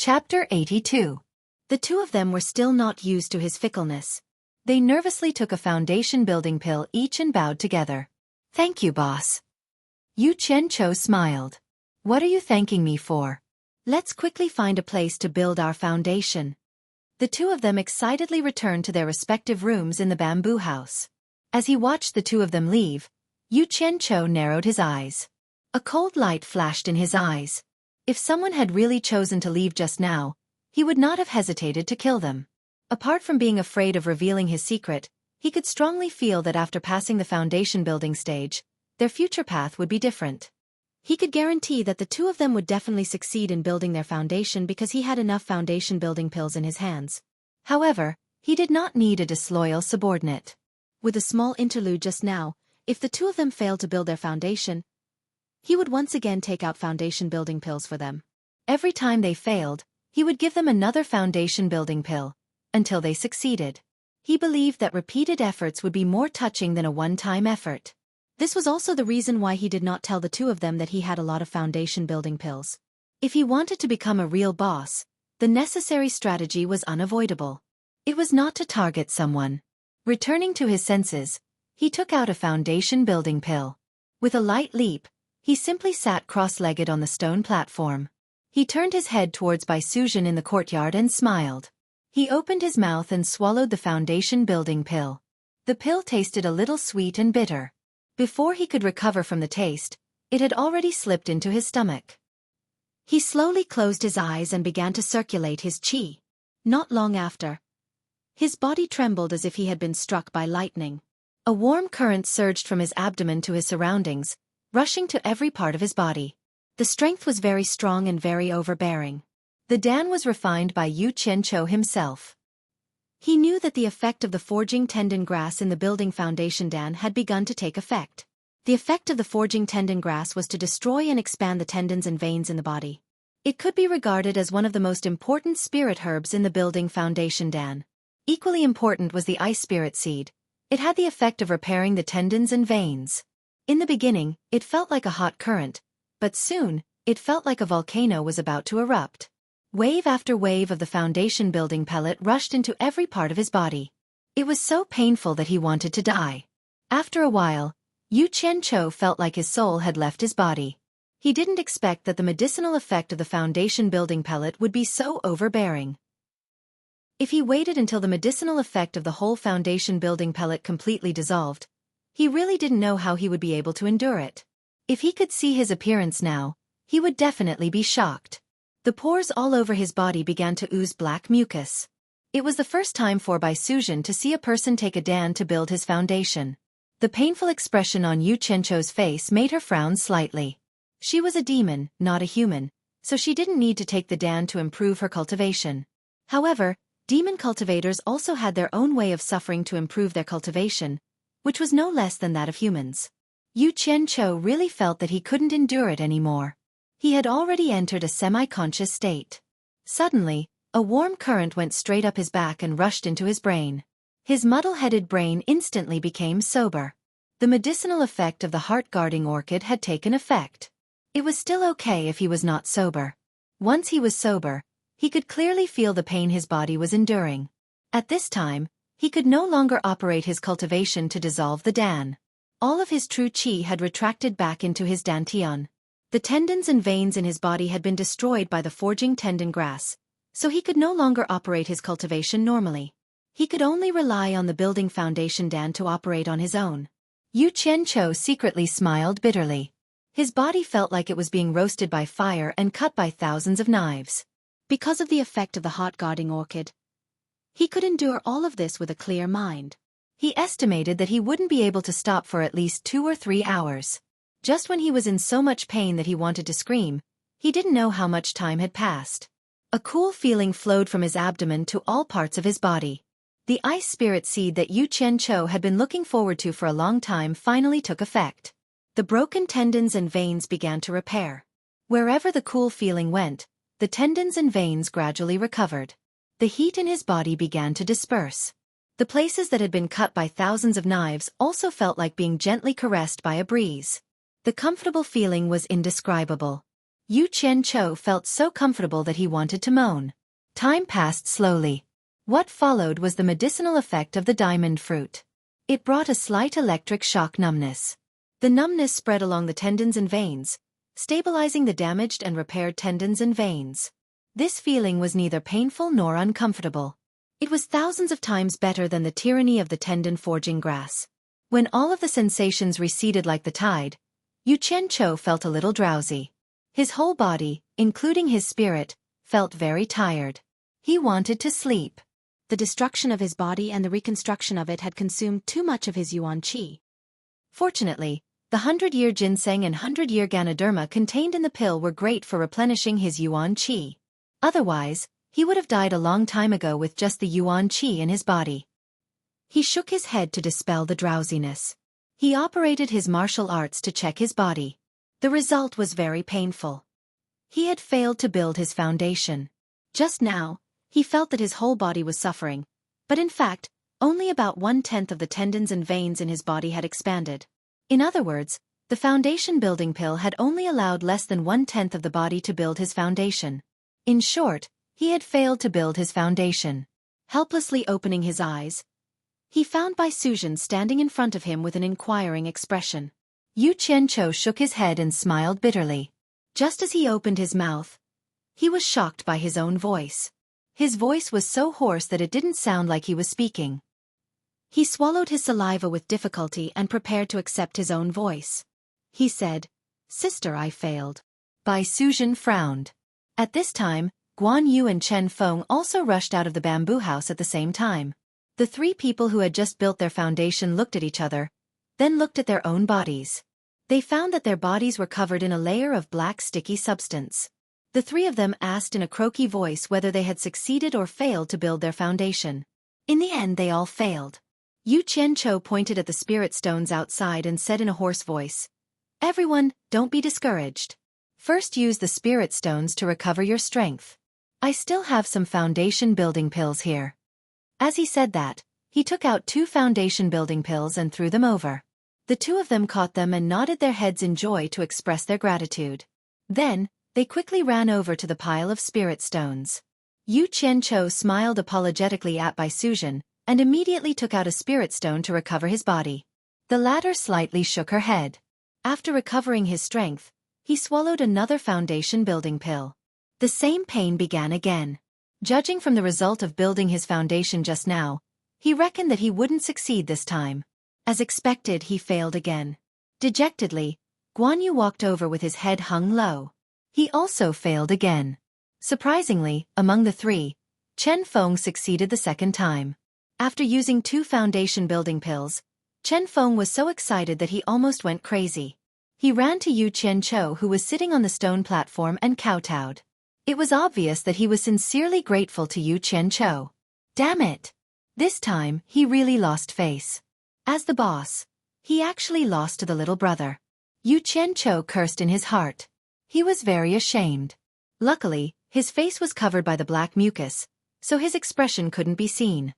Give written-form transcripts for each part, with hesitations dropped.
Chapter 82. The two of them were still not used to his fickleness. They nervously took a foundation-building pill each and bowed together. "Thank you, boss." Yu Qianqiu smiled. "What are you thanking me for?" "Let's quickly find a place to build our foundation." The two of them excitedly returned to their respective rooms in the bamboo house. As he watched the two of them leave, Yu Qianqiu narrowed his eyes. A cold light flashed in his eyes. If someone had really chosen to leave just now, he would not have hesitated to kill them. Apart from being afraid of revealing his secret, he could strongly feel that after passing the foundation building stage, their future path would be different. He could guarantee that the two of them would definitely succeed in building their foundation because he had enough foundation building pills in his hands. However, he did not need a disloyal subordinate. With a small interlude just now, if the two of them failed to build their foundation, he would once again take out foundation building pills for them. Every time they failed, he would give them another foundation building pill, until they succeeded. He believed that repeated efforts would be more touching than a one-time effort. This was also the reason why he did not tell the two of them that he had a lot of foundation building pills. If he wanted to become a real boss, the necessary strategy was unavoidable. It was not to target someone. Returning to his senses, he took out a foundation building pill. With a light leap, he simply sat cross-legged on the stone platform. He turned his head towards Bai Suzhen in the courtyard and smiled. He opened his mouth and swallowed the foundation building pill. The pill tasted a little sweet and bitter. Before he could recover from the taste, it had already slipped into his stomach. He slowly closed his eyes and began to circulate his qi. Not long after, his body trembled as if he had been struck by lightning. A warm current surged from his abdomen to his surroundings, rushing to every part of his body. The strength was very strong and very overbearing. The Dan was refined by Yu Qianqiu himself. He knew that the effect of the forging tendon grass in the building foundation Dan had begun to take effect. The effect of the forging tendon grass was to destroy and expand the tendons and veins in the body. It could be regarded as one of the most important spirit herbs in the building foundation Dan. Equally important was the ice spirit seed. It had the effect of repairing the tendons and veins. In the beginning, it felt like a hot current, but soon, it felt like a volcano was about to erupt. Wave after wave of the foundation building pellet rushed into every part of his body. It was so painful that he wanted to die. After a while, Yu Qianqiu felt like his soul had left his body. He didn't expect that the medicinal effect of the foundation building pellet would be so overbearing. If he waited until the medicinal effect of the whole foundation building pellet completely dissolved, he really didn't know how he would be able to endure it. If he could see his appearance now, he would definitely be shocked. The pores all over his body began to ooze black mucus. It was the first time for Bai Suzhen to see a person take a Dan to build his foundation. The painful expression on Yu Qianqiu's face made her frown slightly. She was a demon, not a human, so she didn't need to take the Dan to improve her cultivation. However, demon cultivators also had their own way of suffering to improve their cultivation, which was no less than that of humans. Yu Qianqiu really felt that he couldn't endure it anymore. He had already entered a semi-conscious state. Suddenly, a warm current went straight up his back and rushed into his brain. His muddle-headed brain instantly became sober. The medicinal effect of the heart-guarding orchid had taken effect. It was still okay if he was not sober. Once he was sober, he could clearly feel the pain his body was enduring. At this time, he could no longer operate his cultivation to dissolve the Dan. All of his true qi had retracted back into his dantian. The tendons and veins in his body had been destroyed by the forging tendon grass, so he could no longer operate his cultivation normally. He could only rely on the building foundation Dan to operate on his own. Yu Qianqiu secretly smiled bitterly. His body felt like it was being roasted by fire and cut by thousands of knives. Because of the effect of the hot guarding orchid, he could endure all of this with a clear mind. He estimated that he wouldn't be able to stop for at least 2 or 3 hours. Just when he was in so much pain that he wanted to scream, he didn't know how much time had passed. A cool feeling flowed from his abdomen to all parts of his body. The ice spirit seed that Yu Qianqiu had been looking forward to for a long time finally took effect. The broken tendons and veins began to repair. Wherever the cool feeling went, the tendons and veins gradually recovered. The heat in his body began to disperse. The places that had been cut by thousands of knives also felt like being gently caressed by a breeze. The comfortable feeling was indescribable. Yu Qianqiu felt so comfortable that he wanted to moan. Time passed slowly. What followed was the medicinal effect of the diamond fruit. It brought a slight electric shock numbness. The numbness spread along the tendons and veins, stabilizing the damaged and repaired tendons and veins. This feeling was neither painful nor uncomfortable. It was thousands of times better than the tyranny of the tendon-forging grass. When all of the sensations receded like the tide, Yu Qianqiu felt a little drowsy. His whole body, including his spirit, felt very tired. He wanted to sleep. The destruction of his body and the reconstruction of it had consumed too much of his yuan qi. Fortunately, the 100-year ginseng and 100-year ganoderma contained in the pill were great for replenishing his yuan qi. Otherwise, he would have died a long time ago with just the yuan qi in his body. He shook his head to dispel the drowsiness. He operated his martial arts to check his body. The result was very painful. He had failed to build his foundation. Just now, he felt that his whole body was suffering, but in fact, only about 1/10 of the tendons and veins in his body had expanded. In other words, the foundation building pill had only allowed less than 1/10 of the body to build his foundation. In short, he had failed to build his foundation. Helplessly opening his eyes, he found Bai Suzhen standing in front of him with an inquiring expression. Yu Qianqiu shook his head and smiled bitterly. Just as he opened his mouth, he was shocked by his own voice. His voice was so hoarse that it didn't sound like he was speaking. He swallowed his saliva with difficulty and prepared to accept his own voice. He said, "Sister, I failed." Bai Suzhen frowned. At this time, Guan Yu and Chen Feng also rushed out of the bamboo house at the same time. The three people who had just built their foundation looked at each other, then looked at their own bodies. They found that their bodies were covered in a layer of black sticky substance. The three of them asked in a croaky voice whether they had succeeded or failed to build their foundation. In the end, they all failed. Yu Qianqiu pointed at the spirit stones outside and said in a hoarse voice, "Everyone, don't be discouraged. First use the spirit stones to recover your strength. I still have some foundation building pills here." As he said that, he took out 2 foundation building pills and threw them over. The 2 of them caught them and nodded their heads in joy to express their gratitude. Then, they quickly ran over to the pile of spirit stones. Yu Qianqiu smiled apologetically at Bai Suzhen, and immediately took out a spirit stone to recover his body. The latter slightly shook her head. After recovering his strength, he swallowed another foundation building pill. The same pain began again. Judging from the result of building his foundation just now, he reckoned that he wouldn't succeed this time. As expected, he failed again. Dejectedly, Guan Yu walked over with his head hung low. He also failed again. Surprisingly, among the three, Chen Feng succeeded the second time. After using 2 foundation building pills, Chen Feng was so excited that he almost went crazy. He ran to Yu Qianqiu, who was sitting on the stone platform, and kowtowed. It was obvious that he was sincerely grateful to Yu Qianqiu. Damn it! This time, he really lost face. As the boss, he actually lost to the little brother. Yu Qianqiu cursed in his heart. He was very ashamed. Luckily, his face was covered by the black mucus, so his expression couldn't be seen.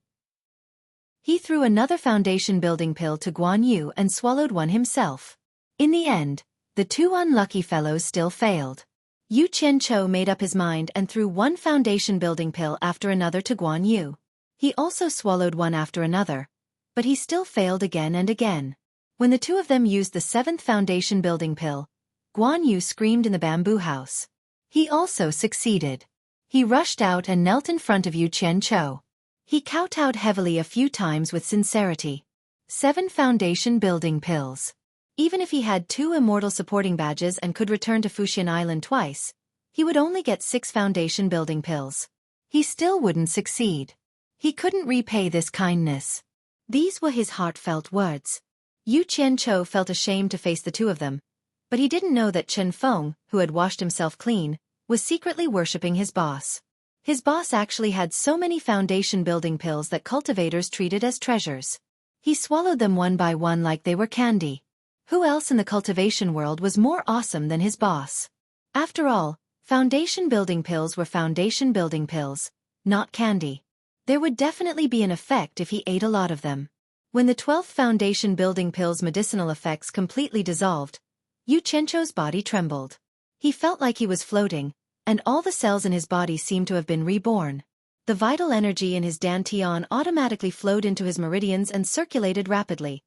He threw another foundation building pill to Guan Yu and swallowed one himself. In the end, the 2 unlucky fellows still failed. Yu Qianqiu made up his mind and threw 1 foundation building pill after another to Guan Yu. He also swallowed one after another, but he still failed again and again. When the 2 of them used the 7th foundation building pill, Guan Yu screamed in the bamboo house. He also succeeded. He rushed out and knelt in front of Yu Qianqiu. He kowtowed heavily a few times with sincerity. 7 foundation building pills. Even if he had 2 immortal supporting badges and could return to Fuxian Island twice, he would only get 6 foundation building pills. He still wouldn't succeed. He couldn't repay this kindness. These were his heartfelt words. Yu Qianqiu felt ashamed to face the 2 of them, but he didn't know that Chen Feng, who had washed himself clean, was secretly worshipping his boss. His boss actually had so many foundation building pills that cultivators treated as treasures. He swallowed them one by one like they were candy. Who else in the cultivation world was more awesome than his boss? After all, foundation building pills were foundation building pills, not candy. There would definitely be an effect if he ate a lot of them. When the 12th foundation building pill's medicinal effects completely dissolved, Yu Qianqiu's body trembled. He felt like he was floating, and all the cells in his body seemed to have been reborn. The vital energy in his dantian automatically flowed into his meridians and circulated rapidly,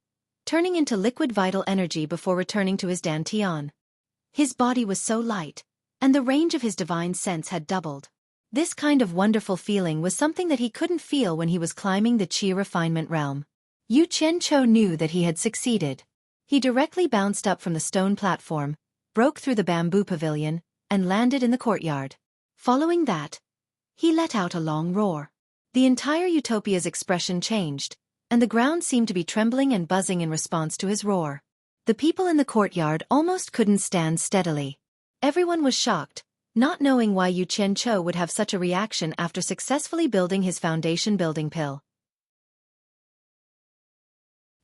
turning into liquid vital energy before returning to his dantian. His body was so light, and the range of his divine sense had doubled. This kind of wonderful feeling was something that he couldn't feel when he was climbing the Qi refinement realm. Yu Qianzhou knew that he had succeeded. He directly bounced up from the stone platform, broke through the bamboo pavilion, and landed in the courtyard. Following that, he let out a long roar. The entire utopia's expression changed, and the ground seemed to be trembling and buzzing in response to his roar. The people in the courtyard almost couldn't stand steadily. Everyone was shocked, not knowing why Yu Qianzhou would have such a reaction after successfully building his foundation building pill.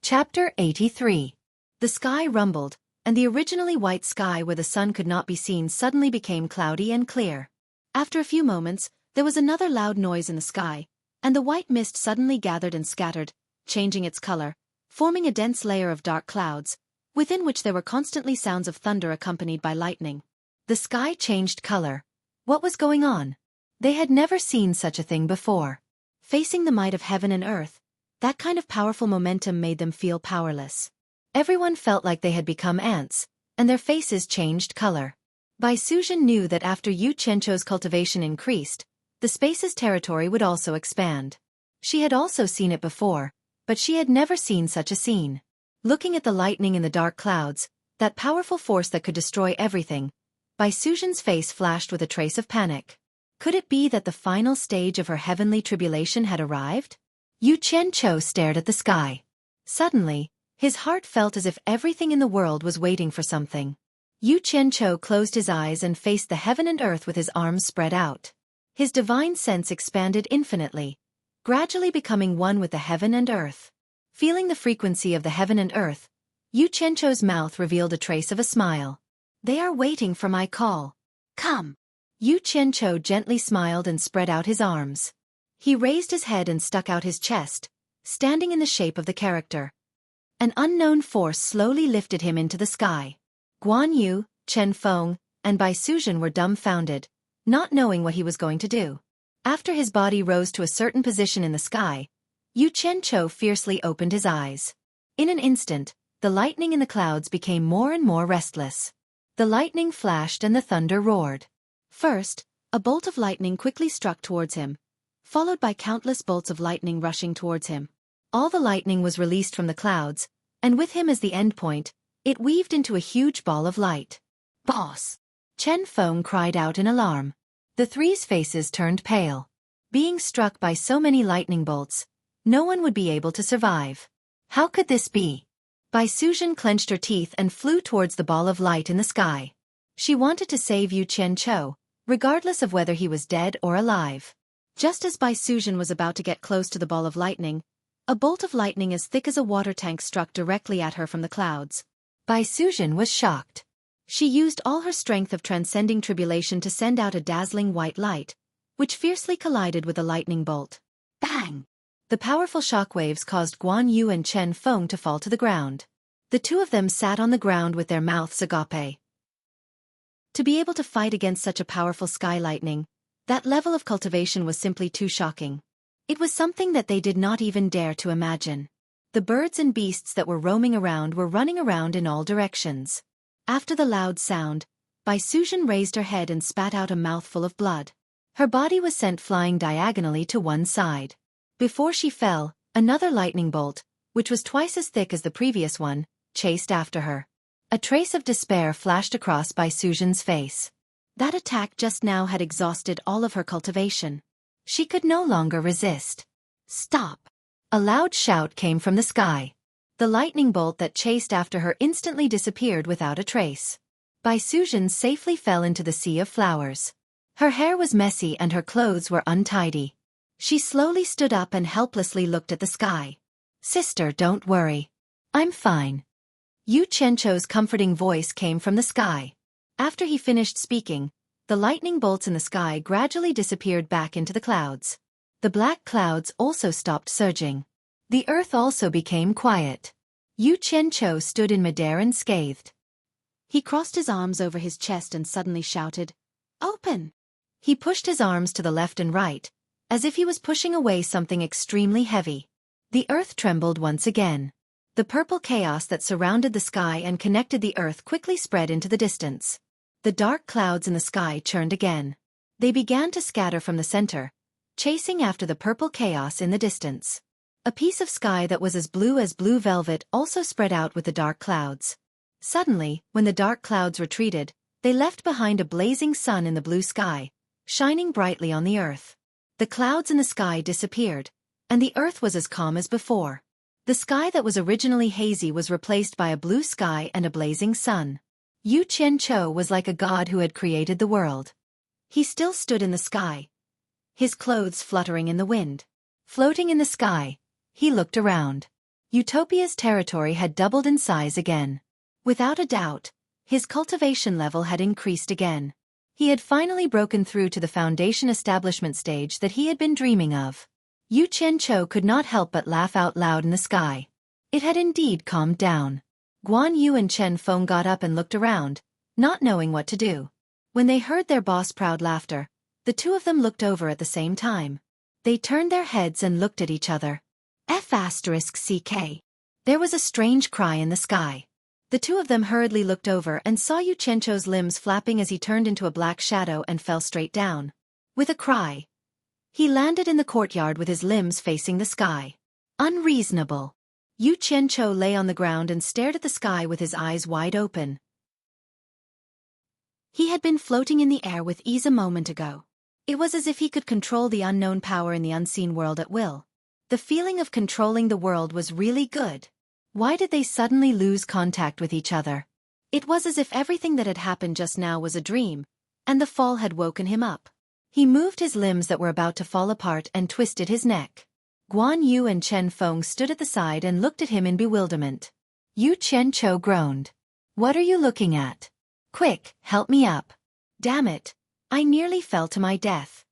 Chapter 83. The sky rumbled, and the originally white sky where the sun could not be seen suddenly became cloudy and clear. After a few moments, there was another loud noise in the sky, and the white mist suddenly gathered and scattered, changing its color, forming a dense layer of dark clouds, within which there were constantly sounds of thunder accompanied by lightning. The sky changed color. What was going on? They had never seen such a thing before. Facing the might of heaven and earth, that kind of powerful momentum made them feel powerless. Everyone felt like they had become ants, and their faces changed color. Bai Suzhen knew that after Yu Qianzhou's cultivation increased, the space's territory would also expand. She had also seen it before, but she had never seen such a scene. Looking at the lightning in the dark clouds, that powerful force that could destroy everything, Bai Suzhen's face flashed with a trace of panic. Could it be that the final stage of her heavenly tribulation had arrived? Yu Qianzhou stared at the sky. Suddenly, his heart felt as if everything in the world was waiting for something. Yu Qianzhou closed his eyes and faced the heaven and earth with his arms spread out. His divine sense expanded infinitely, gradually becoming one with the heaven and earth. Feeling the frequency of the heaven and earth, Yu Qianzhou's mouth revealed a trace of a smile. They are waiting for my call. Come. Yu Qianzhou gently smiled and spread out his arms. He raised his head and stuck out his chest, standing in the shape of the character. An unknown force slowly lifted him into the sky. Guan Yu, Chen Feng, and Bai Suzhen were dumbfounded, not knowing what he was going to do. After his body rose to a certain position in the sky, Yu Qianzhou fiercely opened his eyes. In an instant, the lightning in the clouds became more and more restless. The lightning flashed and the thunder roared. First, a bolt of lightning quickly struck towards him, followed by countless bolts of lightning rushing towards him. All the lightning was released from the clouds, and with him as the endpoint, it weaved into a huge ball of light. Boss! Chen Feng cried out in alarm. The three's faces turned pale. Being struck by so many lightning bolts, no one would be able to survive. How could this be? Bai Suzhen clenched her teeth and flew towards the ball of light in the sky. She wanted to save Yu Qianzhou, regardless of whether he was dead or alive. Just as Bai Suzhen was about to get close to the ball of lightning, a bolt of lightning as thick as a water tank struck directly at her from the clouds. Bai Suzhen was shocked. She used all her strength of transcending tribulation to send out a dazzling white light, which fiercely collided with the lightning bolt. Bang! The powerful shockwaves caused Guan Yu and Chen Feng to fall to the ground. The two of them sat on the ground with their mouths agape. To be able to fight against such a powerful sky lightning, that level of cultivation was simply too shocking. It was something that they did not even dare to imagine. The birds and beasts that were roaming around were running around in all directions. After the loud sound, Bai Suzhen raised her head and spat out a mouthful of blood. Her body was sent flying diagonally to one side. Before she fell, another lightning bolt, which was twice as thick as the previous one, chased after her. A trace of despair flashed across Bai Suzhen's face. That attack just now had exhausted all of her cultivation. She could no longer resist. Stop! A loud shout came from the sky. The lightning bolt that chased after her instantly disappeared without a trace. Bai Suzhen safely fell into the sea of flowers. Her hair was messy and her clothes were untidy. She slowly stood up and helplessly looked at the sky. Sister, don't worry. I'm fine. Yu Qianzhou's comforting voice came from the sky. After he finished speaking, the lightning bolts in the sky gradually disappeared back into the clouds. The black clouds also stopped surging. The earth also became quiet. Yu Qianzhou stood in midair and scathed. He crossed his arms over his chest and suddenly shouted, "Open!" He pushed his arms to the left and right, as if he was pushing away something extremely heavy. The earth trembled once again. The purple chaos that surrounded the sky and connected the earth quickly spread into the distance. The dark clouds in the sky churned again. They began to scatter from the center, chasing after the purple chaos in the distance. A piece of sky that was as blue velvet also spread out with the dark clouds. Suddenly, when the dark clouds retreated, they left behind a blazing sun in the blue sky, shining brightly on the earth. The clouds in the sky disappeared, and the earth was as calm as before. The sky that was originally hazy was replaced by a blue sky and a blazing sun. Yu Qianqiu was like a god who had created the world. He still stood in the sky, his clothes fluttering in the wind. Floating in the sky, he looked around. Utopia's territory had doubled in size again. Without a doubt, his cultivation level had increased again. He had finally broken through to the foundation establishment stage that he had been dreaming of. Yu Qianqiu could not help but laugh out loud in the sky. It had indeed calmed down. Guan Yu and Chen Feng got up and looked around, not knowing what to do. When they heard their boss' proud laughter, the two of them looked over at the same time. They turned their heads and looked at each other. F***CK. There was a strange cry in the sky. The two of them hurriedly looked over and saw Yu Qianqiu's limbs flapping as he turned into a black shadow and fell straight down. With a cry, he landed in the courtyard with his limbs facing the sky. Unreasonable. Yu Qianqiu lay on the ground and stared at the sky with his eyes wide open. He had been floating in the air with ease a moment ago. It was as if he could control the unknown power in the unseen world at will. The feeling of controlling the world was really good. Why did they suddenly lose contact with each other? It was as if everything that had happened just now was a dream, and the fall had woken him up. He moved his limbs that were about to fall apart and twisted his neck. Guan Yu and Chen Feng stood at the side and looked at him in bewilderment. Yu Qianqiu groaned. "What are you looking at? Quick, help me up. Damn it, I nearly fell to my death."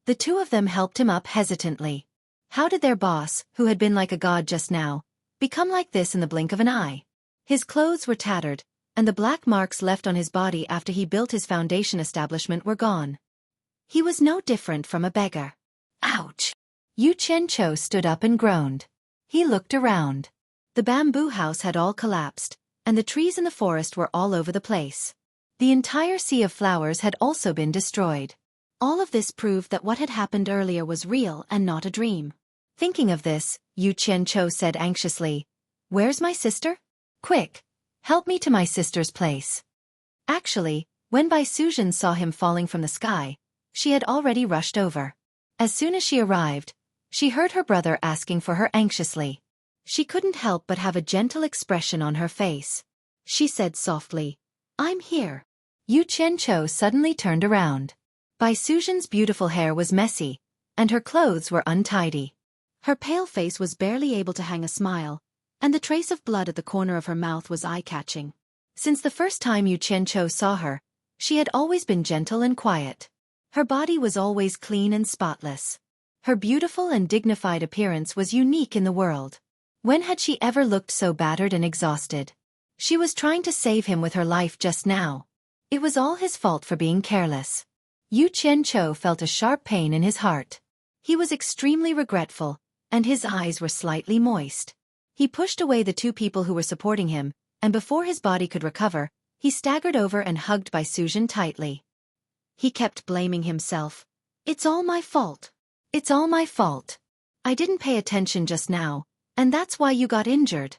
The two of them helped him up hesitantly. How did their boss, who had been like a god just now, become like this in the blink of an eye? His clothes were tattered, and the black marks left on his body after he built his foundation establishment were gone. He was no different from a beggar. Ouch! Yu Qianqiu stood up and groaned. He looked around. The bamboo house had all collapsed, and the trees in the forest were all over the place. The entire sea of flowers had also been destroyed. All of this proved that what had happened earlier was real and not a dream. Thinking of this, Yu Qianqiu said anxiously, "Where's my sister? Quick, help me to my sister's place." Actually, when Bai Suzhen saw him falling from the sky, she had already rushed over. As soon as she arrived, she heard her brother asking for her anxiously. She couldn't help but have a gentle expression on her face. She said softly, "I'm here." Yu Qianqiu suddenly turned around. Bai Suzhen's beautiful hair was messy, and her clothes were untidy. Her pale face was barely able to hang a smile, and the trace of blood at the corner of her mouth was eye-catching. Since the first time Yu Qianqiu saw her, she had always been gentle and quiet. Her body was always clean and spotless. Her beautiful and dignified appearance was unique in the world. When had she ever looked so battered and exhausted? She was trying to save him with her life just now. It was all his fault for being careless. Yu Qianqiu felt a sharp pain in his heart. He was extremely regretful, and his eyes were slightly moist. He pushed away the two people who were supporting him, and before his body could recover, he staggered over and hugged Bai Suzhen tightly. He kept blaming himself. "It's all my fault. It's all my fault. I didn't pay attention just now, and that's why you got injured."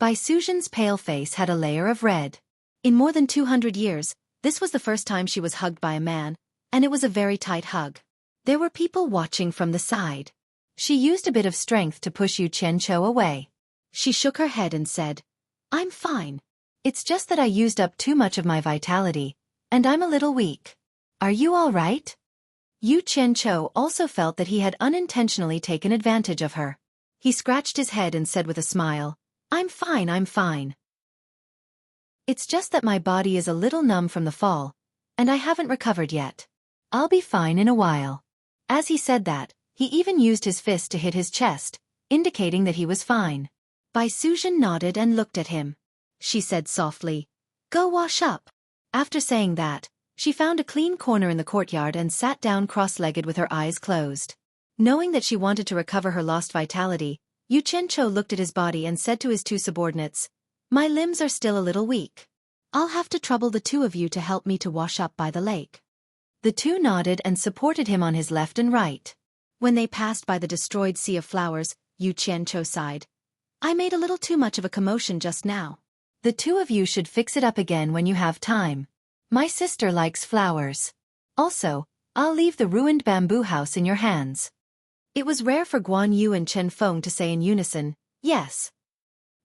Bai Suzhen's pale face had a layer of red. In more than 200 years, this was the first time she was hugged by a man, and it was a very tight hug. There were people watching from the side. She used a bit of strength to push Yu Qianqiu away. She shook her head and said, "I'm fine. It's just that I used up too much of my vitality, and I'm a little weak. Are you all right?" Yu Qianqiu also felt that he had unintentionally taken advantage of her. He scratched his head and said with a smile, I'm fine. It's just that my body is a little numb from the fall, and I haven't recovered yet. I'll be fine in a while." As he said that, he even used his fist to hit his chest, indicating that he was fine. Bai Suzhen nodded and looked at him. She said softly, Go wash up. After saying that, she found a clean corner in the courtyard and sat down cross-legged with her eyes closed. Knowing that she wanted to recover her lost vitality, Yu Qianqiu looked at his body and said to his two subordinates, "My limbs are still a little weak. I'll have to trouble the two of you to help me to wash up by the lake." The two nodded and supported him on his left and right. When they passed by the destroyed sea of flowers, Yu Qianqiu sighed. "I made a little too much of a commotion just now. The two of you should fix it up again when you have time. My sister likes flowers. Also, I'll leave the ruined bamboo house in your hands." It was rare for Guan Yu and Chen Feng to say in unison, "Yes."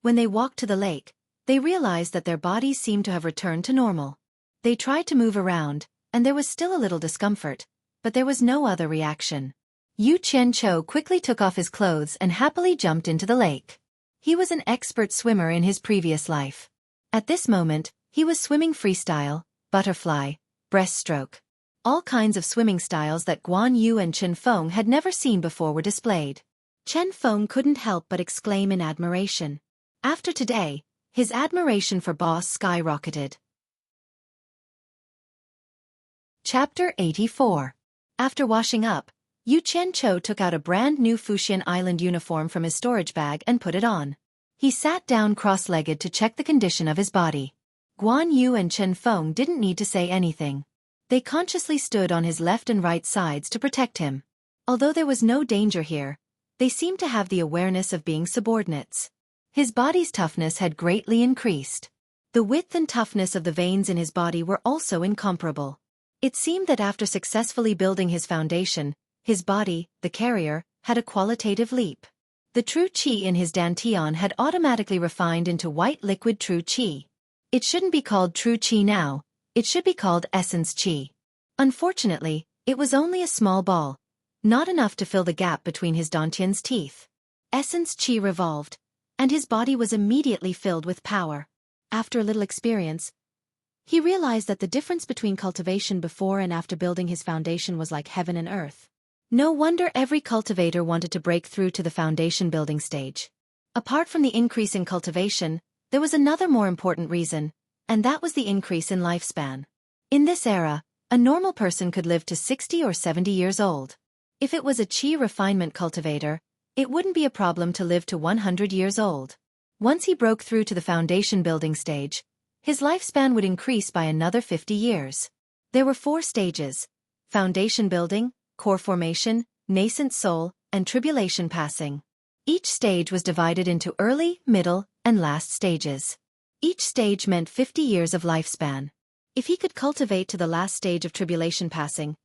When they walked to the lake, they realized that their bodies seemed to have returned to normal. They tried to move around, and there was still a little discomfort, but there was no other reaction. Yu Qianqiu quickly took off his clothes and happily jumped into the lake. He was an expert swimmer in his previous life. At this moment, he was swimming freestyle, butterfly, breaststroke. All kinds of swimming styles that Guan Yu and Chen Feng had never seen before were displayed. Chen Feng couldn't help but exclaim in admiration. After today, his admiration for Boss skyrocketed. Chapter 84. After washing up, Yu Qianqiu took out a brand new Fuxian Island uniform from his storage bag and put it on. He sat down cross-legged to check the condition of his body. Guan Yu and Chen Feng didn't need to say anything. They consciously stood on his left and right sides to protect him. Although there was no danger here, they seemed to have the awareness of being subordinates. His body's toughness had greatly increased. The width and toughness of the veins in his body were also incomparable. It seemed that after successfully building his foundation, his body, the carrier, had a qualitative leap. The true qi in his dantian had automatically refined into white liquid true qi. It shouldn't be called true qi now, it should be called essence qi. Unfortunately, it was only a small ball, not enough to fill the gap between his dantian's teeth. Essence qi revolved, and his body was immediately filled with power. After a little experience, he realized that the difference between cultivation before and after building his foundation was like heaven and earth. No wonder every cultivator wanted to break through to the foundation building stage. Apart from the increase in cultivation, there was another more important reason, and that was the increase in lifespan. In this era, a normal person could live to 60 or 70 years old. If it was a qi refinement cultivator, it wouldn't be a problem to live to 100 years old. Once he broke through to the foundation building stage, his lifespan would increase by another 50 years. There were 4 stages: foundation building, core formation, nascent soul, and tribulation passing. Each stage was divided into early, middle, and last stages. Each stage meant 50 years of lifespan. If he could cultivate to the last stage of tribulation passing,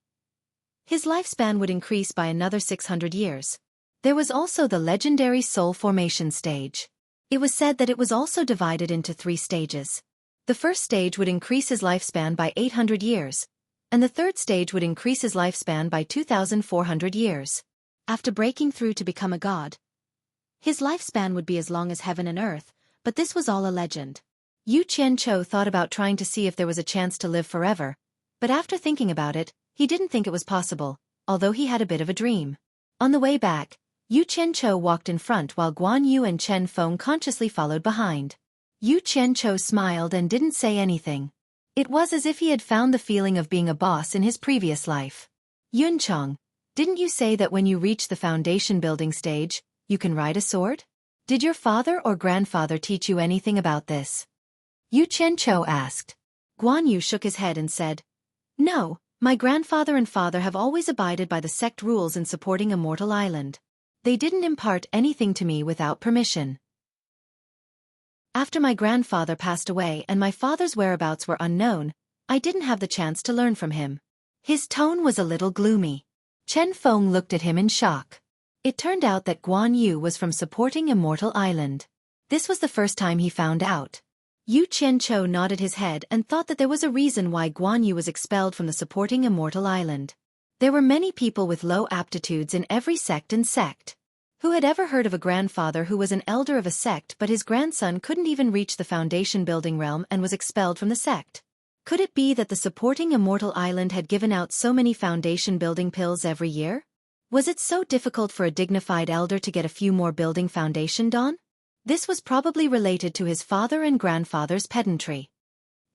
his lifespan would increase by another 600 years. There was also the legendary soul formation stage. It was said that it was also divided into 3 stages. The first stage would increase his lifespan by 800 years, and the third stage would increase his lifespan by 2,400 years. After breaking through to become a god, his lifespan would be as long as heaven and earth, but this was all a legend. Yu Qianqiu thought about trying to see if there was a chance to live forever, but after thinking about it, he didn't think it was possible, although he had a bit of a dream. On the way back, Yu Qianqiu walked in front while Guan Yu and Chen Feng consciously followed behind. Yu Qianqiu smiled and didn't say anything. It was as if he had found the feeling of being a boss in his previous life. "Yunchong, didn't you say that when you reach the foundation building stage, you can ride a sword? Did your father or grandfather teach you anything about this?" Yu Qianqiu asked. Guan Yu shook his head and said, "No, my grandfather and father have always abided by the sect rules in supporting Immortal Island. They didn't impart anything to me without permission. After my grandfather passed away and my father's whereabouts were unknown, I didn't have the chance to learn from him." His tone was a little gloomy. Chen Feng looked at him in shock. It turned out that Guan Yu was from supporting Immortal Island. This was the first time he found out. Yu Qianqiu nodded his head and thought that there was a reason why Guan Yu was expelled from the supporting Immortal Island. There were many people with low aptitudes in every sect and sect. Who had ever heard of a grandfather who was an elder of a sect but his grandson couldn't even reach the foundation building realm and was expelled from the sect? Could it be that the supporting Immortal Island had given out so many foundation building pills every year? Was it so difficult for a dignified elder to get a few more building foundation done? This was probably related to his father and grandfather's pedantry.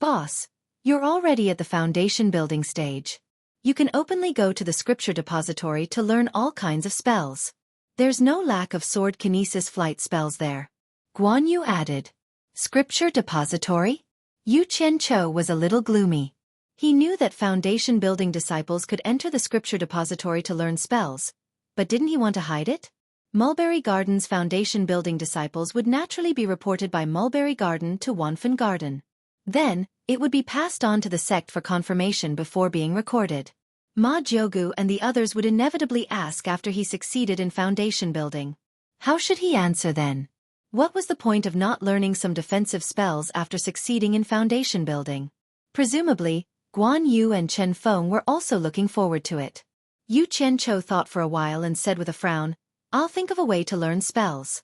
Boss, you're already at the foundation building stage. You can openly go to the scripture depository to learn all kinds of spells. There's no lack of sword kinesis flight spells there. Guan Yu added. Scripture depository? Yu Qianqiu was a little gloomy. He knew that foundation building disciples could enter the scripture depository to learn spells, but didn't he want to hide it? Mulberry Garden's foundation building disciples would naturally be reported by Mulberry Garden to Wanfen Garden. Then, it would be passed on to the sect for confirmation before being recorded. Ma Jiugu and the others would inevitably ask after he succeeded in foundation building. How should he answer then? What was the point of not learning some defensive spells after succeeding in foundation building? Presumably, Guan Yu and Chen Feng were also looking forward to it. Yu Qianqiu thought for a while and said with a frown, I'll think of a way to learn spells.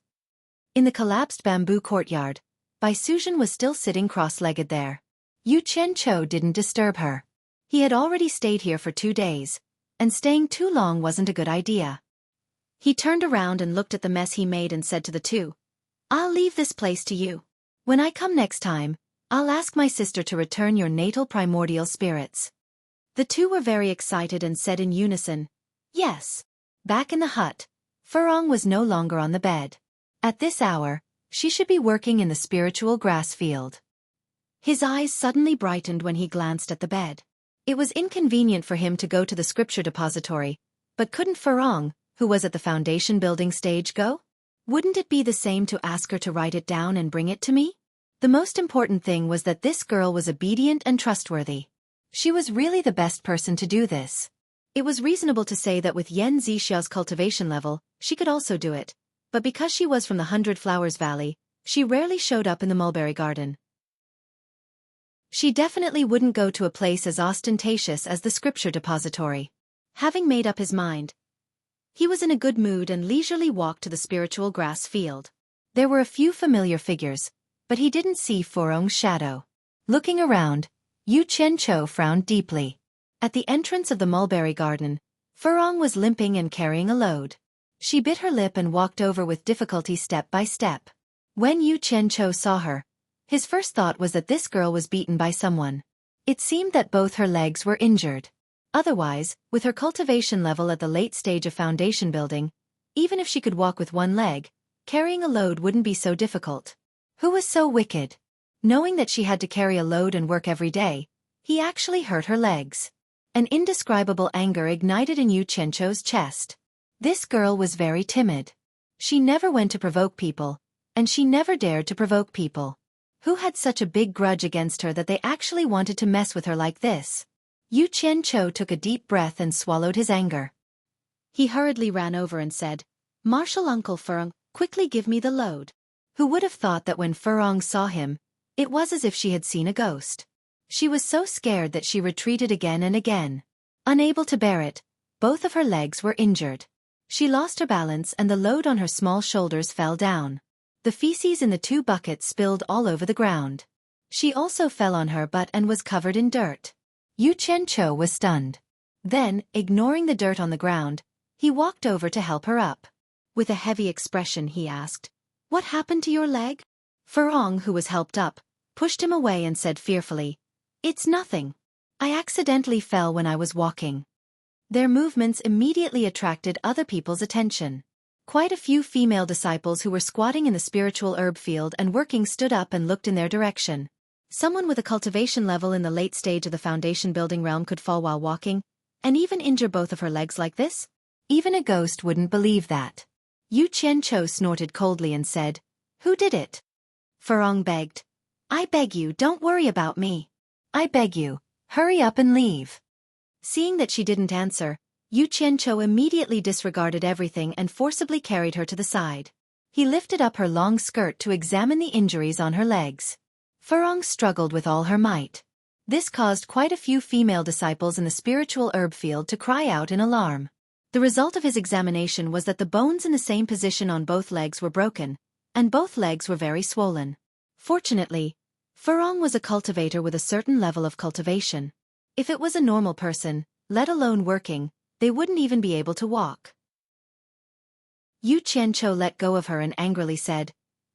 In the collapsed bamboo courtyard, Bai Suzhen was still sitting cross-legged there. Yu Qianqiu didn't disturb her. He had already stayed here for 2 days, and staying too long wasn't a good idea. He turned around and looked at the mess he made and said to the two, I'll leave this place to you. When I come next time, I'll ask my sister to return your natal primordial spirits. The two were very excited and said in unison, Yes. Back in the hut, Furong was no longer on the bed. At this hour, she should be working in the spiritual grass field. His eyes suddenly brightened when he glanced at the bed. It was inconvenient for him to go to the scripture depository, but couldn't Furong, who was at the foundation building stage, go? Wouldn't it be the same to ask her to write it down and bring it to me? The most important thing was that this girl was obedient and trustworthy. She was really the best person to do this. It was reasonable to say that with Yan Zixiao's cultivation level, she could also do it, but because she was from the 100 Flowers Valley, she rarely showed up in the Mulberry Garden. She definitely wouldn't go to a place as ostentatious as the scripture depository. Having made up his mind, he was in a good mood and leisurely walked to the spiritual grass field. There were a few familiar figures, but he didn't see Furong's shadow. Looking around, Yu Qianqiu frowned deeply. At the entrance of the Mulberry Garden, Furong was limping and carrying a load. She bit her lip and walked over with difficulty step by step. When Yu Qianqiu saw her, his first thought was that this girl was beaten by someone. It seemed that both her legs were injured. Otherwise, with her cultivation level at the late stage of foundation building, even if she could walk with one leg, carrying a load wouldn't be so difficult. Who was so wicked? Knowing that she had to carry a load and work every day, he actually hurt her legs. An indescribable anger ignited in Yu Qianqiu's chest. This girl was very timid. She never went to provoke people, and she never dared to provoke people. Who had such a big grudge against her that they actually wanted to mess with her like this? Yu Qianqiu took a deep breath and swallowed his anger. He hurriedly ran over and said, Martial Uncle Furong, quickly give me the load. Who would have thought that when Furong saw him, it was as if she had seen a ghost. She was so scared that she retreated again and again. Unable to bear it, both of her legs were injured. She lost her balance and the load on her small shoulders fell down. The feces in the 2 buckets spilled all over the ground. She also fell on her butt and was covered in dirt. Yu Qianqiu was stunned. Then, ignoring the dirt on the ground, he walked over to help her up. With a heavy expression he asked, What happened to your leg? Furong, who was helped up, pushed him away and said fearfully, It's nothing. I accidentally fell when I was walking. Their movements immediately attracted other people's attention. Quite a few female disciples who were squatting in the spiritual herb field and working stood up and looked in their direction. Someone with a cultivation level in the late stage of the foundation building realm could fall while walking, and even injure both of her legs like this? Even a ghost wouldn't believe that. Yu Qianqiu snorted coldly and said, Who did it? Furong begged. I beg you, don't worry about me. I beg you, hurry up and leave. Seeing that she didn't answer, Yu Qianqiu immediately disregarded everything and forcibly carried her to the side. He lifted up her long skirt to examine the injuries on her legs. Furong struggled with all her might. This caused quite a few female disciples in the spiritual herb field to cry out in alarm. The result of his examination was that the bones in the same position on both legs were broken, and both legs were very swollen. Fortunately, Furong was a cultivator with a certain level of cultivation. If it was a normal person, let alone working, they wouldn't even be able to walk. Yu Qianqiu let go of her and angrily said,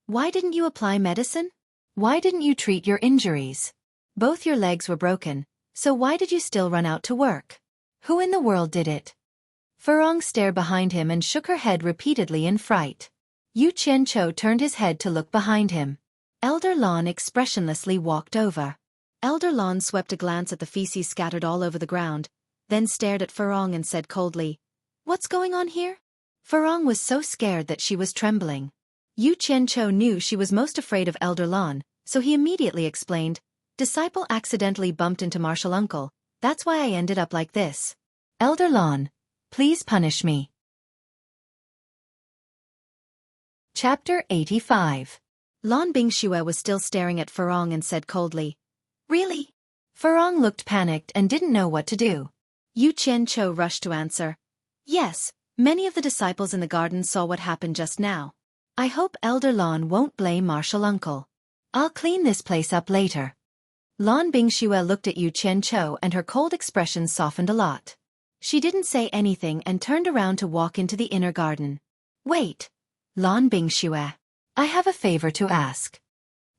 Why didn't you apply medicine? Why didn't you treat your injuries? Both your legs were broken, so why did you still run out to work? Who in the world did it? Furong stared behind him and shook her head repeatedly in fright. Yu Qianqiu turned his head to look behind him. Elder Lan expressionlessly walked over. Elder Lan swept a glance at the feces scattered all over the ground, then stared at Furong and said coldly, "What's going on here?" Furong was so scared that she was trembling. Yu Qianqiu knew she was most afraid of Elder Lan, so he immediately explained, "Disciple accidentally bumped into martial uncle, that's why I ended up like this. Elder Lan, please punish me." Chapter 85. Lan Bingxue was still staring at Furong and said coldly, "Really?" Furong looked panicked and didn't know what to do. Yu Qianqiu rushed to answer, "Yes, many of the disciples in the garden saw what happened just now. I hope Elder Lan won't blame martial uncle. I'll clean this place up later." Lan Bingxue looked at Yu Qianqiu and her cold expression softened a lot. She didn't say anything and turned around to walk into the inner garden. "Wait, Lan Bingxue. I have a favor to ask."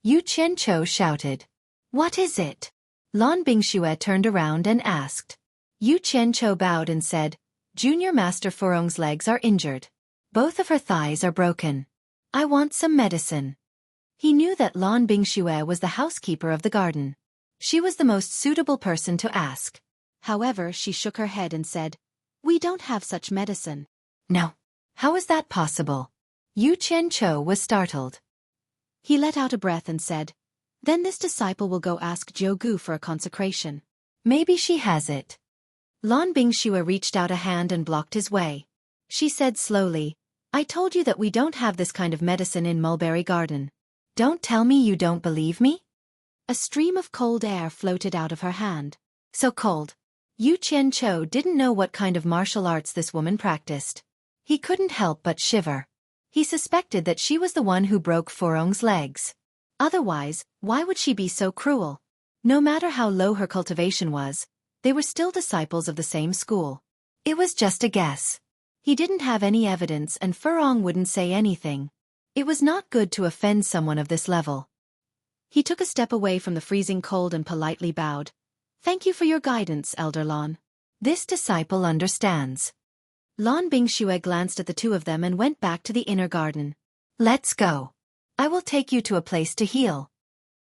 Yu Qianqiu shouted. "What is it?" Lan Bingxue turned around and asked. Yu Qianqiu bowed and said, "Junior Master Furong's legs are injured. Both of her thighs are broken. I want some medicine." He knew that Lan Bingxue was the housekeeper of the garden. She was the most suitable person to ask. However, she shook her head and said, "We don't have such medicine." "No. How is that possible?" Yu Qianqiu was startled. He let out a breath and said, "Then this disciple will go ask Jiugu for a consecration. Maybe she has it." Lan Bingxue reached out a hand and blocked his way. She said slowly, "I told you that we don't have this kind of medicine in Mulberry Garden. Don't tell me you don't believe me?" A stream of cold air floated out of her hand. So cold. Yu Qianqiu didn't know what kind of martial arts this woman practiced. He couldn't help but shiver. He suspected that she was the one who broke Furong's legs. Otherwise, why would she be so cruel? No matter how low her cultivation was, they were still disciples of the same school. It was just a guess. He didn't have any evidence and Furong wouldn't say anything. It was not good to offend someone of this level. He took a step away from the freezing cold and politely bowed. "Thank you for your guidance, Elder Lan. This disciple understands." Lan Bingxue glanced at the two of them and went back to the inner garden. "Let's go. I will take you to a place to heal."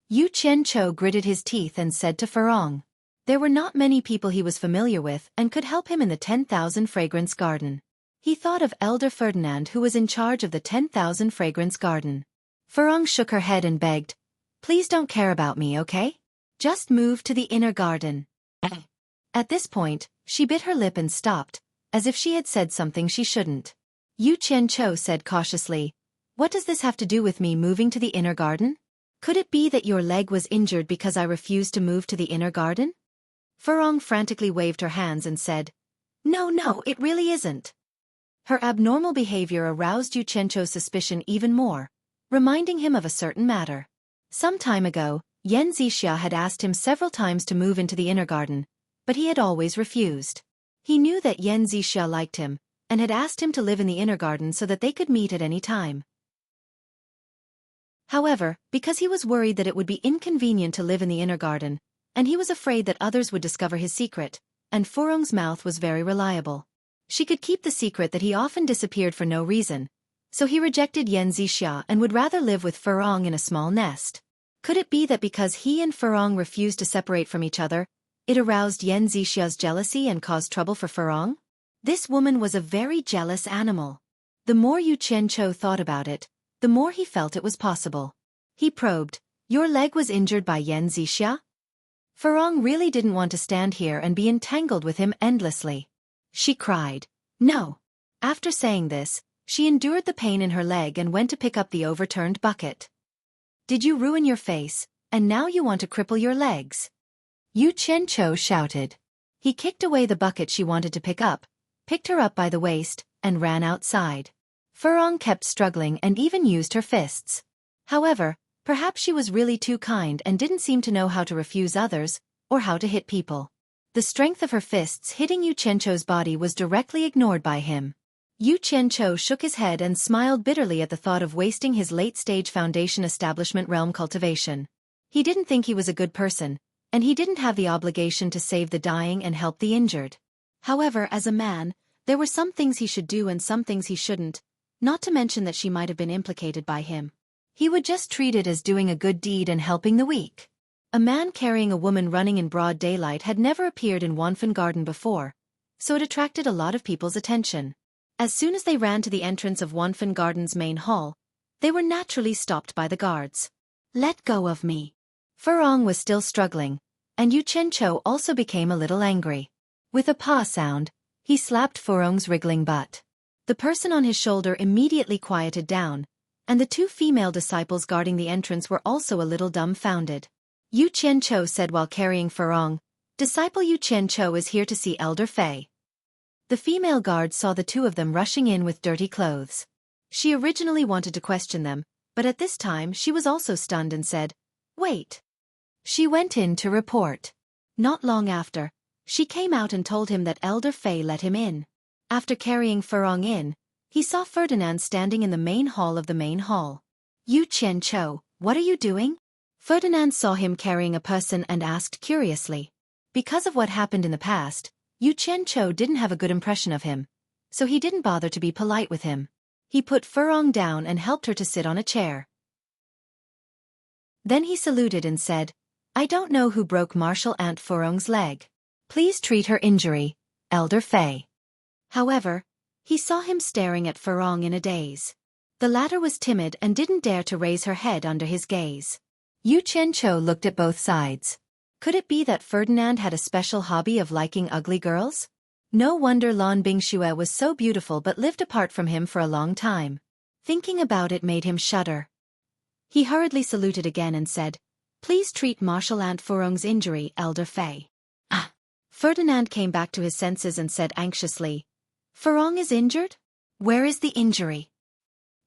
Yu Qianqiu gritted his teeth and said to Furong. There were not many people he was familiar with and could help him in the 10,000 Fragrance Garden. He thought of Elder Ferdinand who was in charge of the 10,000 Fragrance Garden. Furong shook her head and begged, "Please don't care about me, okay? Just move to the inner garden." At this point, she bit her lip and stopped, as if she had said something she shouldn't. Yu Qianqiu said cautiously, "What does this have to do with me moving to the inner garden? Could it be that your leg was injured because I refused to move to the inner garden?" Furong frantically waved her hands and said, No, it really isn't." Her abnormal behavior aroused Yu Qianqiu's suspicion even more, reminding him of a certain matter. Some time ago, Yan Zixia had asked him several times to move into the inner garden, but he had always refused. He knew that Yan Zixia liked him, and had asked him to live in the inner garden so that they could meet at any time. However, because he was worried that it would be inconvenient to live in the inner garden, and he was afraid that others would discover his secret, and Furong's mouth was very reliable. She could keep the secret that he often disappeared for no reason, so he rejected Yan Zixia and would rather live with Furong in a small nest. Could it be that because he and Furong refused to separate from each other, it aroused Yan Zixia's jealousy and caused trouble for Furong? This woman was a very jealous animal. The more Yu Qianqiu thought about it, the more he felt it was possible. He probed, "Your leg was injured by Yan Zixia?" Furong really didn't want to stand here and be entangled with him endlessly. She cried, "No." After saying this, she endured the pain in her leg and went to pick up the overturned bucket. "Did you ruin your face, and now you want to cripple your legs?" Yu Qianqiu shouted. He kicked away the bucket she wanted to pick up, picked her up by the waist, and ran outside. Furong kept struggling and even used her fists. However, perhaps she was really too kind and didn't seem to know how to refuse others, or how to hit people. The strength of her fists hitting Yu Qianqiu's body was directly ignored by him. Yu Qianqiu shook his head and smiled bitterly at the thought of wasting his late-stage foundation establishment realm cultivation. He didn't think he was a good person, and he didn't have the obligation to save the dying and help the injured. However, as a man, there were some things he should do and some things he shouldn't, not to mention that she might have been implicated by him. He would just treat it as doing a good deed and helping the weak. A man carrying a woman running in broad daylight had never appeared in Wanfen Garden before, so it attracted a lot of people's attention. As soon as they ran to the entrance of Wanfen Garden's main hall, they were naturally stopped by the guards. "Let go of me." Furong was still struggling, and Yu Qianqiu also became a little angry. With a paw sound, he slapped Furong's wriggling butt. The person on his shoulder immediately quieted down, and the two female disciples guarding the entrance were also a little dumbfounded. Yu Qianqiu said while carrying Furong, "Disciple Yu Qianqiu is here to see Elder Fei." The female guard saw the two of them rushing in with dirty clothes. She originally wanted to question them, but at this time she was also stunned and said, "Wait." She went in to report. Not long after, she came out and told him that Elder Fei let him in. After carrying Furong in, he saw Ferdinand standing in the main hall of the main hall. "Yu Qianqiu, what are you doing?" Ferdinand saw him carrying a person and asked curiously. Because of what happened in the past, Yu Qianqiu didn't have a good impression of him, so he didn't bother to be polite with him. He put Furong down and helped her to sit on a chair. Then he saluted and said, "I don't know who broke Martial Aunt Furong's leg. Please treat her injury, Elder Fei." However, he saw him staring at Furong in a daze. The latter was timid and didn't dare to raise her head under his gaze. Yu Qianqiu looked at both sides. Could it be that Ferdinand had a special hobby of liking ugly girls? No wonder Lan Bingxue was so beautiful but lived apart from him for a long time. Thinking about it made him shudder. He hurriedly saluted again and said, "Please treat Martial Aunt Furong's injury, Elder Fei." Ah! Ferdinand came back to his senses and said anxiously, "Furong is injured? Where is the injury?"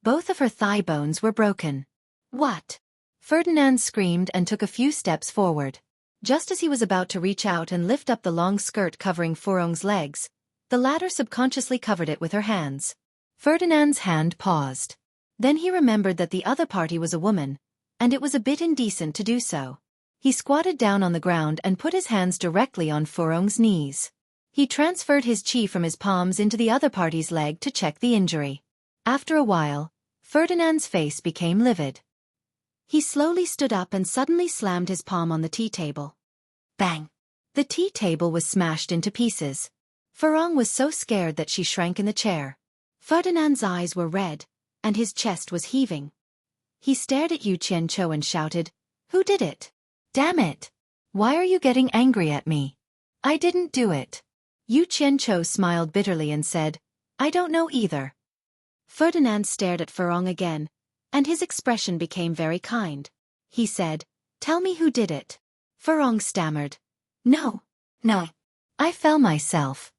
Both of her thigh bones were broken. "What?" Ferdinand screamed and took a few steps forward. Just as he was about to reach out and lift up the long skirt covering Furong's legs, the latter subconsciously covered it with her hands. Ferdinand's hand paused. Then he remembered that the other party was a woman, and it was a bit indecent to do so. He squatted down on the ground and put his hands directly on Furong's knees. He transferred his chi from his palms into the other party's leg to check the injury. After a while, Ferdinand's face became livid. He slowly stood up and suddenly slammed his palm on the tea table. Bang! The tea table was smashed into pieces. Furong was so scared that she shrank in the chair. Ferdinand's eyes were red, and his chest was heaving. He stared at Yu Qianqiu and shouted, "Who did it?" "Damn it! Why are you getting angry at me? I didn't do it." Yu Qianqiu smiled bitterly and said, "I don't know either." Ferdinand stared at Furong again, and his expression became very kind. He said, "Tell me who did it." Furong stammered, No, I fell myself."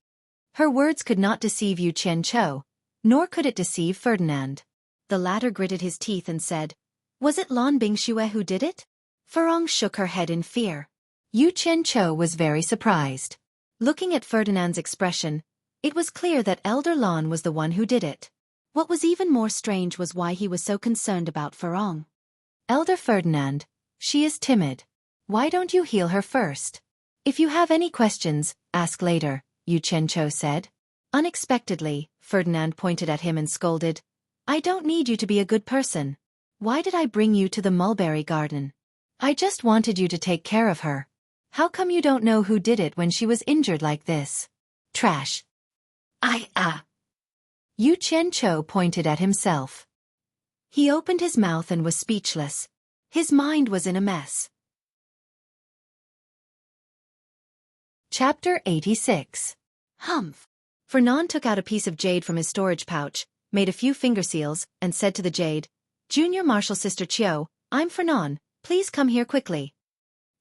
Her words could not deceive Yu Qianqiu, nor could it deceive Ferdinand. The latter gritted his teeth and said, "Was it Lan Bingxue who did it?" Furong shook her head in fear. Yu Qianqiu was very surprised. Looking at Ferdinand's expression, it was clear that Elder Lan was the one who did it. What was even more strange was why he was so concerned about Furong. "Elder Ferdinand, she is timid. Why don't you heal her first? If you have any questions, ask later," Yu Qianqiu said. Unexpectedly, Ferdinand pointed at him and scolded, "I don't need you to be a good person. Why did I bring you to the mulberry garden? I just wanted you to take care of her. How come you don't know who did it when she was injured like this? Trash." Yu Qianqiu pointed at himself. He opened his mouth and was speechless. His mind was in a mess. Chapter 86. Humph. Fernand took out a piece of jade from his storage pouch, made a few finger seals, and said to the jade, "Junior Martial Sister Chiu, I'm Fernand, please come here quickly."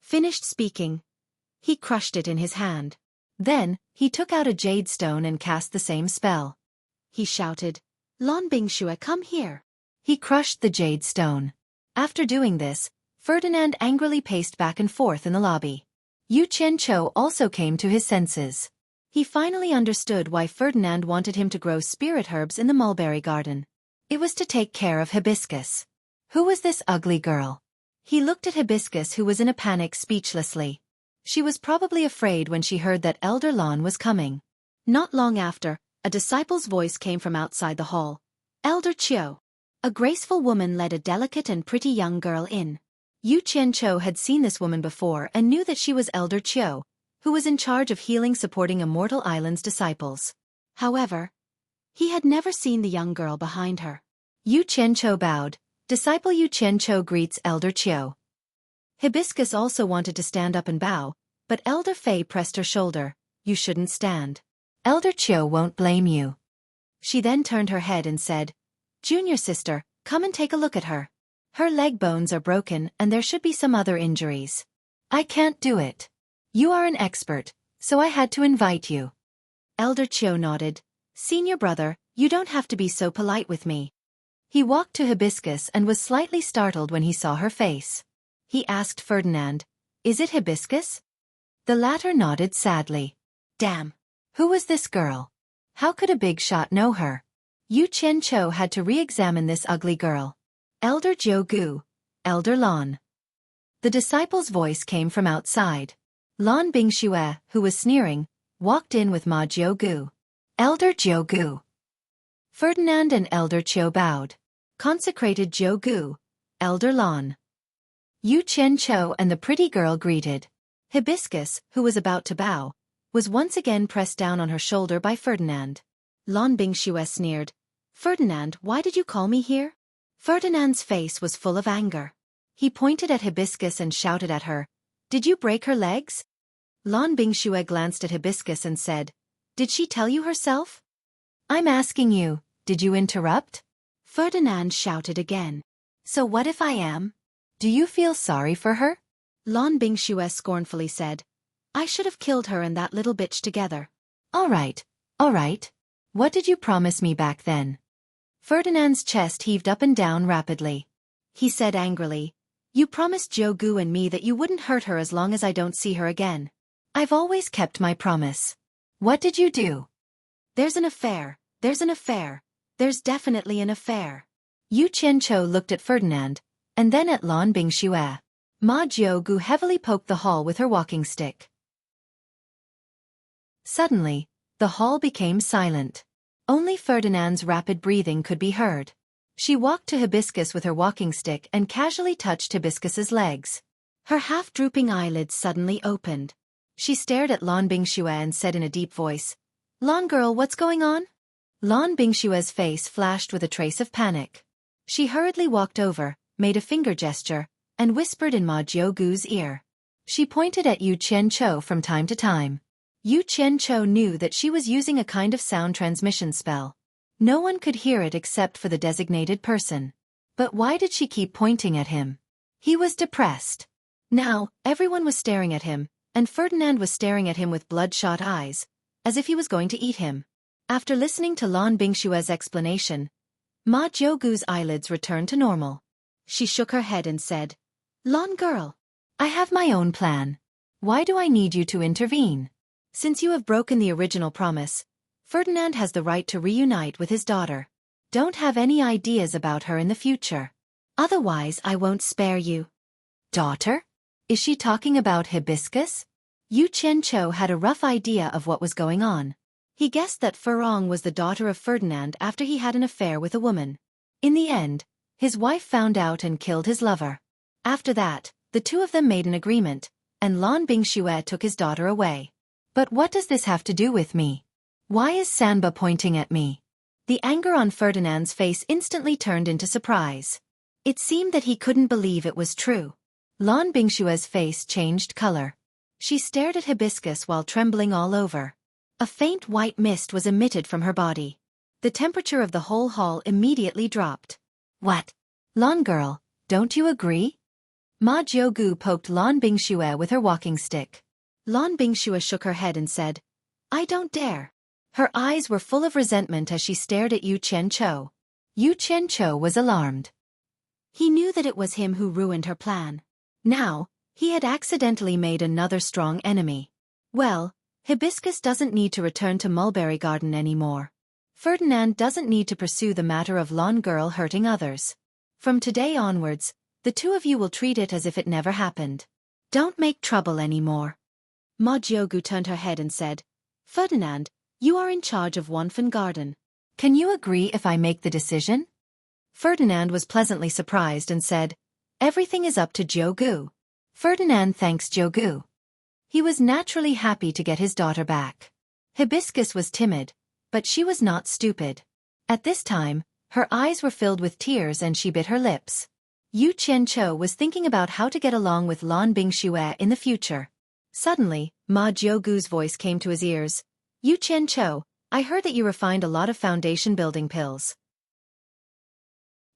Finished speaking, he crushed it in his hand. Then, he took out a jade stone and cast the same spell. He shouted, "Lan Bingxue, come here." He crushed the jade stone. After doing this, Ferdinand angrily paced back and forth in the lobby. Yu Qianqiu also came to his senses. He finally understood why Ferdinand wanted him to grow spirit herbs in the mulberry garden. It was to take care of Hibiscus. Who was this ugly girl? He looked at Hibiscus, who was in a panic speechlessly. She was probably afraid when she heard that Elder Lon was coming. Not long after, a disciple's voice came from outside the hall. Elder Chio. A graceful woman led a delicate and pretty young girl in. Yu Qiancho had seen this woman before and knew that she was Elder Chio, who was in charge of healing supporting Immortal Island's disciples. However, he had never seen the young girl behind her. Yu Qiancho bowed. Disciple Yu Qiancho greets Elder Chio. Hibiscus also wanted to stand up and bow, but Elder Fei pressed her shoulder. You shouldn't stand. Elder Chio won't blame you. She then turned her head and said, Junior sister, come and take a look at her. Her leg bones are broken and there should be some other injuries. I can't do it. You are an expert, so I had to invite you. Elder Chio nodded. Senior brother, you don't have to be so polite with me. He walked to Hibiscus and was slightly startled when he saw her face. He asked Ferdinand, Is it Hibiscus? The latter nodded sadly. Damn. Who was this girl? How could a big shot know her? Yu Qiancho had to re-examine this ugly girl. Elder Jiu, Elder Lon. The disciple's voice came from outside. Lon Bingxue, who was sneering, walked in with Ma Jiu. Elder Jiu. Ferdinand and Elder Chio bowed. Consecrated Jiu, Elder Lon. Yu Qiancho and the pretty girl greeted. Hibiscus, who was about to bow, was once again pressed down on her shoulder by Ferdinand. Lon Bingxue sneered. Ferdinand, why did you call me here? Ferdinand's face was full of anger. He pointed at Hibiscus and shouted at her. Did you break her legs? Lon Bingxue glanced at Hibiscus and said, Did she tell you herself? I'm asking you, did you interrupt? Ferdinand shouted again. So what if I am? Do you feel sorry for her? Lon Bingxue scornfully said. I should have killed her and that little bitch together. All right. What did you promise me back then? Ferdinand's chest heaved up and down rapidly. He said angrily, You promised Jiu and me that you wouldn't hurt her as long as I don't see her again. I've always kept my promise. What did you do? There's an affair. There's definitely an affair. Yu Qiancho looked at Ferdinand, and then at Lon Bingxue. Ma Jiu heavily poked the hall with her walking stick. Suddenly, the hall became silent. Only Ferdinand's rapid breathing could be heard. She walked to Hibiscus with her walking stick and casually touched Hibiscus's legs. Her half-drooping eyelids suddenly opened. She stared at Lon Bingxue and said in a deep voice, Lon girl, what's going on? Lon Bingxue's face flashed with a trace of panic. She hurriedly walked over, made a finger gesture, and whispered in Ma Jiu's ear. She pointed at Yu Qiancho from time to time. Yu Qiancho knew that she was using a kind of sound transmission spell. No one could hear it except for the designated person. But why did she keep pointing at him? He was depressed. Now, everyone was staring at him, and Ferdinand was staring at him with bloodshot eyes, as if he was going to eat him. After listening to Lon Bingxue's explanation, Ma Jiu's eyelids returned to normal. She shook her head and said, Lon girl, I have my own plan. Why do I need you to intervene? Since you have broken the original promise, Ferdinand has the right to reunite with his daughter. Don't have any ideas about her in the future. Otherwise I won't spare you. Daughter? Is she talking about Hibiscus? Yu Qiancho had a rough idea of what was going on. He guessed that Furong was the daughter of Ferdinand after he had an affair with a woman. In the end, his wife found out and killed his lover. After that, the two of them made an agreement, and Lon Bingxue took his daughter away. But what does this have to do with me? Why is Sanba pointing at me? The anger on Ferdinand's face instantly turned into surprise. It seemed that he couldn't believe it was true. Lon Bingxue's face changed color. She stared at Hibiscus while trembling all over. A faint white mist was emitted from her body. The temperature of the whole hall immediately dropped. What? Lon girl, don't you agree? Ma Jiu poked Lon Bingxue with her walking stick. Lon Bingxue shook her head and said, I don't dare. Her eyes were full of resentment as she stared at Yu Qiancho. Yu Qiancho was alarmed. He knew that it was him who ruined her plan. Now, he had accidentally made another strong enemy. Well, Hibiscus doesn't need to return to Mulberry Garden anymore. Ferdinand doesn't need to pursue the matter of Lon girl hurting others. From today onwards, the two of you will treat it as if it never happened. Don't make trouble anymore. Ma Jiugu turned her head and said, Ferdinand, you are in charge of Wanfen Garden. Can you agree if I make the decision? Ferdinand was pleasantly surprised and said, Everything is up to Jiugu. Ferdinand thanks Jiugu. He was naturally happy to get his daughter back. Hibiscus was timid, but she was not stupid. At this time, her eyes were filled with tears and she bit her lips. Yu Qianqiu was thinking about how to get along with Lan Bingxue in the future. Suddenly, Ma Jiugu's voice came to his ears. Yu Qianqiu, I heard that you refined a lot of foundation building pills.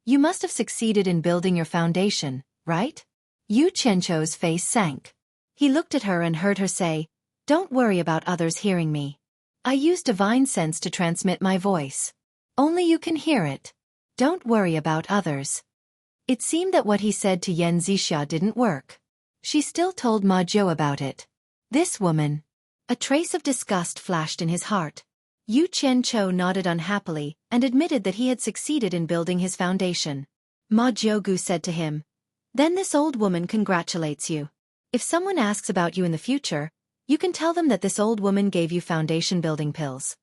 You must have succeeded in building your foundation, right? Yu Qianqiu's face sank. He looked at her and heard her say, Don't worry about others hearing me. I use divine sense to transmit my voice. Only you can hear it. Don't worry about others. It seemed that what he said to Yan Zixia didn't work. She still told Ma Jiu about it. This woman. A trace of disgust flashed in his heart. Yu Qianqiu nodded unhappily and admitted that he had succeeded in building his foundation. Ma Jiugu said to him, Then this old woman congratulates you. If someone asks about you in the future, you can tell them that this old woman gave you foundation building pills.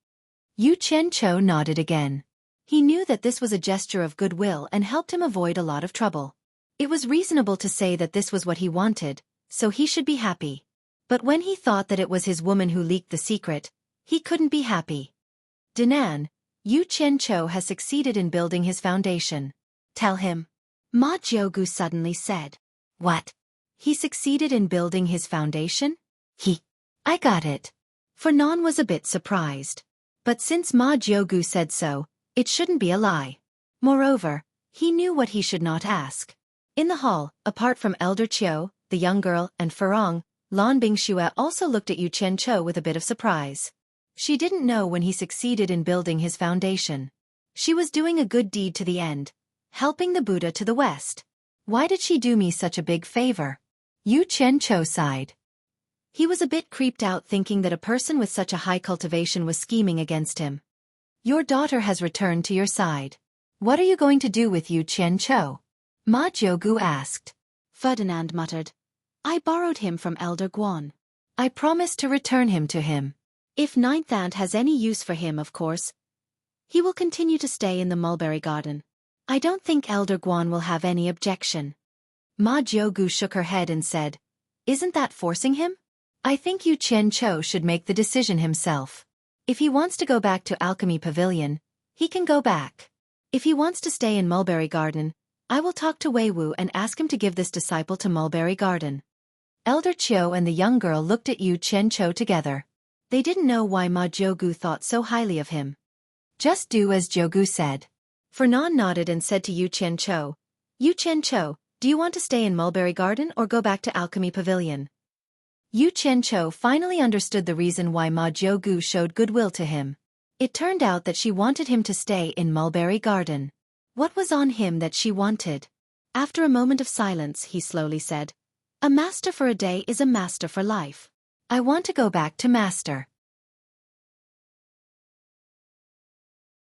Yu Qianqiu nodded again. He knew that this was a gesture of goodwill and helped him avoid a lot of trouble. It was reasonable to say that this was what he wanted, so he should be happy. But when he thought that it was his woman who leaked the secret, he couldn't be happy. Dinan, Yu Qianqiu has succeeded in building his foundation. Tell him. Ma Jiugu suddenly said. What? He succeeded in building his foundation? I got it. Fernand was a bit surprised. But since Ma Jiugu said so, it shouldn't be a lie. Moreover, he knew what he should not ask. In the hall, apart from Elder Qiu, the young girl, and Furong, Lan Bingxue also looked at Yu Qianqiu with a bit of surprise. She didn't know when he succeeded in building his foundation. She was doing a good deed to the end, helping the Buddha to the west. Why did she do me such a big favor? Yu Qianqiu sighed. He was a bit creeped out thinking that a person with such a high cultivation was scheming against him. Your daughter has returned to your side. What are you going to do with Yu Qianqiu? Ma Jiugu asked. Ferdinand muttered. I borrowed him from Elder Guan. I promised to return him to him. If Ninth Aunt has any use for him, of course, he will continue to stay in the mulberry garden. I don't think Elder Guan will have any objection. Ma Jiugu shook her head and said, Isn't that forcing him? I think Yu Qianqiu should make the decision himself. If he wants to go back to Alchemy Pavilion, he can go back. If he wants to stay in Mulberry Garden, I will talk to Wei Wu and ask him to give this disciple to Mulberry Garden. Elder Qiu and the young girl looked at Yu Qianqiu together. They didn't know why Ma Jiugu thought so highly of him. Just do as Jiugu said. Fernand nodded and said to Yu Qianqiu, Yu Qianqiu, do you want to stay in Mulberry Garden or go back to Alchemy Pavilion? Yu Qianqiu finally understood the reason why Ma Jiugu showed goodwill to him. It turned out that she wanted him to stay in Mulberry Garden. What was on him that she wanted? After a moment of silence, he slowly said, A master for a day is a master for life. I want to go back to Master.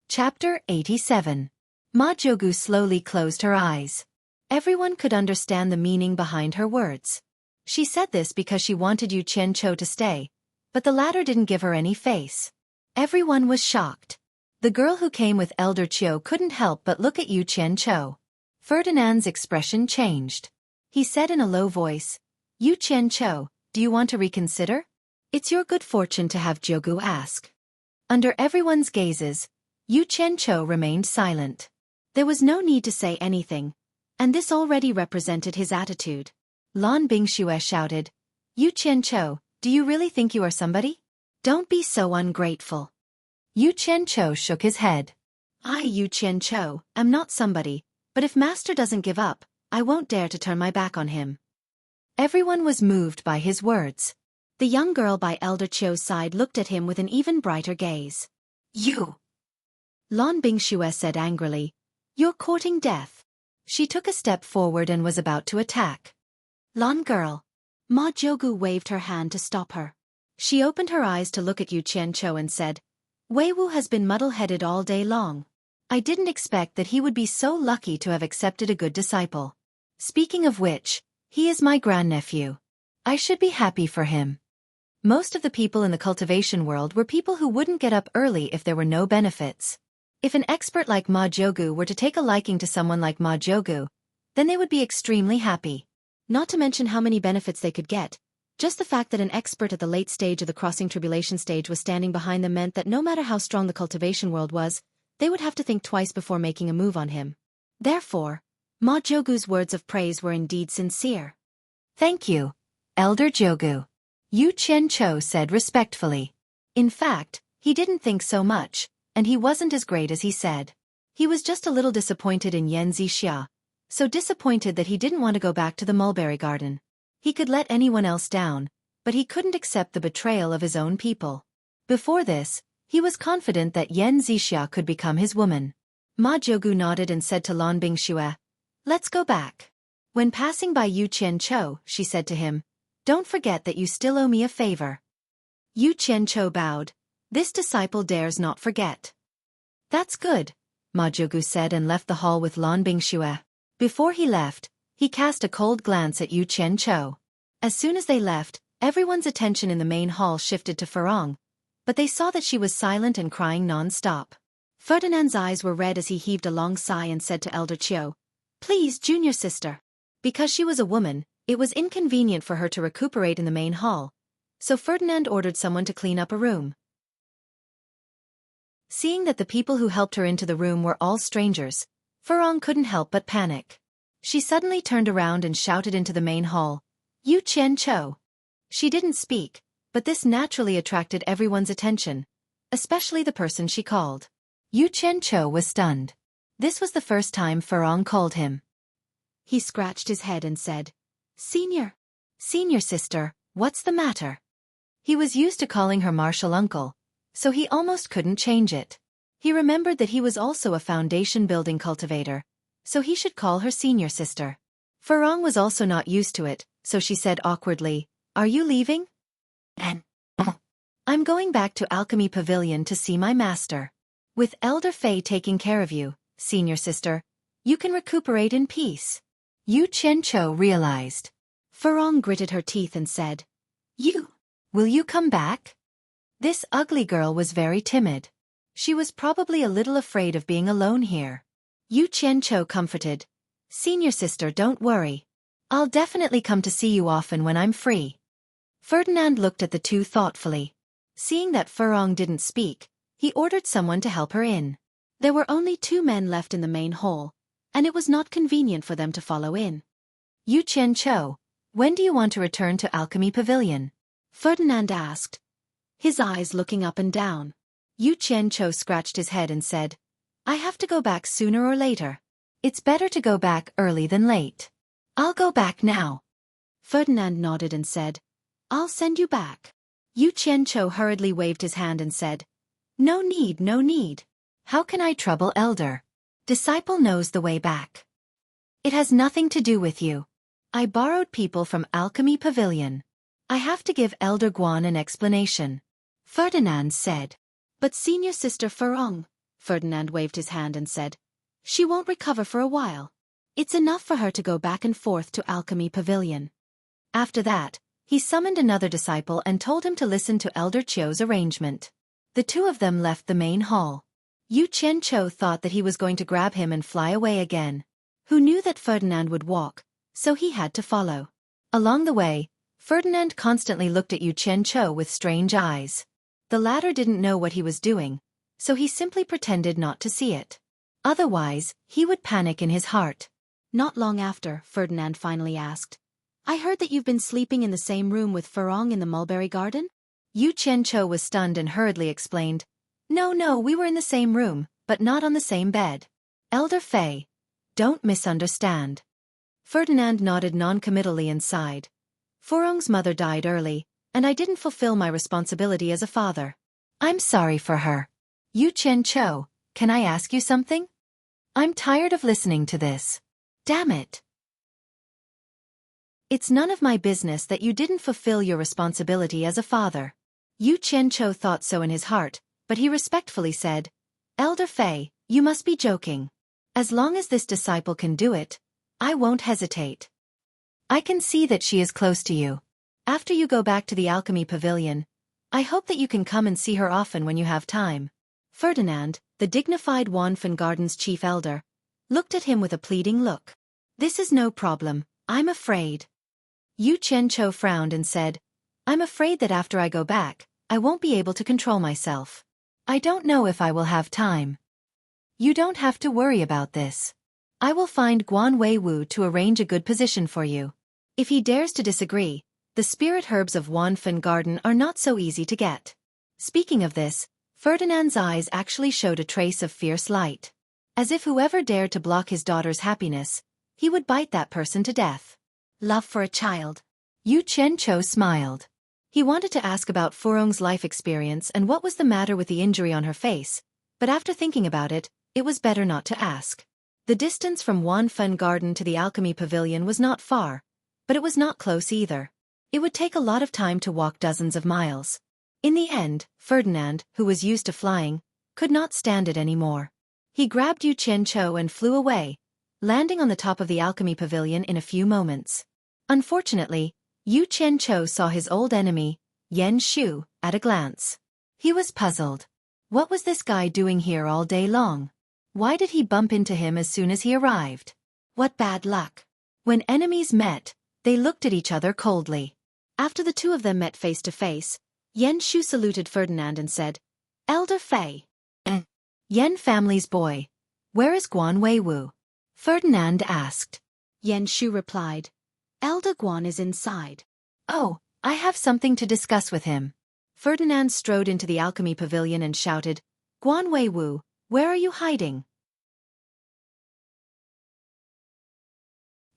Chapter 87. Ma Jiugu slowly closed her eyes. Everyone could understand the meaning behind her words. She said this because she wanted Yu Qianqiu to stay, but the latter didn't give her any face. Everyone was shocked. The girl who came with Elder Qiu couldn't help but look at Yu Qianqiu. Ferdinand's expression changed. He said in a low voice, Yu Qianqiu, do you want to reconsider? It's your good fortune to have Jiugu ask. Under everyone's gazes, Yu Qianqiu remained silent. There was no need to say anything, and this already represented his attitude. Lan Bingxue shouted, Yu Qianqiu, do you really think you are somebody? Don't be so ungrateful. Yu Qianqiu shook his head. I, Yu Qianqiu, am not somebody, but if Master doesn't give up, I won't dare to turn my back on him. Everyone was moved by his words. The young girl by Elder Qiu's side looked at him with an even brighter gaze. You! Lan Bingxue said angrily, You're courting death. She took a step forward and was about to attack. Lan girl. Ma Jiugu waved her hand to stop her. She opened her eyes to look at Yu Qianqiu and said, Wei Wu has been muddle-headed all day long. I didn't expect that he would be so lucky to have accepted a good disciple. Speaking of which, he is my grandnephew. I should be happy for him. Most of the people in the cultivation world were people who wouldn't get up early if there were no benefits. If an expert like Ma Jogu were to take a liking to someone like Ma Jogu, then they would be extremely happy. Not to mention how many benefits they could get. Just the fact that an expert at the late stage of the crossing tribulation stage was standing behind them meant that no matter how strong the cultivation world was, they would have to think twice before making a move on him. Therefore, Ma Jogu's words of praise were indeed sincere. Thank you, Elder Jogu, Yu Qianqiu said respectfully. In fact, he didn't think so much, and he wasn't as great as he said. He was just a little disappointed in Yan Zixia, so disappointed that he didn't want to go back to the mulberry garden. He could let anyone else down, but he couldn't accept the betrayal of his own people. Before this, he was confident that Yan Zixia could become his woman. Ma Jogu nodded and said to Lan Bingxue, "Let's go back." When passing by Yu Qianqiu, she said to him, "Don't forget that you still owe me a favor." Yu Qianqiu bowed. This disciple dares not forget. "That's good," Ma Jogu said and left the hall with Lan Bingxue. Before he left, he cast a cold glance at Yu Qianqiu. As soon as they left, everyone's attention in the main hall shifted to Furong, but they saw that she was silent and crying non-stop. Ferdinand's eyes were red as he heaved a long sigh and said to Elder Chiu, "Please, junior sister." Because she was a woman, it was inconvenient for her to recuperate in the main hall, so Ferdinand ordered someone to clean up a room. Seeing that the people who helped her into the room were all strangers, Furong couldn't help but panic. She suddenly turned around and shouted into the main hall, "Yu Qianqiu." She didn't speak, but this naturally attracted everyone's attention, especially the person she called. Yu Qianqiu was stunned. This was the first time Furong called him. He scratched his head and said, Senior sister, what's the matter?" He was used to calling her martial uncle, so he almost couldn't change it. He remembered that he was also a foundation-building cultivator, so he should call her senior sister. Furong was also not used to it, so she said awkwardly, "Are you leaving?" "I'm going back to Alchemy Pavilion to see my master. With Elder Fei taking care of you, senior sister, you can recuperate in peace." Yu Qianqiu realized. Furong gritted her teeth and said, Will you come back?" This ugly girl was very timid. She was probably a little afraid of being alone here. Yu Qianqiu comforted, "Senior sister, don't worry. I'll definitely come to see you often when I'm free." Ferdinand looked at the two thoughtfully. Seeing that Furong didn't speak, he ordered someone to help her in. There were only 2 men left in the main hall, and it was not convenient for them to follow in. "Yu Qianqiu, when do you want to return to Alchemy Pavilion?" Ferdinand asked, his eyes looking up and down. Yu Qianqiu scratched his head and said, "I have to go back sooner or later. It's better to go back early than late." "I'll go back now." Ferdinand nodded and said, "I'll send you back." Yu Qianqiu hurriedly waved his hand and said, No need. How can I trouble Elder? Disciple knows the way back." "It has nothing to do with you. "I borrowed people from Alchemy Pavilion. I have to give Elder Guan an explanation," Ferdinand said. "But senior sister Furong," Ferdinand waved his hand and said, "she won't recover for a while. It's enough for her to go back and forth to Alchemy Pavilion." After that, he summoned another disciple and told him to listen to Elder Chiu's arrangement. The 2 of them left the main hall. Yu Qianqiu thought that he was going to grab him and fly away again. Who knew that Ferdinand would walk, so he had to follow. Along the way, Ferdinand constantly looked at Yu Qianqiu with strange eyes. The latter didn't know what he was doing, so he simply pretended not to see it. Otherwise, he would panic in his heart. Not long after, Ferdinand finally asked, "I heard that you've been sleeping in the same room with Furong in the mulberry garden?" Yu Qianqiu was stunned and hurriedly explained, No, we were in the same room, but not on the same bed. Elder Fei, don't misunderstand." Ferdinand nodded non-committally and sighed. "Furong's mother died early, and I didn't fulfill my responsibility as a father. I'm sorry for her. Yu Qianqiu, can I ask you something? I'm tired of listening to this. Damn it. It's none of my business that you didn't fulfill your responsibility as a father." Yu Qianqiu thought so in his heart, but he respectfully said, "Elder Fei, you must be joking. As long as this disciple can do it, I won't hesitate." "I can see that she is close to you. After you go back to the alchemy pavilion, I hope that you can come and see her often when you have time. Ferdinand, the dignified Wanfen Garden's chief elder, looked at him with a pleading look. This is no problem, I'm afraid. Yu Qianqiu frowned and said, I'm afraid that after I go back, I won't be able to control myself. I don't know if I will have time. You don't have to worry about this. I will find Guan Weiwu to arrange a good position for you. If he dares to disagree, the spirit herbs of Wanfen Garden are not so easy to get. Speaking of this, Ferdinand's eyes actually showed a trace of fierce light. As if whoever dared to block his daughter's happiness, he would bite that person to death. Love for a child. Yu Qianqiu smiled. He wanted to ask about Furong's life experience and what was the matter with the injury on her face, but after thinking about it, it was better not to ask. The distance from Wanfen Garden to the alchemy pavilion was not far, but it was not close either. It would take a lot of time to walk dozens of miles. In the end, Ferdinand, who was used to flying, could not stand it anymore. He grabbed Yu Qianqiu and flew away, landing on the top of the alchemy pavilion in a few moments. Unfortunately, Yu Qianqiu saw his old enemy, Yan Shu, at a glance. He was puzzled. What was this guy doing here all day long? Why did he bump into him as soon as he arrived? What bad luck. When enemies met, they looked at each other coldly. After the two of them met face to face, Yan Shu saluted Ferdinand and said, Elder Fei. Yan family's boy. Where is Guan Weiwu? Ferdinand asked. Yan Shu replied, Elder Guan is inside. Oh, I have something to discuss with him. Ferdinand strode into the alchemy pavilion and shouted, Guan Weiwu, where are you hiding?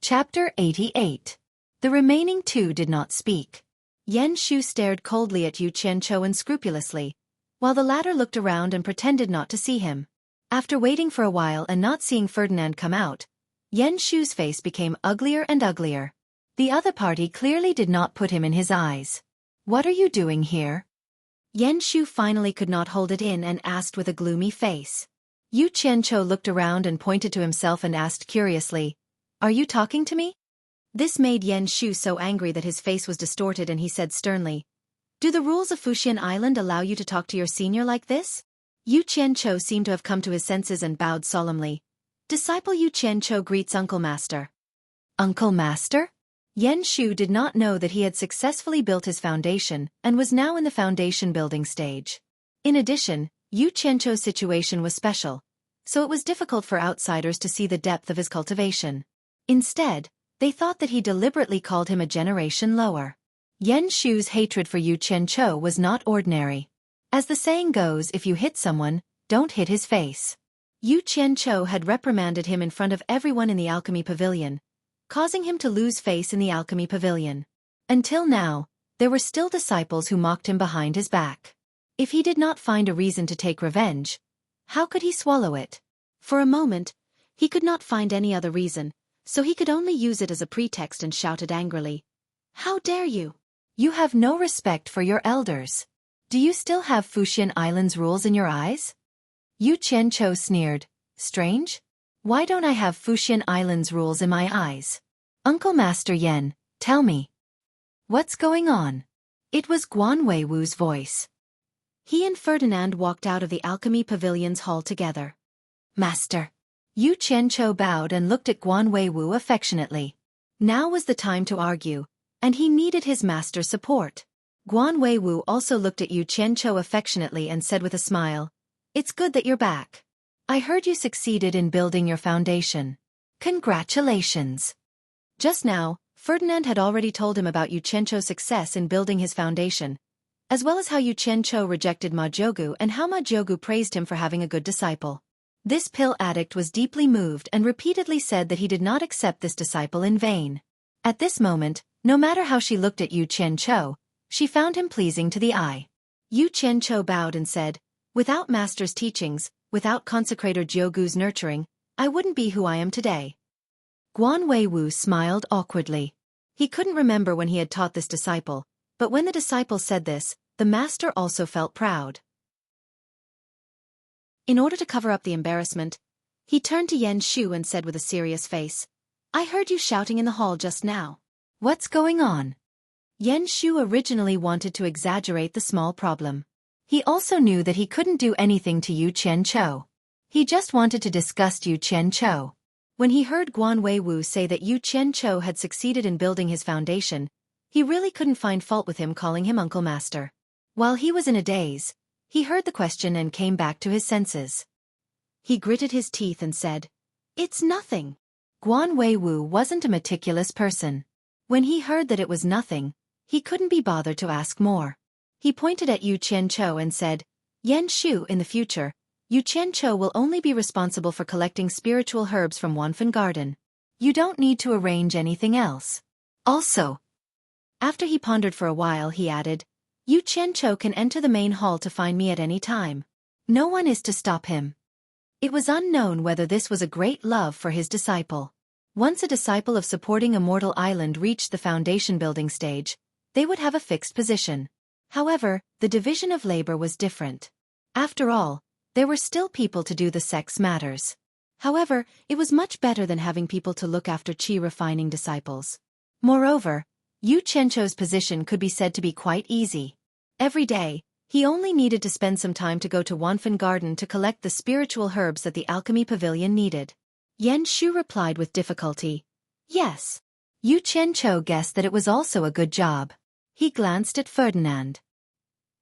Chapter 88. The remaining two did not speak. Yan Shu stared coldly at Yu Qianqiu unscrupulously, while the latter looked around and pretended not to see him. After waiting for a while and not seeing Ferdinand come out, Yan Shu's face became uglier and uglier. The other party clearly did not put him in his eyes. What are you doing here? Yan Shu finally could not hold it in and asked with a gloomy face. Yu Qianqiu looked around and pointed to himself and asked curiously, Are you talking to me? This made Yan Shu so angry that his face was distorted and he said sternly, Do the rules of Fuxian Island allow you to talk to your senior like this? Yu Qianqiu seemed to have come to his senses and bowed solemnly. Disciple Yu Qianqiu greets Uncle Master. Uncle Master? Yan Shu did not know that he had successfully built his foundation and was now in the foundation building stage. In addition, Yu Qianqiu's situation was special, so it was difficult for outsiders to see the depth of his cultivation. Instead, they thought that he deliberately called him a generation lower. Yan Shu's hatred for Yu Qianqiu was not ordinary. As the saying goes, if you hit someone, don't hit his face. Yu Qianqiu had reprimanded him in front of everyone in the alchemy pavilion, causing him to lose face in the alchemy pavilion. Until now, there were still disciples who mocked him behind his back. If he did not find a reason to take revenge, how could he swallow it? For a moment, he could not find any other reason, so he could only use it as a pretext and shouted angrily, How dare you? You have no respect for your elders. Do you still have Fuxian Island's rules in your eyes? Yu Qianqiu sneered, Strange? Why don't I have Fuxian Island's rules in my eyes? Uncle Master Yan, tell me. What's going on? It was Guan Weiwu's voice. He and Ferdinand walked out of the alchemy pavilion's hall together. Master. Yu Qianqiu bowed and looked at Guan Weiwu affectionately. Now was the time to argue, and he needed his master's support. Guan Weiwu also looked at Yu Qianqiu affectionately and said with a smile, It's good that you're back. I heard you succeeded in building your foundation. Congratulations. Just now, Ferdinand had already told him about Yu Qianqiu's success in building his foundation, as well as how Yu Qianqiu rejected Ma Jiugu and how Ma Jiugu praised him for having a good disciple. This pill addict was deeply moved and repeatedly said that he did not accept this disciple in vain. At this moment, no matter how she looked at Yu Qianqiu, she found him pleasing to the eye. Yu Qianqiu bowed and said, Without master's teachings, without consecrator Jiugu's nurturing, I wouldn't be who I am today. Guan Weiwu smiled awkwardly. He couldn't remember when he had taught this disciple, but when the disciple said this, the master also felt proud. In order to cover up the embarrassment, he turned to Yan Shu and said with a serious face, I heard you shouting in the hall just now. What's going on? Yan Shu originally wanted to exaggerate the small problem. He also knew that he couldn't do anything to Yu Qianchou. He just wanted to disgust Yu Qianchou. When he heard Guan Weiwu say that Yu Qianchou had succeeded in building his foundation, he really couldn't find fault with him calling him Uncle Master. While he was in a daze, he heard the question and came back to his senses. He gritted his teeth and said, "It's nothing." Guan Weiwu wasn't a meticulous person. When he heard that it was nothing, he couldn't be bothered to ask more. He pointed at Yu Qianchou and said, "Yan Shu, in the future, Yu Qianchou will only be responsible for collecting spiritual herbs from Wanfen Garden. You don't need to arrange anything else. Also," after he pondered for a while, he added, "Yu Qianchou can enter the main hall to find me at any time. No one is to stop him." It was unknown whether this was a great love for his disciple. Once a disciple of supporting a mortal island reached the foundation building stage, they would have a fixed position. However, the division of labor was different. After all, there were still people to do the sex matters. However, it was much better than having people to look after qi-refining disciples. Moreover, Yu Qianchou's position could be said to be quite easy. Every day, he only needed to spend some time to go to Wanfen Garden to collect the spiritual herbs that the alchemy pavilion needed. Yan Shu replied with difficulty, "Yes." Yu Qianchou guessed that it was also a good job. He glanced at Ferdinand.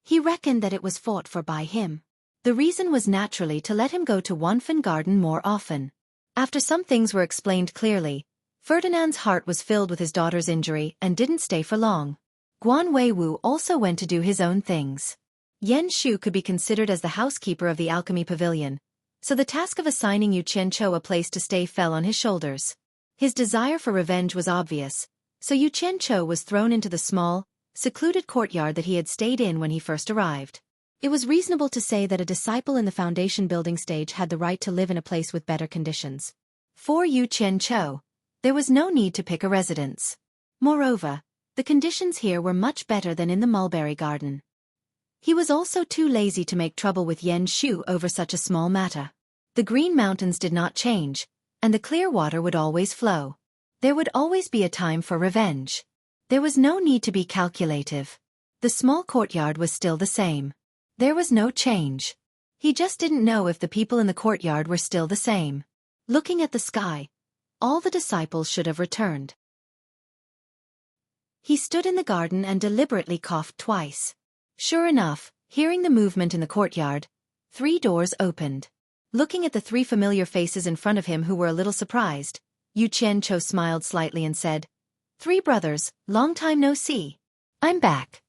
He reckoned that it was fought for by him. The reason was naturally to let him go to Wanfen Garden more often. After some things were explained clearly, Ferdinand's heart was filled with his daughter's injury and didn't stay for long. Guan Weiwu also went to do his own things. Yan Shu could be considered as the housekeeper of the alchemy pavilion, so the task of assigning Yu Qianchou a place to stay fell on his shoulders. His desire for revenge was obvious, so Yu Qianchou was thrown into the small, secluded courtyard that he had stayed in when he first arrived. It was reasonable to say that a disciple in the foundation building stage had the right to live in a place with better conditions. For Yu Qianchou, there was no need to pick a residence. Moreover, the conditions here were much better than in the mulberry garden. He was also too lazy to make trouble with Yan Shu over such a small matter. The green mountains did not change, and the clear water would always flow. There would always be a time for revenge. There was no need to be calculative. The small courtyard was still the same. There was no change. He just didn't know if the people in the courtyard were still the same. Looking at the sky, all the disciples should have returned. He stood in the garden and deliberately coughed twice. Sure enough, hearing the movement in the courtyard, 3 doors opened. Looking at the 3 familiar faces in front of him who were a little surprised, Yu Qianchou smiled slightly and said, "3 brothers, long time no see. I'm back."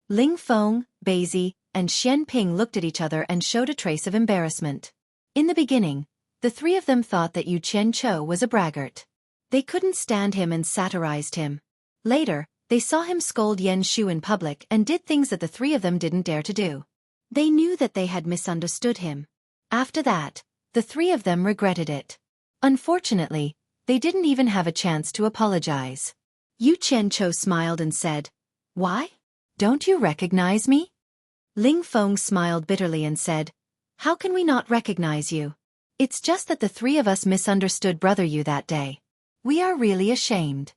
Ling Feng, Beizi, and Xian Ping looked at each other and showed a trace of embarrassment. In the beginning, the 3 of them thought that Yu Qianchou was a braggart. They couldn't stand him and satirized him. Later, they saw him scold Yan Shu in public and did things that the 3 of them didn't dare to do. They knew that they had misunderstood him. After that, the 3 of them regretted it. Unfortunately, they didn't even have a chance to apologize. Yu Qianchou smiled and said, "Why? Don't you recognize me?" Ling Feng smiled bitterly and said, "How can we not recognize you? It's just that the 3 of us misunderstood Brother Yu that day. We are really ashamed."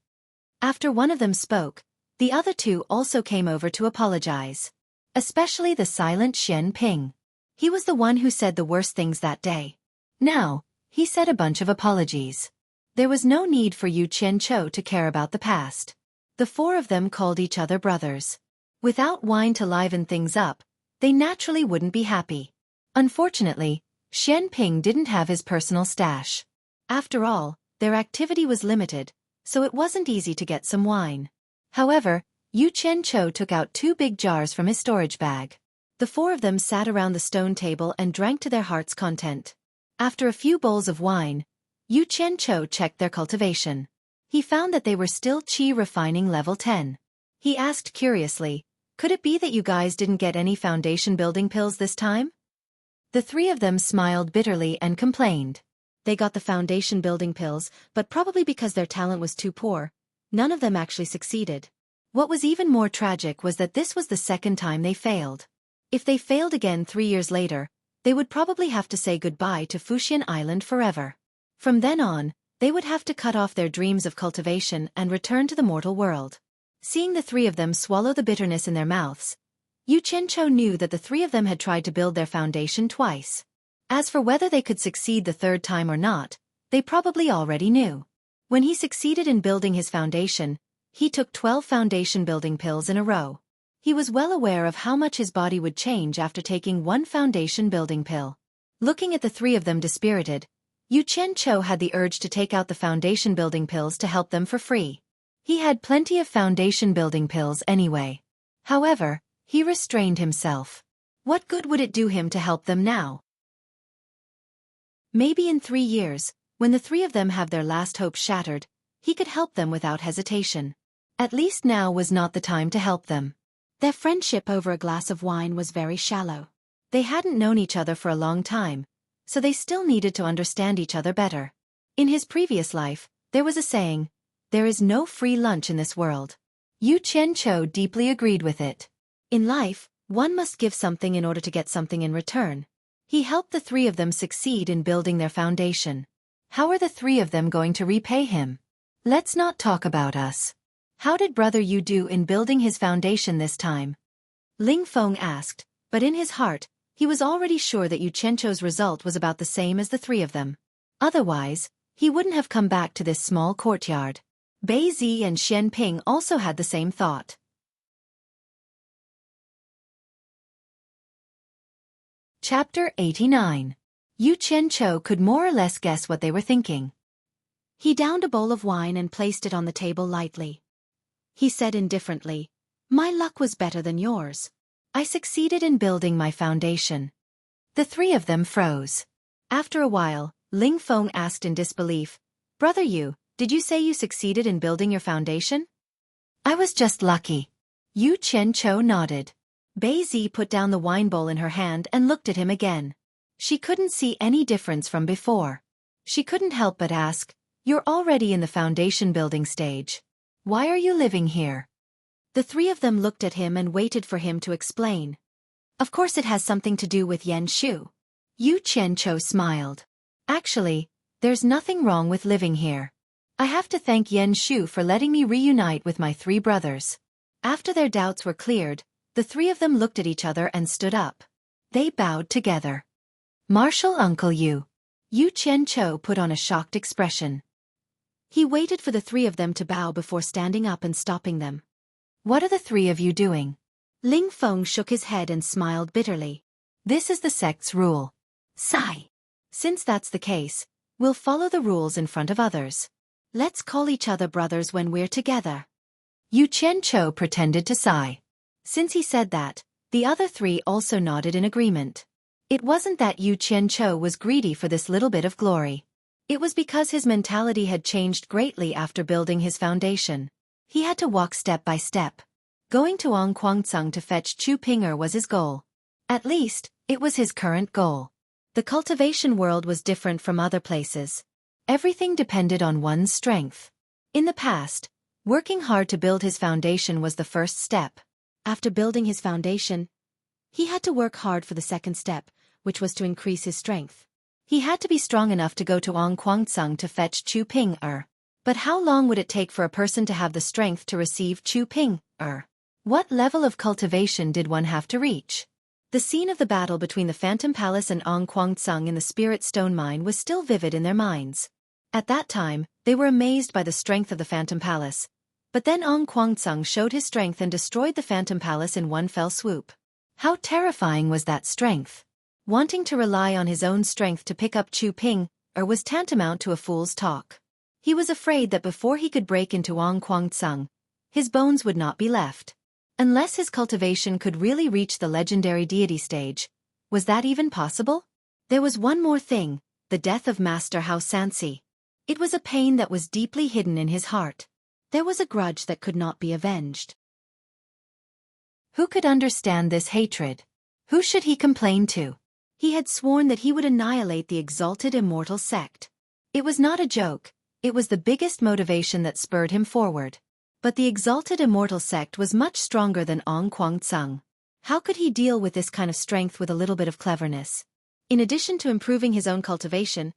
After one of them spoke, the other 2 also came over to apologize. Especially the silent Xian Ping. He was the one who said the worst things that day. Now, he said a bunch of apologies. There was no need for Yu Qianchou to care about the past. The 4 of them called each other brothers. Without wine to liven things up, they naturally wouldn't be happy. Unfortunately, Xian Ping didn't have his personal stash. After all, their activity was limited, so it wasn't easy to get some wine. However, Yu Qianchou took out 2 big jars from his storage bag. The 4 of them sat around the stone table and drank to their heart's content. After a few bowls of wine, Yu Qianchou checked their cultivation. He found that they were still qi refining level 10. He asked curiously, "Could it be that you guys didn't get any foundation building pills this time?" The 3 of them smiled bitterly and complained. They got the foundation building pills, but probably because their talent was too poor, none of them actually succeeded. What was even more tragic was that this was the 2nd time they failed. If they failed again 3 years later, they would probably have to say goodbye to Fuxian Island forever. From then on, they would have to cut off their dreams of cultivation and return to the mortal world. Seeing the three of them swallow the bitterness in their mouths, Yu Qianzhou knew that the three of them had tried to build their foundation twice. As for whether they could succeed the third time or not, they probably already knew. When he succeeded in building his foundation, he took 12 foundation building pills in a row. He was well aware of how much his body would change after taking one foundation building pill. Looking at the three of them dispirited, Yu Qianzhou had the urge to take out the foundation building pills to help them for free. He had plenty of foundation building pills anyway. However, he restrained himself. What good would it do him to help them now? Maybe in 3 years, when the three of them have their last hope shattered, he could help them without hesitation. At least now was not the time to help them. Their friendship over a glass of wine was very shallow. They hadn't known each other for a long time, so they still needed to understand each other better. In his previous life, there was a saying, "There is no free lunch in this world." Yu Qianzhou deeply agreed with it. In life, one must give something in order to get something in return. He helped the three of them succeed in building their foundation. How are the three of them going to repay him? Let's not talk about us. How did Brother Yu do in building his foundation this time? Ling Feng asked, but in his heart, he was already sure that Yu Qianzhou's result was about the same as the three of them. Otherwise, he wouldn't have come back to this small courtyard. Bei Zi and Xian Ping also had the same thought. Chapter 89. Yu Qianzhou could more or less guess what they were thinking. He downed a bowl of wine and placed it on the table lightly. He said indifferently, "My luck was better than yours. I succeeded in building my foundation." The three of them froze. After a while, Ling Feng asked in disbelief, "Brother Yu, did you say you succeeded in building your foundation?" "I was just lucky." Yu Qianzhou nodded. Bei Zi put down the wine bowl in her hand and looked at him again. She couldn't see any difference from before. She couldn't help but ask, "You're already in the foundation building stage. Why are you living here?" The three of them looked at him and waited for him to explain. "Of course it has something to do with Yan Shu." Yu Qianzhou smiled. "Actually, there's nothing wrong with living here. I have to thank Yan Shu for letting me reunite with my three brothers." After their doubts were cleared, the three of them looked at each other and stood up. They bowed together. "Marshal Uncle Yu." Yu Qianzhou put on a shocked expression. He waited for the three of them to bow before standing up and stopping them. "What are the three of you doing?" Ling Feng shook his head and smiled bitterly. "This is the sect's rule." Sigh. "Since that's the case, we'll follow the rules in front of others. Let's call each other brothers when we're together." Yu Qianzhou pretended to sigh. Since he said that, the other three also nodded in agreement. It wasn't that Yu Qianzhou was greedy for this little bit of glory. It was because his mentality had changed greatly after building his foundation. He had to walk step by step. Going to Angquangcang to fetch Chu Ping'er was his goal. At least, it was his current goal. The cultivation world was different from other places. Everything depended on one's strength. In the past, working hard to build his foundation was the first step. After building his foundation, he had to work hard for the second step, which was to increase his strength. He had to be strong enough to go to Angquangcang to fetch Chu Ping'er. But how long would it take for a person to have the strength to receive Chu Ping'er? What level of cultivation did one have to reach? The scene of the battle between the Phantom Palace and Angquangcang in the Spirit Stone Mine was still vivid in their minds. At that time, they were amazed by the strength of the Phantom Palace. But then Angquangcang showed his strength and destroyed the Phantom Palace in one fell swoop. How terrifying was that strength? Wanting to rely on his own strength to pick up Chu Ping'er was tantamount to a fool's talk. He was afraid that before he could break into Angquangcang, his bones would not be left. Unless his cultivation could really reach the legendary deity stage. Was that even possible? There was one more thing, the death of Master Hao Sansi. It was a pain that was deeply hidden in his heart. There was a grudge that could not be avenged. Who could understand this hatred? Who should he complain to? He had sworn that he would annihilate the exalted immortal sect. It was not a joke, it was the biggest motivation that spurred him forward. But the exalted immortal sect was much stronger than Angquangcang. How could he deal with this kind of strength with a little bit of cleverness? In addition to improving his own cultivation,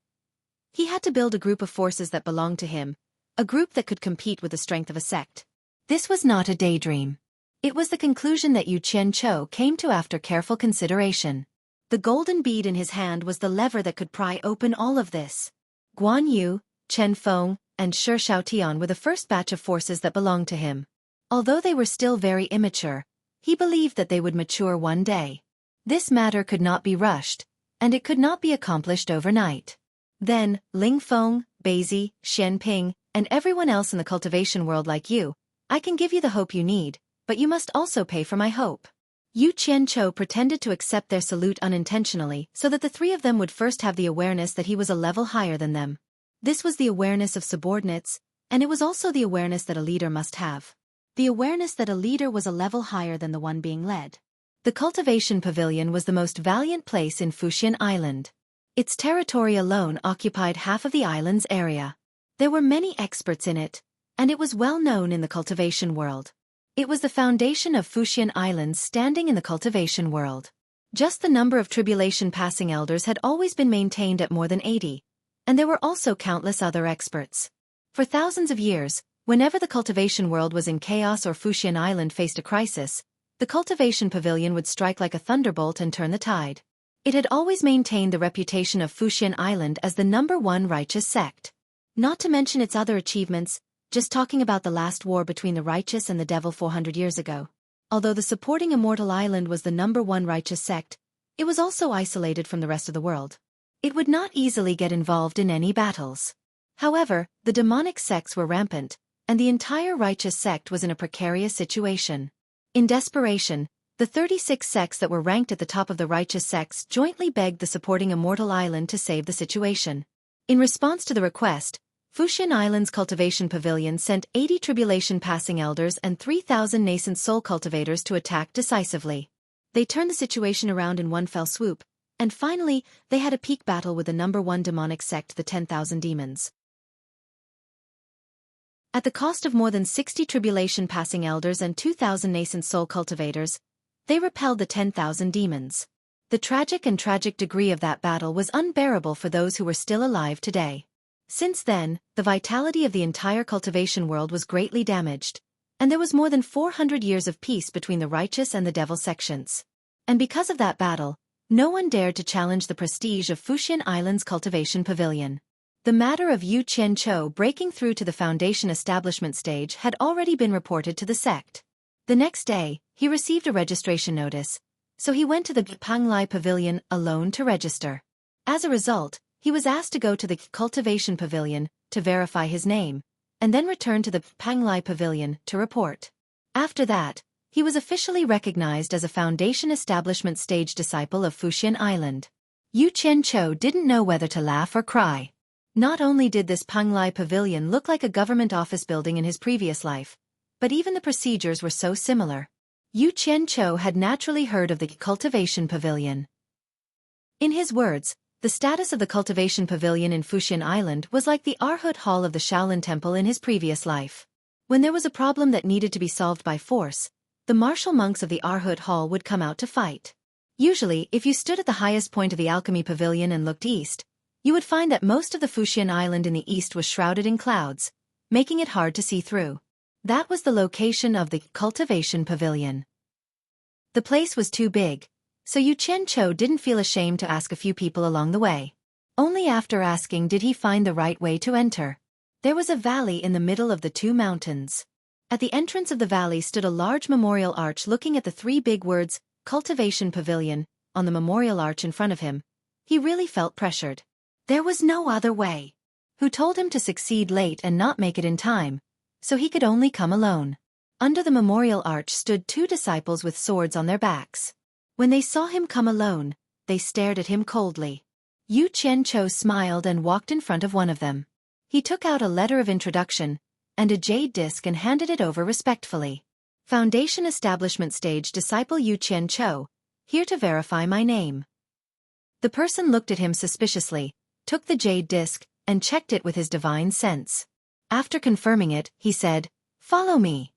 he had to build a group of forces that belonged to him, a group that could compete with the strength of a sect. This was not a daydream. It was the conclusion that Yu Qianqiu came to after careful consideration. The golden bead in his hand was the lever that could pry open all of this. Guan Yu, Chen Feng, and Shi Shaotian were the first batch of forces that belonged to him. Although they were still very immature, he believed that they would mature one day. This matter could not be rushed, and it could not be accomplished overnight. Then, Ling Feng, Beizi, Xian Ping, and everyone else in the cultivation world like you, I can give you the hope you need, but you must also pay for my hope. Yu Qianqiu pretended to accept their salute unintentionally so that the three of them would first have the awareness that he was a level higher than them. This was the awareness of subordinates, and it was also the awareness that a leader must have. The awareness that a leader was a level higher than the one being led. The cultivation pavilion was the most valiant place in Fuxian Island. Its territory alone occupied half of the island's area. There were many experts in it, and it was well known in the cultivation world. It was the foundation of Fuxian Islands standing in the cultivation world. Just the number of Tribulation passing elders had always been maintained at more than 80, and there were also countless other experts. For thousands of years, whenever the cultivation world was in chaos or Fuxian Island faced a crisis, the cultivation pavilion would strike like a thunderbolt and turn the tide. It had always maintained the reputation of Fuxian Island as the #1 righteous sect. Not to mention its other achievements, just talking about the last war between the righteous and the devil 400 years ago. Although the supporting Immortal Island was the #1 righteous sect, it was also isolated from the rest of the world. It would not easily get involved in any battles. However, the demonic sects were rampant, and the entire righteous sect was in a precarious situation. In desperation, the 36 sects that were ranked at the top of the righteous sects jointly begged the supporting Immortal Island to save the situation. In response to the request, Fuxian Island's cultivation pavilion sent 80 Tribulation passing elders and 3,000 nascent soul cultivators to attack decisively. They turned the situation around in one fell swoop, and finally, they had a peak battle with the #1 demonic sect, the 10,000 demons. At the cost of more than 60 Tribulation passing elders and 2,000 nascent soul cultivators, they repelled the 10,000 demons. The tragic degree of that battle was unbearable for those who were still alive today. Since then, the vitality of the entire cultivation world was greatly damaged, and there was more than 400 years of peace between the righteous and the devil sections. And because of that battle, no one dared to challenge the prestige of Fuxian Island's cultivation pavilion. The matter of Yu Qianqiu breaking through to the foundation establishment stage had already been reported to the sect. The next day, he received a registration notice, so he went to the Panglai Pavilion alone to register. As a result, he was asked to go to the cultivation pavilion to verify his name, and then return to the Panglai Pavilion to report. After that, he was officially recognized as a foundation establishment stage disciple of Fuxian Island. Yu Qianqiu didn't know whether to laugh or cry. Not only did this Panglai Pavilion look like a government office building in his previous life, but even the procedures were so similar. Yu Qianqiu had naturally heard of the cultivation pavilion. In his words, the status of the cultivation pavilion in Fuxian Island was like the Arhut Hall of the Shaolin Temple in his previous life. When there was a problem that needed to be solved by force, the martial monks of the Arhut Hall would come out to fight. Usually, if you stood at the highest point of the alchemy pavilion and looked east, you would find that most of the Fuxian Island in the east was shrouded in clouds, making it hard to see through. That was the location of the cultivation pavilion. The place was too big, so Yu Qianqiu didn't feel ashamed to ask a few people along the way. Only after asking did he find the right way to enter. There was a valley in the middle of the two mountains. At the entrance of the valley stood a large memorial arch looking at the three big words, Cultivation Pavilion, on the memorial arch in front of him. He really felt pressured. There was no other way. Who told him to succeed late and not make it in time, so he could only come alone. Under the memorial arch stood two disciples with swords on their backs. When they saw him come alone, they stared at him coldly. Yu Qianqiu smiled and walked in front of one of them. He took out a letter of introduction and a jade disc and handed it over respectfully. Foundation Establishment Stage Disciple Yu Qianqiu, here to verify my name. The person looked at him suspiciously, took the jade disc, and checked it with his divine sense. After confirming it, he said, "Follow me."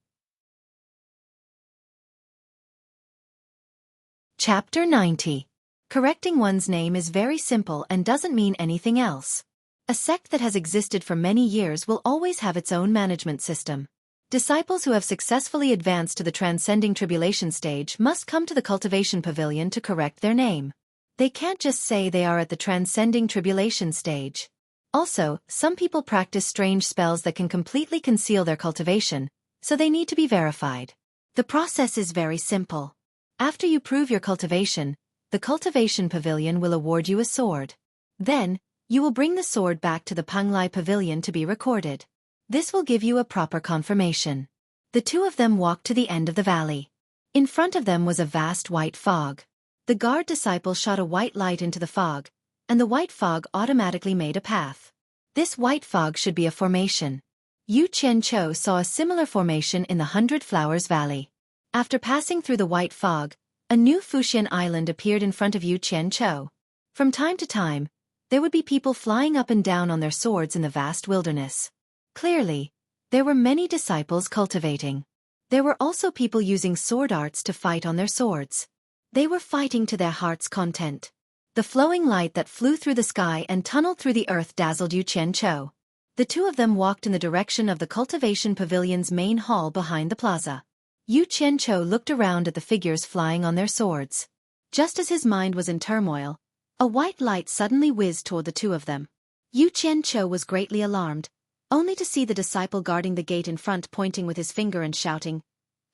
Chapter 90. Correcting one's name is very simple and doesn't mean anything else. A sect that has existed for many years will always have its own management system. Disciples who have successfully advanced to the transcending tribulation stage must come to the cultivation pavilion to correct their name. They can't just say they are at the transcending tribulation stage. Also, some people practice strange spells that can completely conceal their cultivation, so they need to be verified. The process is very simple. After you prove your cultivation, the cultivation pavilion will award you a sword. Then, you will bring the sword back to the Panglai pavilion to be recorded. This will give you a proper confirmation. The two of them walked to the end of the valley. In front of them was a vast white fog. The guard disciple shot a white light into the fog, and the white fog automatically made a path. This white fog should be a formation. Yu Qianqiu saw a similar formation in the 100 Flowers Valley. After passing through the white fog, a new Fuxian island appeared in front of Yu Qianqiu. From time to time, there would be people flying up and down on their swords in the vast wilderness. Clearly, there were many disciples cultivating. There were also people using sword arts to fight on their swords. They were fighting to their heart's content. The flowing light that flew through the sky and tunneled through the earth dazzled Yu Qianqiu. The two of them walked in the direction of the cultivation pavilion's main hall behind the plaza. Yu Qianqiu looked around at the figures flying on their swords. Just as his mind was in turmoil, a white light suddenly whizzed toward the two of them. Yu Qianqiu was greatly alarmed, only to see the disciple guarding the gate in front pointing with his finger and shouting,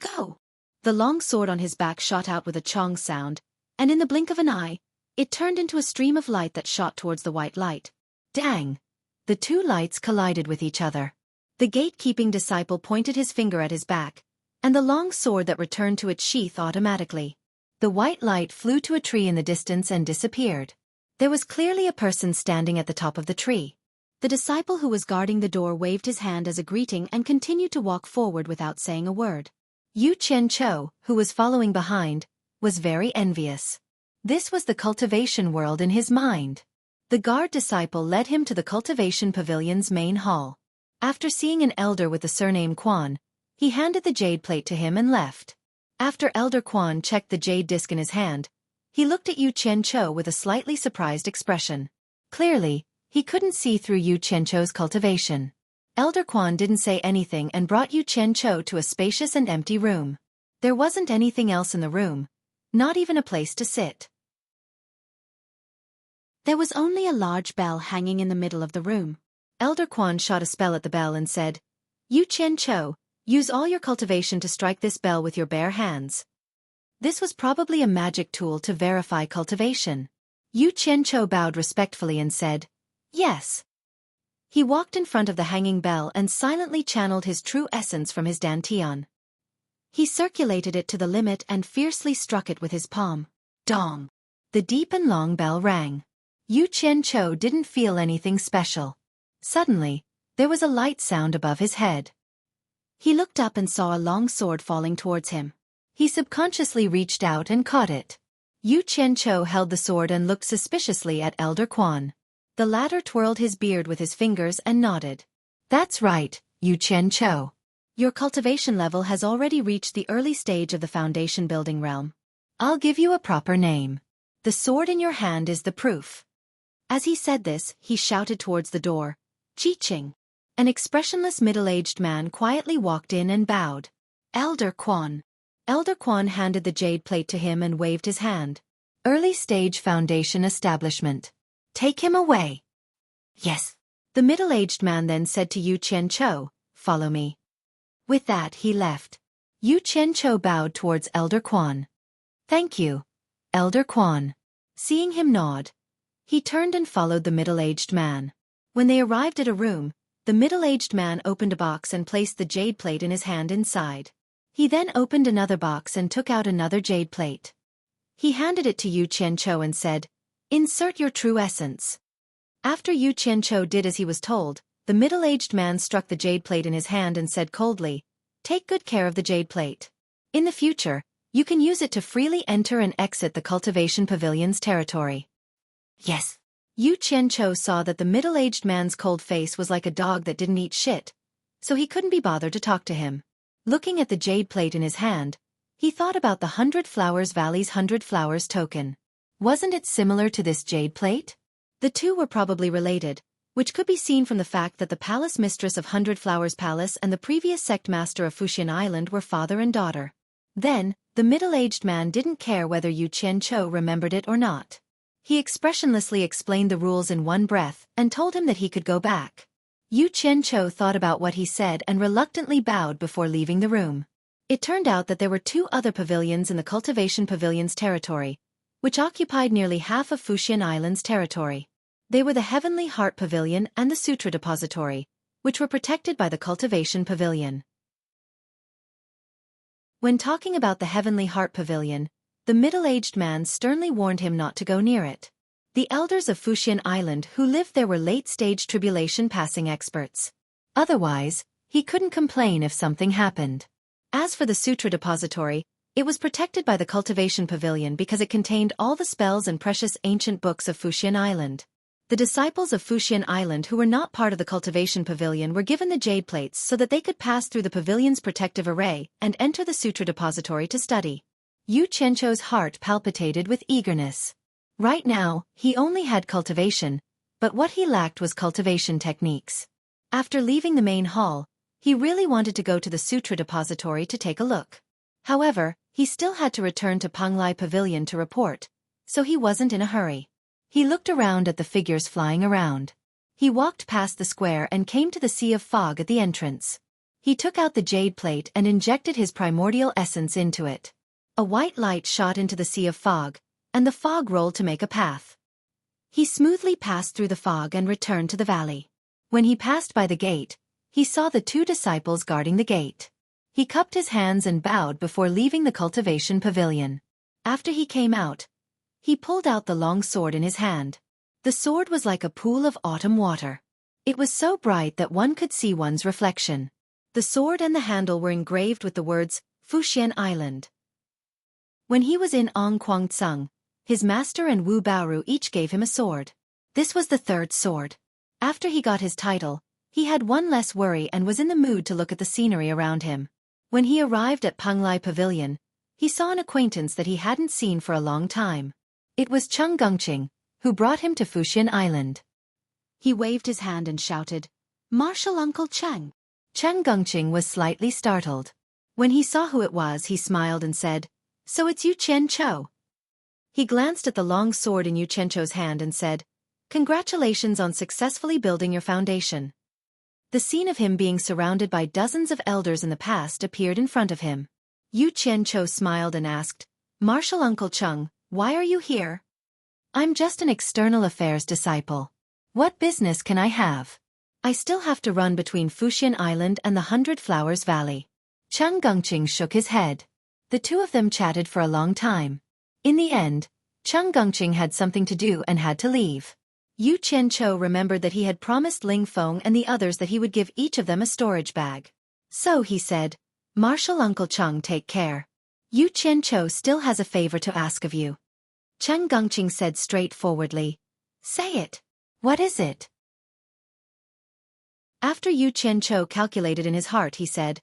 "Go!" The long sword on his back shot out with a chong sound, and in the blink of an eye, it turned into a stream of light that shot towards the white light. Dang! The two lights collided with each other. The gatekeeping disciple pointed his finger at his back, and the long sword that returned to its sheath automatically. The white light flew to a tree in the distance and disappeared. There was clearly a person standing at the top of the tree. The disciple who was guarding the door waved his hand as a greeting and continued to walk forward without saying a word. Yu Qianqiu, who was following behind, was very envious. This was the cultivation world in his mind. The guard disciple led him to the cultivation pavilion's main hall. After seeing an elder with the surname Quan, he handed the jade plate to him and left. After Elder Quan checked the jade disc in his hand, he looked at Yu Qianqiu with a slightly surprised expression. Clearly, he couldn't see through Yu Qianqiu's cultivation. Elder Quan didn't say anything and brought Yu Qianqiu to a spacious and empty room. There wasn't anything else in the room, not even a place to sit. There was only a large bell hanging in the middle of the room. Elder Quan shot a spell at the bell and said, "Yu Qianqiu, use all your cultivation to strike this bell with your bare hands." This was probably a magic tool to verify cultivation. Yu Qianqiu bowed respectfully and said, "Yes." He walked in front of the hanging bell and silently channeled his true essence from his dantian. He circulated it to the limit and fiercely struck it with his palm. Dong! The deep and long bell rang. Yu Qianqiu didn't feel anything special. Suddenly, there was a light sound above his head. He looked up and saw a long sword falling towards him. He subconsciously reached out and caught it. Yu Qianqiu held the sword and looked suspiciously at Elder Quan. The latter twirled his beard with his fingers and nodded. "That's right, Yu Qianqiu. Your cultivation level has already reached the early stage of the foundation building realm. I'll give you a proper name. The sword in your hand is the proof." As he said this, he shouted towards the door, "Qi-Qing." An expressionless middle-aged man quietly walked in and bowed. "Elder Quan." Elder Quan handed the jade plate to him and waved his hand. "Early stage foundation establishment. Take him away." "Yes." The middle-aged man then said to Yu Qianqiu, "Follow me." With that he left. Yu Qianqiu bowed towards Elder Quan. "Thank you, Elder Quan." Seeing him nod, he turned and followed the middle-aged man. When they arrived at a room, the middle-aged man opened a box and placed the jade plate in his hand inside. He then opened another box and took out another jade plate. He handed it to Yu Qianqiu and said, "Insert your true essence." After Yu Qianqiu did as he was told, the middle-aged man struck the jade plate in his hand and said coldly, "Take good care of the jade plate. In the future, you can use it to freely enter and exit the cultivation pavilion's territory." "Yes." Yu Qianqiu saw that the middle-aged man's cold face was like a dog that didn't eat shit, so he couldn't be bothered to talk to him. Looking at the jade plate in his hand, he thought about the 100 Flowers Valley's 100 Flowers token. Wasn't it similar to this jade plate? The two were probably related, which could be seen from the fact that the palace mistress of Hundred Flowers Palace and the previous sect master of Fuxian Island were father and daughter. Then, the middle-aged man didn't care whether Yu Qianqiu remembered it or not. He expressionlessly explained the rules in one breath and told him that he could go back. Yu Qianqiu thought about what he said and reluctantly bowed before leaving the room. It turned out that there were 2 other pavilions in the Cultivation Pavilion's territory, which occupied nearly half of Fuxian Island's territory. They were the Heavenly Heart Pavilion and the Sutra Depository, which were protected by the Cultivation Pavilion. When talking about the Heavenly Heart Pavilion, the middle-aged man sternly warned him not to go near it. The elders of Fuxian Island who lived there were late-stage tribulation passing experts. Otherwise, he couldn't complain if something happened. As for the Sutra Depository, it was protected by the Cultivation Pavilion because it contained all the spells and precious ancient books of Fuxian Island. The disciples of Fuxian Island who were not part of the Cultivation Pavilion were given the jade plates so that they could pass through the pavilion's protective array and enter the Sutra Depository to study. Yu Qianqiu's heart palpitated with eagerness. Right now, he only had cultivation, but what he lacked was cultivation techniques. After leaving the main hall, he really wanted to go to the Sutra Depository to take a look. However, he still had to return to Panglai Pavilion to report, so he wasn't in a hurry. He looked around at the figures flying around. He walked past the square and came to the sea of fog at the entrance. He took out the jade plate and injected his primordial essence into it. A white light shot into the sea of fog, and the fog rolled to make a path. He smoothly passed through the fog and returned to the valley. When he passed by the gate, he saw the 2 disciples guarding the gate. He cupped his hands and bowed before leaving the Cultivation Pavilion. After he came out, he pulled out the long sword in his hand. The sword was like a pool of autumn water. It was so bright that one could see one's reflection. The sword and the handle were engraved with the words, Fuxian Island. When he was in Ong Kwang Tsung, his master and Wu Baoru each gave him a sword. This was the 3rd sword. After he got his title, he had one less worry and was in the mood to look at the scenery around him. When he arrived at Panglai Pavilion, he saw an acquaintance that he hadn't seen for a long time. It was Cheng Gongqing, who brought him to Fuxian Island. He waved his hand and shouted, "Marshal Uncle Cheng." Cheng Gongqing was slightly startled. When he saw who it was, he smiled and said, "So it's Yu Qianqiu." He glanced at the long sword in Yu Qianqiu's hand and said, "Congratulations on successfully building your foundation." The scene of him being surrounded by dozens of elders in the past appeared in front of him. Yu Qianqiu smiled and asked, "Marshal Uncle Cheng, why are you here?" "I'm just an external affairs disciple. What business can I have? I still have to run between Fuxian Island and the Hundred Flowers Valley." Cheng Gongqing shook his head. The 2 of them chatted for a long time. In the end, Cheng Gongqing had something to do and had to leave. Yu Qianqiu remembered that he had promised Ling Feng and the others that he would give each of them a storage bag. So he said, "Marshal Uncle Cheng, take care. Yu Qianqiu still has a favor to ask of you." Cheng Gongqing said straightforwardly, "Say it. What is it?" After Yu Qianqiu calculated in his heart, he said,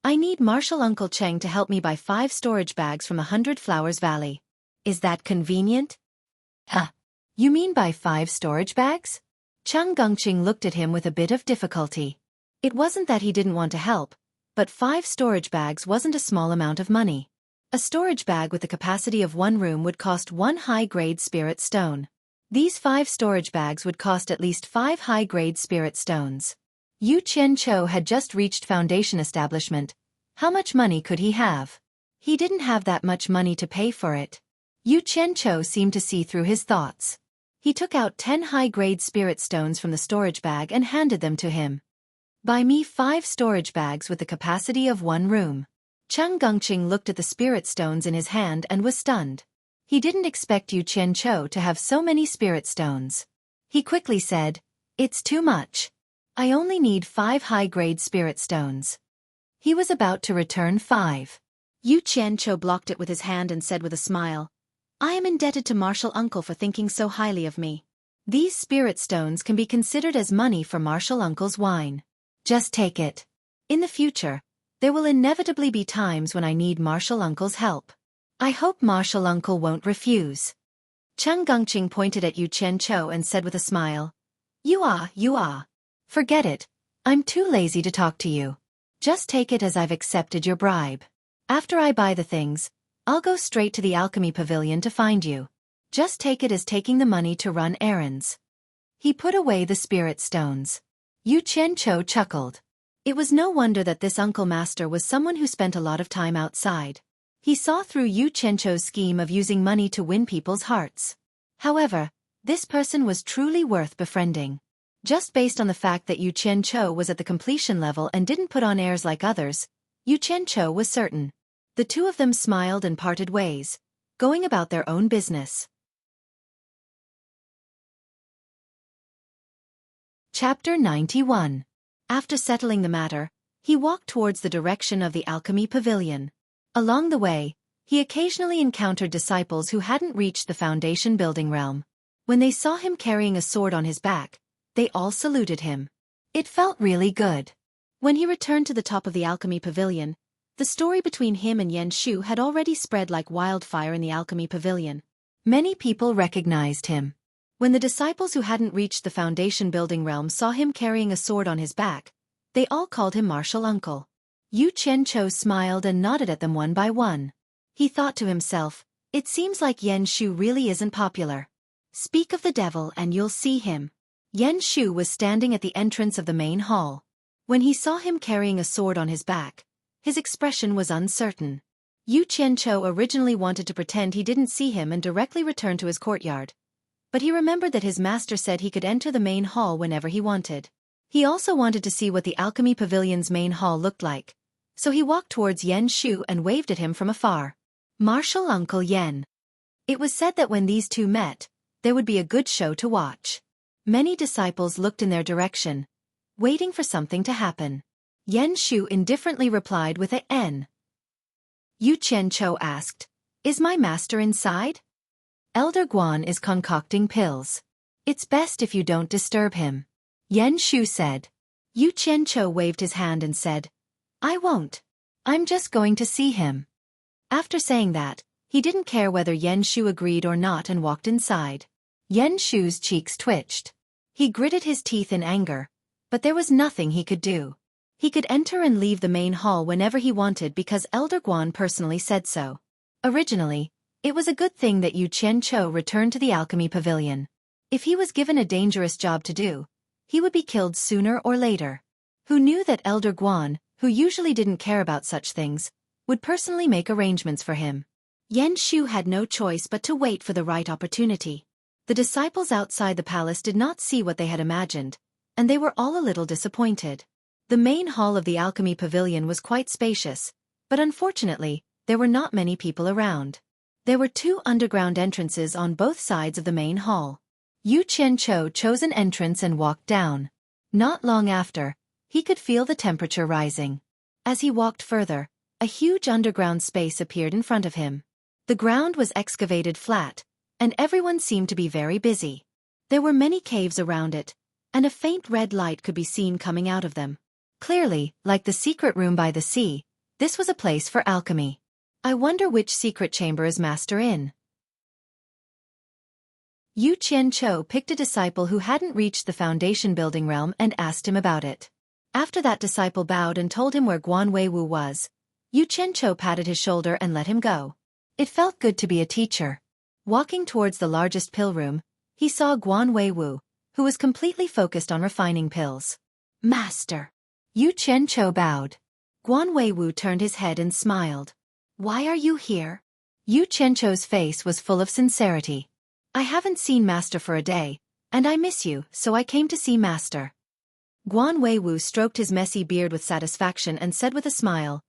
"I need Marshal Uncle Cheng to help me buy 5 storage bags from the Hundred Flowers Valley. Is that convenient?" "Huh. You mean buy 5 storage bags?" Cheng Gongqing looked at him with a bit of difficulty. It wasn't that he didn't want to help, but 5 storage bags wasn't a small amount of money. A storage bag with the capacity of 1 room would cost 1 high-grade spirit stone. These 5 storage bags would cost at least 5 high-grade spirit stones. Yu Qianqiu had just reached foundation establishment. How much money could he have? He didn't have that much money to pay for it. Yu Qianqiu seemed to see through his thoughts. He took out 10 high-grade spirit stones from the storage bag and handed them to him. "Buy me 5 storage bags with the capacity of 1 room." Cheng Gongqing looked at the spirit stones in his hand and was stunned. He didn't expect Yu Qianqiu to have so many spirit stones. He quickly said, "It's too much. I only need 5 high-grade spirit stones." He was about to return 5. Yu Qianqiu blocked it with his hand and said with a smile, "I am indebted to Marshal Uncle for thinking so highly of me. These spirit stones can be considered as money for Marshal Uncle's wine. Just take it. In the future, there will inevitably be times when I need Marshal Uncle's help. I hope Marshal Uncle won't refuse." Cheng Gongqing pointed at Yu Qianqiu and said with a smile, You are. Forget it. I'm too lazy to talk to you. Just take it as I've accepted your bribe. After I buy the things, I'll go straight to the alchemy pavilion to find you. Just take it as taking the money to run errands. He put away the spirit stones. Yu Qianqiu chuckled. It was no wonder that this uncle master was someone who spent a lot of time outside. He saw through Yu Qianqiu's scheme of using money to win people's hearts. However, this person was truly worth befriending. Just based on the fact that Yu Qianqiu was at the completion level and didn't put on airs like others, Yu Qianqiu was certain. The two of them smiled and parted ways, going about their own business. Chapter 91. After settling the matter, he walked towards the direction of the alchemy pavilion. Along the way, he occasionally encountered disciples who hadn't reached the foundation building realm. When they saw him carrying a sword on his back, they all saluted him. It felt really good. When he returned to the top of the alchemy pavilion, the story between him and Yan Shu had already spread like wildfire in the alchemy pavilion. Many people recognized him. When the disciples who hadn't reached the foundation building realm saw him carrying a sword on his back, they all called him Martial Uncle. Yu Qianqiu smiled and nodded at them one by one. He thought to himself, it seems like Yan Shu really isn't popular. Speak of the devil and you'll see him. Yan Shu was standing at the entrance of the main hall. When he saw him carrying a sword on his back, his expression was uncertain. Yu Qianqiu originally wanted to pretend he didn't see him and directly return to his courtyard. But he remembered that his master said he could enter the main hall whenever he wanted. He also wanted to see what the alchemy pavilion's main hall looked like, so he walked towards Yan Shu and waved at him from afar. Martial Uncle Yan. It was said that when these two met, there would be a good show to watch. Many disciples looked in their direction, waiting for something to happen. Yan Shu indifferently replied with a N. Yu Qianqiu asked, "Is my master inside?" Elder Guan is concocting pills. It's best if you don't disturb him. Yan Shu said. Yu Qianqiu waved his hand and said, I won't. I'm just going to see him. After saying that, he didn't care whether Yan Shu agreed or not and walked inside. Yan Shu's cheeks twitched. He gritted his teeth in anger, but there was nothing he could do. He could enter and leave the main hall whenever he wanted because Elder Guan personally said so. Originally, it was a good thing that Yu Qianqiu returned to the alchemy pavilion. If he was given a dangerous job to do, he would be killed sooner or later. Who knew that Elder Guan, who usually didn't care about such things, would personally make arrangements for him? Yan Shu had no choice but to wait for the right opportunity. The disciples outside the palace did not see what they had imagined, and they were all a little disappointed. The main hall of the alchemy pavilion was quite spacious, but unfortunately, there were not many people around. There were two underground entrances on both sides of the main hall. Yu Qianqiu chose an entrance and walked down. Not long after, he could feel the temperature rising. As he walked further, a huge underground space appeared in front of him. The ground was excavated flat, and everyone seemed to be very busy. There were many caves around it, and a faint red light could be seen coming out of them. Clearly, like the secret room by the sea, this was a place for alchemy. I wonder which secret chamber is master in. Yu Qianqiu picked a disciple who hadn't reached the foundation building realm and asked him about it. After that disciple bowed and told him where Guan Weiwu was, Yu Qianqiu patted his shoulder and let him go. It felt good to be a teacher. Walking towards the largest pill room, he saw Guan Weiwu, who was completely focused on refining pills. Master. Yu Qianqiu bowed. Guan Weiwu turned his head and smiled. Why are you here? Yu Qianqiu's face was full of sincerity. I haven't seen Master for a day, and I miss you, so I came to see Master. Guan Weiwu stroked his messy beard with satisfaction and said with a smile,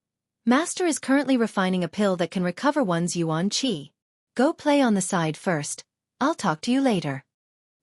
Master is currently refining a pill that can recover one's yuan qi. Go play on the side first, I'll talk to you later.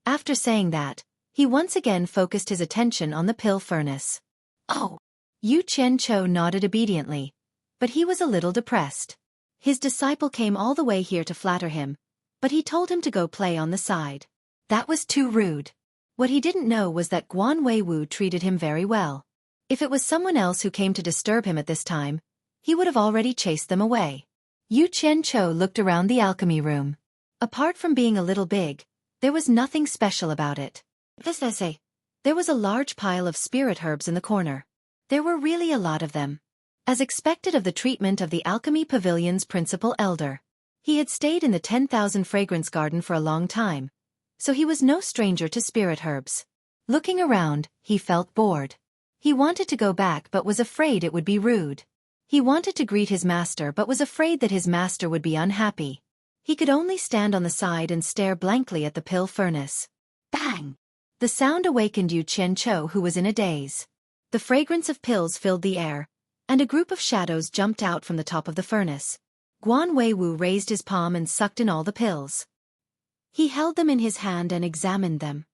After saying that, he once again focused his attention on the pill furnace. Oh! Yu Qianqiu nodded obediently, but he was a little depressed. His disciple came all the way here to flatter him, but he told him to go play on the side. That was too rude. What he didn't know was that Guan Weiwu treated him very well. If it was someone else who came to disturb him at this time, he would have already chased them away. Yu Qianqiu looked around the alchemy room. Apart from being a little big, there was nothing special about it. This essay. There was a large pile of spirit herbs in the corner. There were really a lot of them. As expected of the treatment of the Alchemy Pavilion's principal elder. He had stayed in the 10,000 fragrance garden for a long time, so he was no stranger to spirit herbs. Looking around, he felt bored. He wanted to go back but was afraid it would be rude. He wanted to greet his master but was afraid that his master would be unhappy. He could only stand on the side and stare blankly at the pill furnace. Bang! The sound awakened Yu Qianqiu, who was in a daze. The fragrance of pills filled the air, and a group of shadows jumped out from the top of the furnace. Guan Weiwu raised his palm and sucked in all the pills. He held them in his hand and examined them.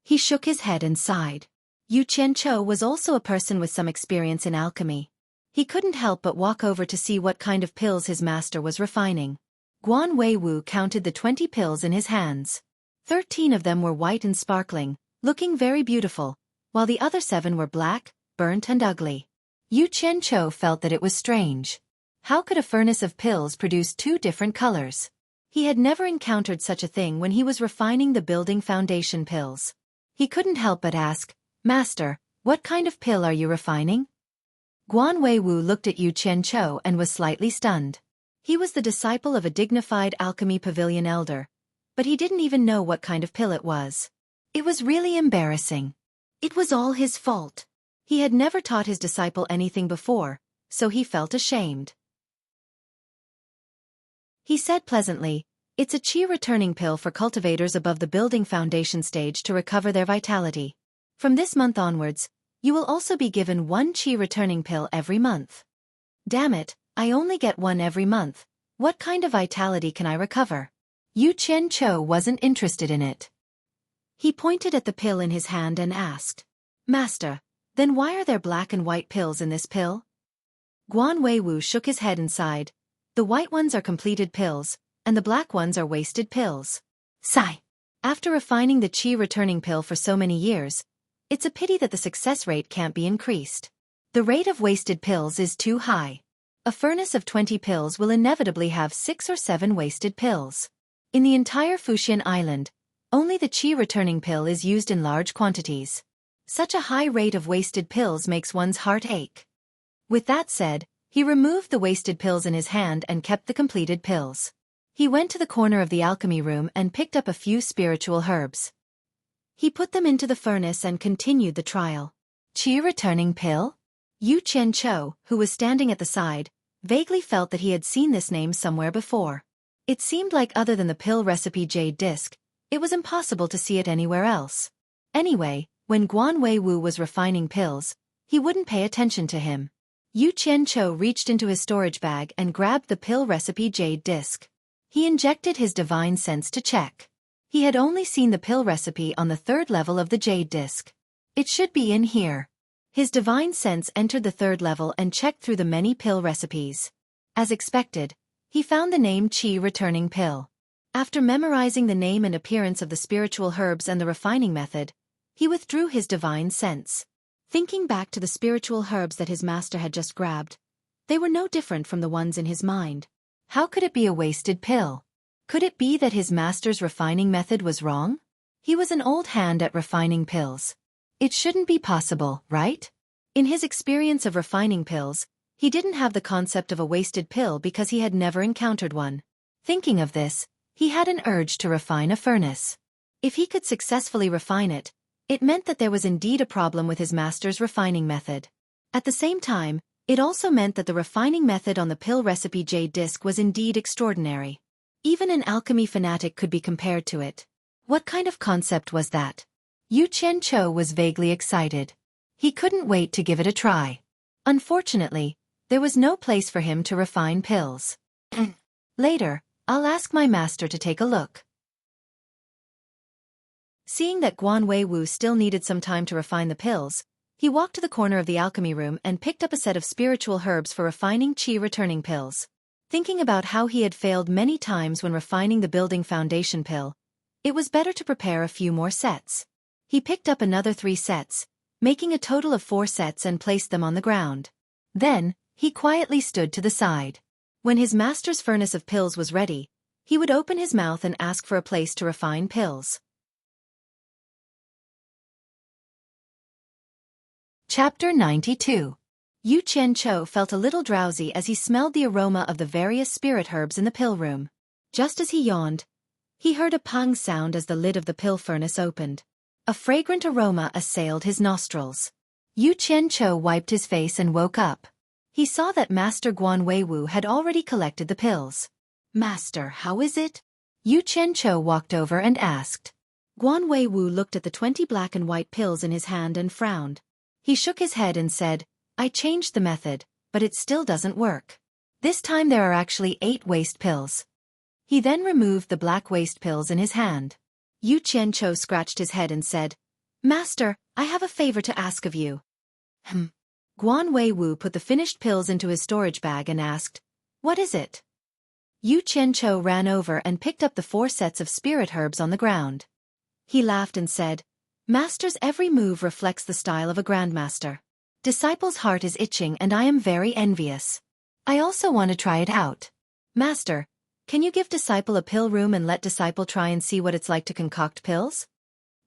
He shook his head and sighed. Yu Qianqiu was also a person with some experience in alchemy. He couldn't help but walk over to see what kind of pills his master was refining. Guan Weiwu counted the 20 pills in his hands. 13 of them were white and sparkling, looking very beautiful, while the other 7 were black, burnt and ugly. Yu Qianqiu felt that it was strange. How could a furnace of pills produce 2 different colors? He had never encountered such a thing when he was refining the building foundation pills. He couldn't help but ask, "Master, what kind of pill are you refining?" Guan Weiwu looked at Yu Qianqiu and was slightly stunned. He was the disciple of a dignified Alchemy Pavilion elder, but he didn't even know what kind of pill it was. It was really embarrassing. It was all his fault. He had never taught his disciple anything before, so he felt ashamed. He said pleasantly, "It's a qi returning pill for cultivators above the building foundation stage to recover their vitality. From this month onwards, you will also be given 1 qi returning pill every month." Damn it, I only get 1 every month. What kind of vitality can I recover? Yu Qianqiu wasn't interested in it. He pointed at the pill in his hand and asked, "Master, then why are there black and white pills in this pill?" Guan Weiwu shook his head and sighed. "The white ones are completed pills, and the black ones are wasted pills." Sigh. After refining the qi returning pill for so many years, it's a pity that the success rate can't be increased. The rate of wasted pills is too high. A furnace of 20 pills will inevitably have 6 or 7 wasted pills. In the entire Fuxian Island, only the qi returning pill is used in large quantities. Such a high rate of wasted pills makes one's heart ache. With that said, he removed the wasted pills in his hand and kept the completed pills. He went to the corner of the alchemy room and picked up a few spiritual herbs. He put them into the furnace and continued the trial. Qi returning pill? Yu Qianqiu, who was standing at the side, vaguely felt that he had seen this name somewhere before. It seemed like other than the pill recipe jade disc, it was impossible to see it anywhere else. Anyway, when Guan Weiwu was refining pills, he wouldn't pay attention to him. Yu Qianqiu reached into his storage bag and grabbed the pill recipe jade disc. He injected his divine sense to check. He had only seen the pill recipe on the 3rd level of the jade disc. It should be in here. His divine sense entered the 3rd level and checked through the many pill recipes. As expected, he found the name qi returning pill. After memorizing the name and appearance of the spiritual herbs and the refining method, he withdrew his divine sense. Thinking back to the spiritual herbs that his master had just grabbed, they were no different from the ones in his mind. How could it be a wasted pill? Could it be that his master's refining method was wrong? He was an old hand at refining pills. It shouldn't be possible, right? In his experience of refining pills, he didn't have the concept of a wasted pill because he had never encountered one. Thinking of this, he had an urge to refine a furnace. If he could successfully refine it, it meant that there was indeed a problem with his master's refining method. At the same time, it also meant that the refining method on the pill recipe jade disc was indeed extraordinary. Even an alchemy fanatic could be compared to it. What kind of concept was that? Yu Qianqiu was vaguely excited. He couldn't wait to give it a try. Unfortunately, there was no place for him to refine pills. Later, I'll ask my master to take a look. Seeing that Guan Weiwu still needed some time to refine the pills, he walked to the corner of the alchemy room and picked up a set of spiritual herbs for refining qi returning pills. Thinking about how he had failed many times when refining the building foundation pill, it was better to prepare a few more sets. He picked up another 3 sets, making a total of 4 sets and placed them on the ground. Then, he quietly stood to the side. When his master's furnace of pills was ready, he would open his mouth and ask for a place to refine pills. Chapter 92. Yu Qianqiu felt a little drowsy as he smelled the aroma of the various spirit herbs in the pill room. Just as he yawned, he heard a pang sound as the lid of the pill furnace opened. A fragrant aroma assailed his nostrils. Yu Qianqiu wiped his face and woke up. He saw that Master Guan Weiwu had already collected the pills. "Master, how is it?" Yu Qianqiu walked over and asked. Guan Weiwu looked at the 20 black and white pills in his hand and frowned. He shook his head and said, "I changed the method, but it still doesn't work. This time there are actually 8 waste pills." He then removed the black waste pills in his hand. Yu Qianqiu scratched his head and said, "Master, I have a favor to ask of you." Guan Weiwu put the finished pills into his storage bag and asked, "What is it?" Yu Qianqiu ran over and picked up the 4 sets of spirit herbs on the ground. He laughed and said, "Master's every move reflects the style of a grandmaster. Disciple's heart is itching and I am very envious. I also want to try it out. Master, can you give Disciple a pill room and let Disciple try and see what it's like to concoct pills?"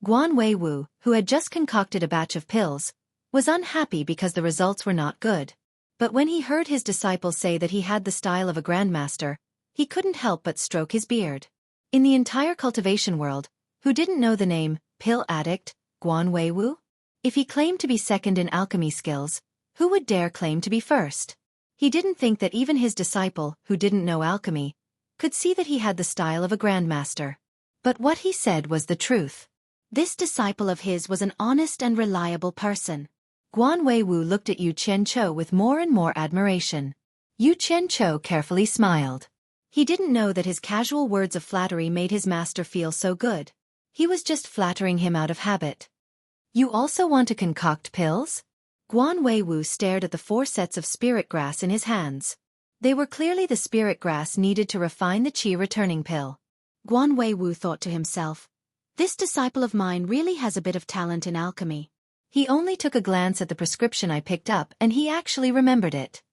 Guan Weiwu, who had just concocted a batch of pills, was unhappy because the results were not good. But when he heard his disciple say that he had the style of a grandmaster, he couldn't help but stroke his beard. In the entire cultivation world, who didn't know the name, pill addict, Guan Weiwu? If he claimed to be second in alchemy skills, who would dare claim to be first? He didn't think that even his disciple, who didn't know alchemy, could see that he had the style of a grandmaster. But what he said was the truth. This disciple of his was an honest and reliable person. Guan Weiwu looked at Yu Qianqiu with more and more admiration. Yu Qianqiu carefully smiled. He didn't know that his casual words of flattery made his master feel so good. He was just flattering him out of habit. "You also want to concoct pills?" Guan Weiwu stared at the 4 sets of spirit grass in his hands. They were clearly the spirit grass needed to refine the qi returning pill. Guan Weiwu thought to himself, "This disciple of mine really has a bit of talent in alchemy. He only took a glance at the prescription I picked up and he actually remembered it.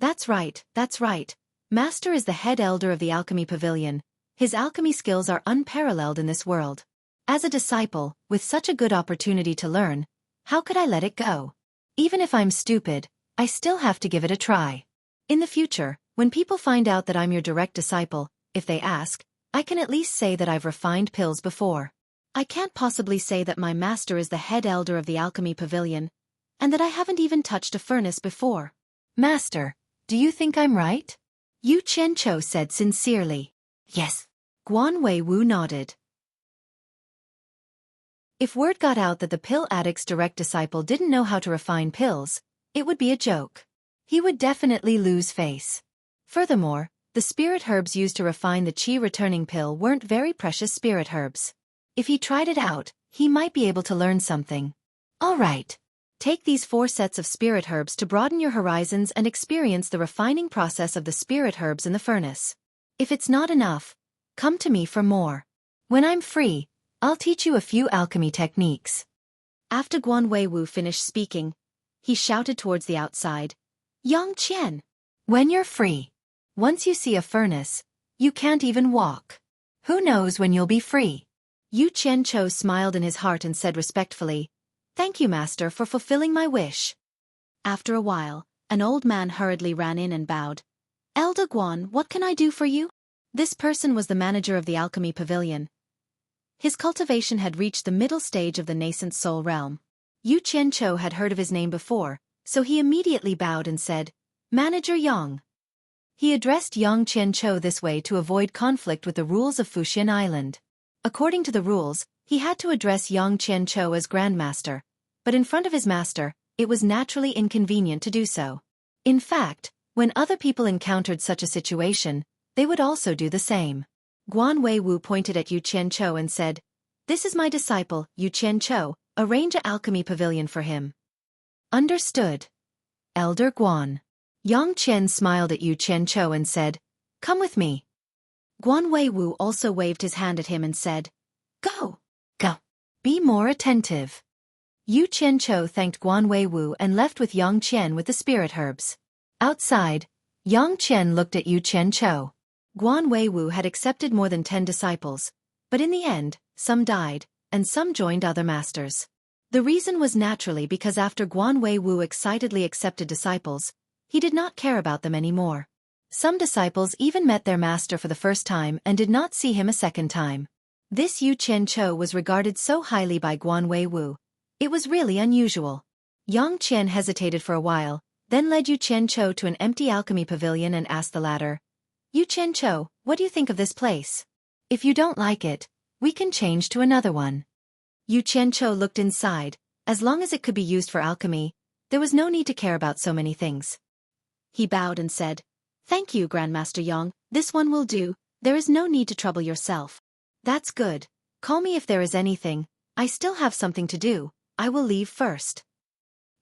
That's right, that's right. Master is the head elder of the alchemy pavilion. His alchemy skills are unparalleled in this world. As a disciple, with such a good opportunity to learn, how could I let it go? Even if I'm stupid, I still have to give it a try. In the future, when people find out that I'm your direct disciple, if they ask, I can at least say that I've refined pills before. I can't possibly say that my master is the head elder of the alchemy pavilion, and that I haven't even touched a furnace before." "Master, do you think I'm right?" Yu Qianqiu said sincerely. "Yes." Guan Weiwu nodded. If word got out that the pill addict's direct disciple didn't know how to refine pills, it would be a joke. He would definitely lose face. Furthermore, the spirit herbs used to refine the qi returning pill weren't very precious spirit herbs. If he tried it out, he might be able to learn something. "All right. Take these 4 sets of spirit herbs to broaden your horizons and experience the refining process of the spirit herbs in the furnace. If it's not enough, come to me for more. When I'm free, I'll teach you a few alchemy techniques." After Guan Weiwu finished speaking, he shouted towards the outside, "Yang Qian, when you're free. Once you see a furnace, you can't even walk. Who knows when you'll be free?" Yu Qianqiu smiled in his heart and said respectfully, "Thank you, Master, for fulfilling my wish." After a while, an old man hurriedly ran in and bowed. "Elder Guan, what can I do for you?" This person was the manager of the alchemy pavilion. His cultivation had reached the middle stage of the nascent soul realm. Yu Qianqiu had heard of his name before, so he immediately bowed and said, "Manager Yang." He addressed Yang Qianqiu this way to avoid conflict with the rules of Fuxian Island. According to the rules, he had to address Yang Qianqiu as Grandmaster, but in front of his master, it was naturally inconvenient to do so. In fact, when other people encountered such a situation, they would also do the same. Guan Weiwu pointed at Yu Qianqiu and said, "This is my disciple, Yu Qianqiu, arrange an alchemy pavilion for him." "Understood. Elder Guan." Yang Qian smiled at Yu Qianqiu and said, "Come with me." Guan Weiwu also waved his hand at him and said, "Go. Go. Be more attentive." Yu Qianqiu thanked Guan Weiwu and left with Yang Qian with the spirit herbs. Outside, Yang Qian looked at Yu Qianqiu. Guan Weiwu had accepted more than 10 disciples, but in the end, some died, and some joined other masters. The reason was naturally because after Guan Weiwu excitedly accepted disciples, he did not care about them anymore. Some disciples even met their master for the first time and did not see him a second time. This Yu Qianchou was regarded so highly by Guan Weiwu. It was really unusual. Yang Qian hesitated for a while, then led Yu Qianchou to an empty alchemy pavilion and asked the latter, "Yu Qianchou, what do you think of this place? If you don't like it, we can change to another one." Yu Qianchou looked inside. As long as it could be used for alchemy, there was no need to care about so many things. He bowed and said, "Thank you, Grandmaster Yang, this one will do, there is no need to trouble yourself." "That's good. Call me if there is anything, I still have something to do, I will leave first."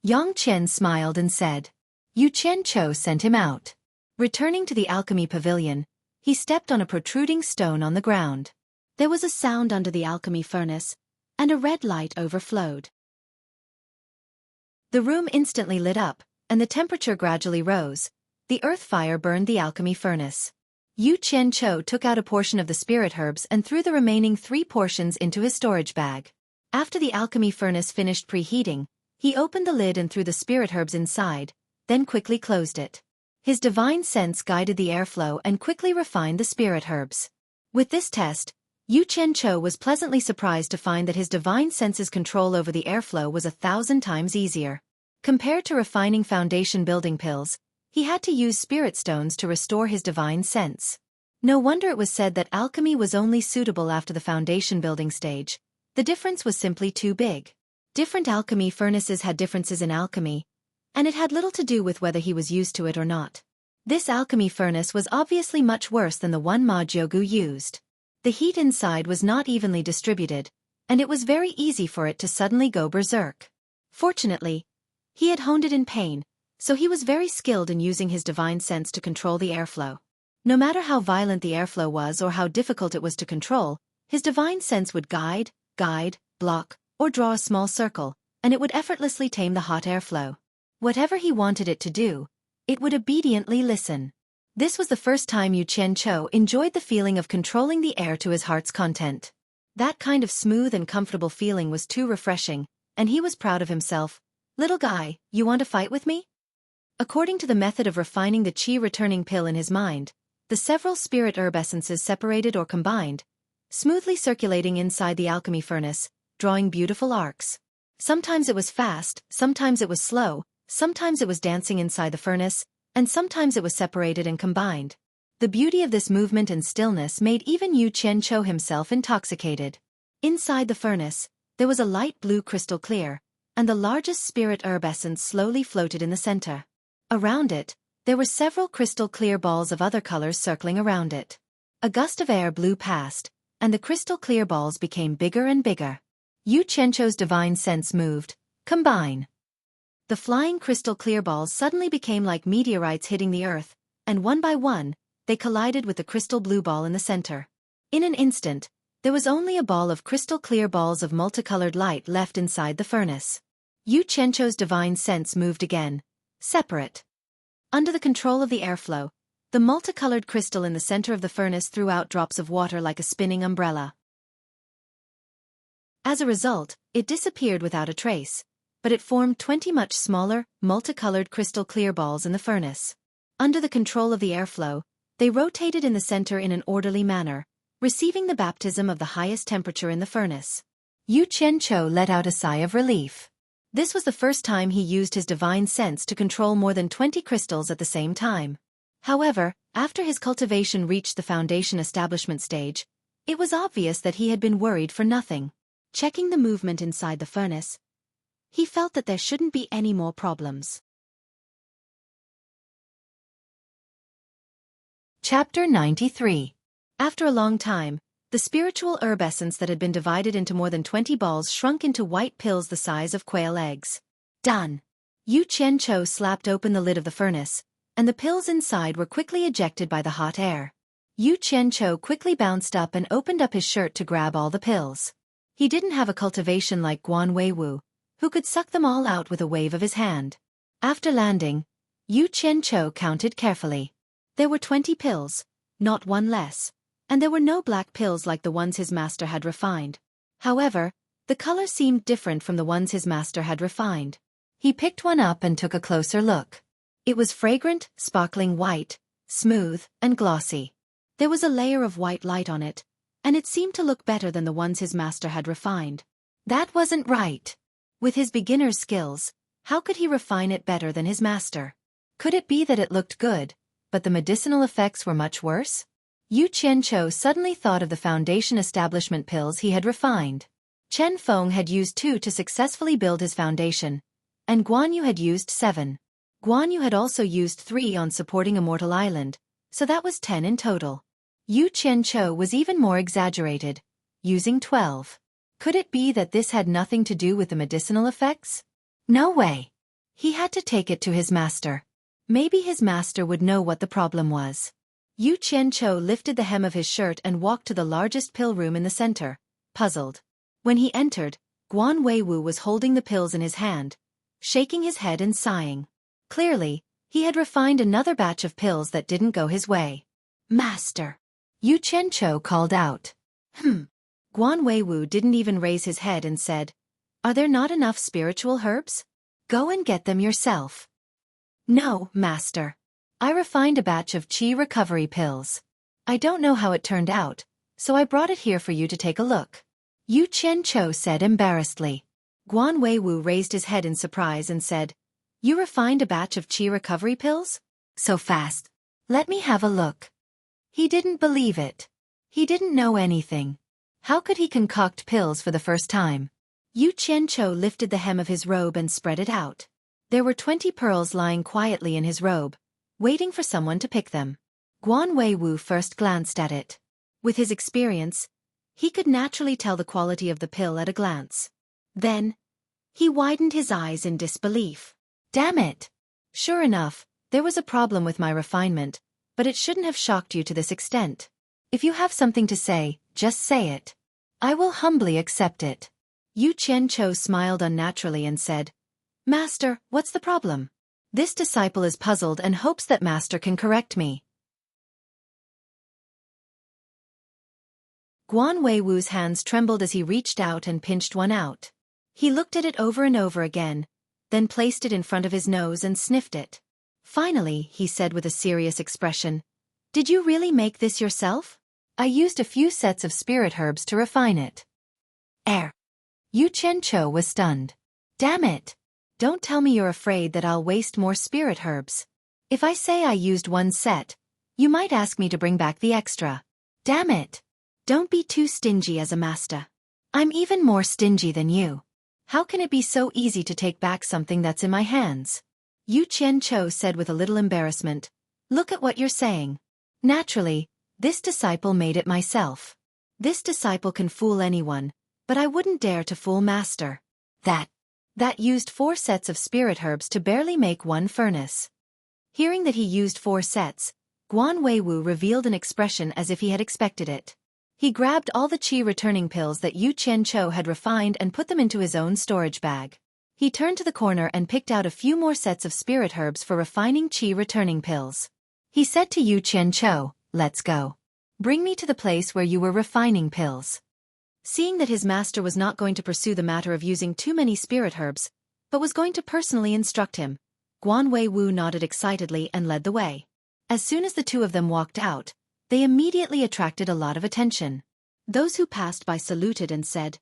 Yang Qian smiled and said. Yu Qianchou sent him out. Returning to the alchemy pavilion, he stepped on a protruding stone on the ground. There was a sound under the alchemy furnace, and a red light overflowed. The room instantly lit up, and the temperature gradually rose. The earth fire burned the alchemy furnace. Yu Qianchou took out a portion of the spirit herbs and threw the remaining 3 portions into his storage bag. After the alchemy furnace finished preheating, he opened the lid and threw the spirit herbs inside, then quickly closed it. His divine sense guided the airflow and quickly refined the spirit herbs. With this test, Yu Qianchou was pleasantly surprised to find that his divine sense's control over the airflow was 1,000 times easier. Compared to refining foundation building pills, he had to use spirit stones to restore his divine sense. No wonder it was said that alchemy was only suitable after the foundation building stage. The difference was simply too big. Different alchemy furnaces had differences in alchemy, and it had little to do with whether he was used to it or not. This alchemy furnace was obviously much worse than the one Ma Jiugu used. The heat inside was not evenly distributed, and it was very easy for it to suddenly go berserk. Fortunately, he had honed it in pain, so he was very skilled in using his divine sense to control the airflow. No matter how violent the airflow was or how difficult it was to control, his divine sense would guide, block, or draw a small circle, and it would effortlessly tame the hot airflow. Whatever he wanted it to do, it would obediently listen. This was the first time Yu Qianchou enjoyed the feeling of controlling the air to his heart's content. That kind of smooth and comfortable feeling was too refreshing, and he was proud of himself. "Little guy, you want to fight with me?" According to the method of refining the qi returning pill in his mind, the several spirit herb essences separated or combined, smoothly circulating inside the alchemy furnace, drawing beautiful arcs. Sometimes it was fast, sometimes it was slow, sometimes it was dancing inside the furnace, and sometimes it was separated and combined. The beauty of this movement and stillness made even Yu Qianchou himself intoxicated. Inside the furnace, there was a light blue crystal clear, and the largest spirit herb essence slowly floated in the center. Around it, there were several crystal clear balls of other colors circling around it. A gust of air blew past, and the crystal clear balls became bigger and bigger. Yu Qianchou's divine sense moved. Combine. The flying crystal clear balls suddenly became like meteorites hitting the earth, and one by one, they collided with the crystal blue ball in the center. In an instant, there was only a ball of crystal clear balls of multicolored light left inside the furnace. Yu Qianchou's divine sense moved again. Separate. Under the control of the airflow, the multicolored crystal in the center of the furnace threw out drops of water like a spinning umbrella. As a result, it disappeared without a trace, but it formed 20 much smaller, multicolored crystal clear balls in the furnace. Under the control of the airflow, they rotated in the center in an orderly manner, receiving the baptism of the highest temperature in the furnace. Yu Qianchou let out a sigh of relief. This was the first time he used his divine sense to control more than 20 crystals at the same time. However, after his cultivation reached the foundation establishment stage, it was obvious that he had been worried for nothing. Checking the movement inside the furnace, he felt that there shouldn't be any more problems. Chapter 93. After a long time, the spiritual herb essence that had been divided into more than 20 balls shrunk into white pills the size of quail eggs. Done. Yu Qianchou slapped open the lid of the furnace, and the pills inside were quickly ejected by the hot air. Yu Qianchou quickly bounced up and opened up his shirt to grab all the pills. He didn't have a cultivation like Guan Weiwu, who could suck them all out with a wave of his hand. After landing, Yu Qianchou counted carefully. There were 20 pills, not one less, and there were no black pills like the ones his master had refined. However, The color seemed different from the ones his master had refined. He picked one up and took a closer look. It was fragrant, sparkling white, smooth, and glossy. There was a layer of white light on it, and it seemed to look better than the ones his master had refined. That wasn't right. With his beginner's skills, how could he refine it better than his master? Could it be that it looked good, but the medicinal effects were much worse? Yu Qianqiu suddenly thought of the foundation establishment pills he had refined. Chen Feng had used 2 to successfully build his foundation, and Guan Yu had used 7. Guan Yu had also used 3 on supporting Immortal Island, so that was 10 in total. Yu Qianqiu was even more exaggerated, using 12. Could it be that this had nothing to do with the medicinal effects? No way. He had to take it to his master. Maybe his master would know what the problem was. Yu Qianqiu lifted the hem of his shirt and walked to the largest pill room in the center, puzzled. When he entered, Guan Weiwu was holding the pills in his hand, shaking his head and sighing. Clearly, he had refined another batch of pills that didn't go his way. Master! Yu Qianqiu called out. Guan Weiwu didn't even raise his head and said, "Are there not enough spiritual herbs? Go and get them yourself." No, master. I refined a batch of qi recovery pills. I don't know how it turned out, so I brought it here for you to take a look. Yu Qianqiu said embarrassedly. Guan Weiwu raised his head in surprise and said, "You refined a batch of qi recovery pills? So fast. Let me have a look." He didn't believe it. He didn't know anything. How could he concoct pills for the first time? Yu Qianqiu lifted the hem of his robe and spread it out. There were 20 pearls lying quietly in his robe, waiting for someone to pick them. Guan Weiwu first glanced at it. With his experience, he could naturally tell the quality of the pill at a glance. Then, he widened his eyes in disbelief. Damn it! Sure enough, there was a problem with my refinement, but it shouldn't have shocked you to this extent. If you have something to say, just say it. I will humbly accept it. Yu Qianqiu smiled unnaturally and said, "Master, what's the problem?" This disciple is puzzled and hopes that Master can correct me. Guan Weiwu's hands trembled as he reached out and pinched one out. He looked at it over and over again, then placed it in front of his nose and sniffed it. Finally, he said with a serious expression, "Did you really make this yourself?" "I used a few sets of spirit herbs to refine it." Yu Qianqiu was stunned. Damn it! Don't tell me you're afraid that I'll waste more spirit herbs. If I say I used 1 set, you might ask me to bring back the extra. Damn it! Don't be too stingy as a master. I'm even more stingy than you. How can it be so easy to take back something that's in my hands? Yu Qianqiu said with a little embarrassment. Look at what you're saying. Naturally, this disciple made it myself. This disciple can fool anyone, but I wouldn't dare to fool Master. That used 4 sets of spirit herbs to barely make 1 furnace. Hearing that he used 4 sets, Guan Weiwu revealed an expression as if he had expected it. He grabbed all the qi returning pills that Yu Qianqiu had refined and put them into his own storage bag. He turned to the corner and picked out a few more sets of spirit herbs for refining qi returning pills. He said to Yu Qianqiu, "Let's go. Bring me to the place where you were refining pills." Seeing that his master was not going to pursue the matter of using too many spirit herbs, but was going to personally instruct him, Guan Weiwu nodded excitedly and led the way. As soon as the 2 of them walked out, they immediately attracted a lot of attention. Those who passed by saluted and said,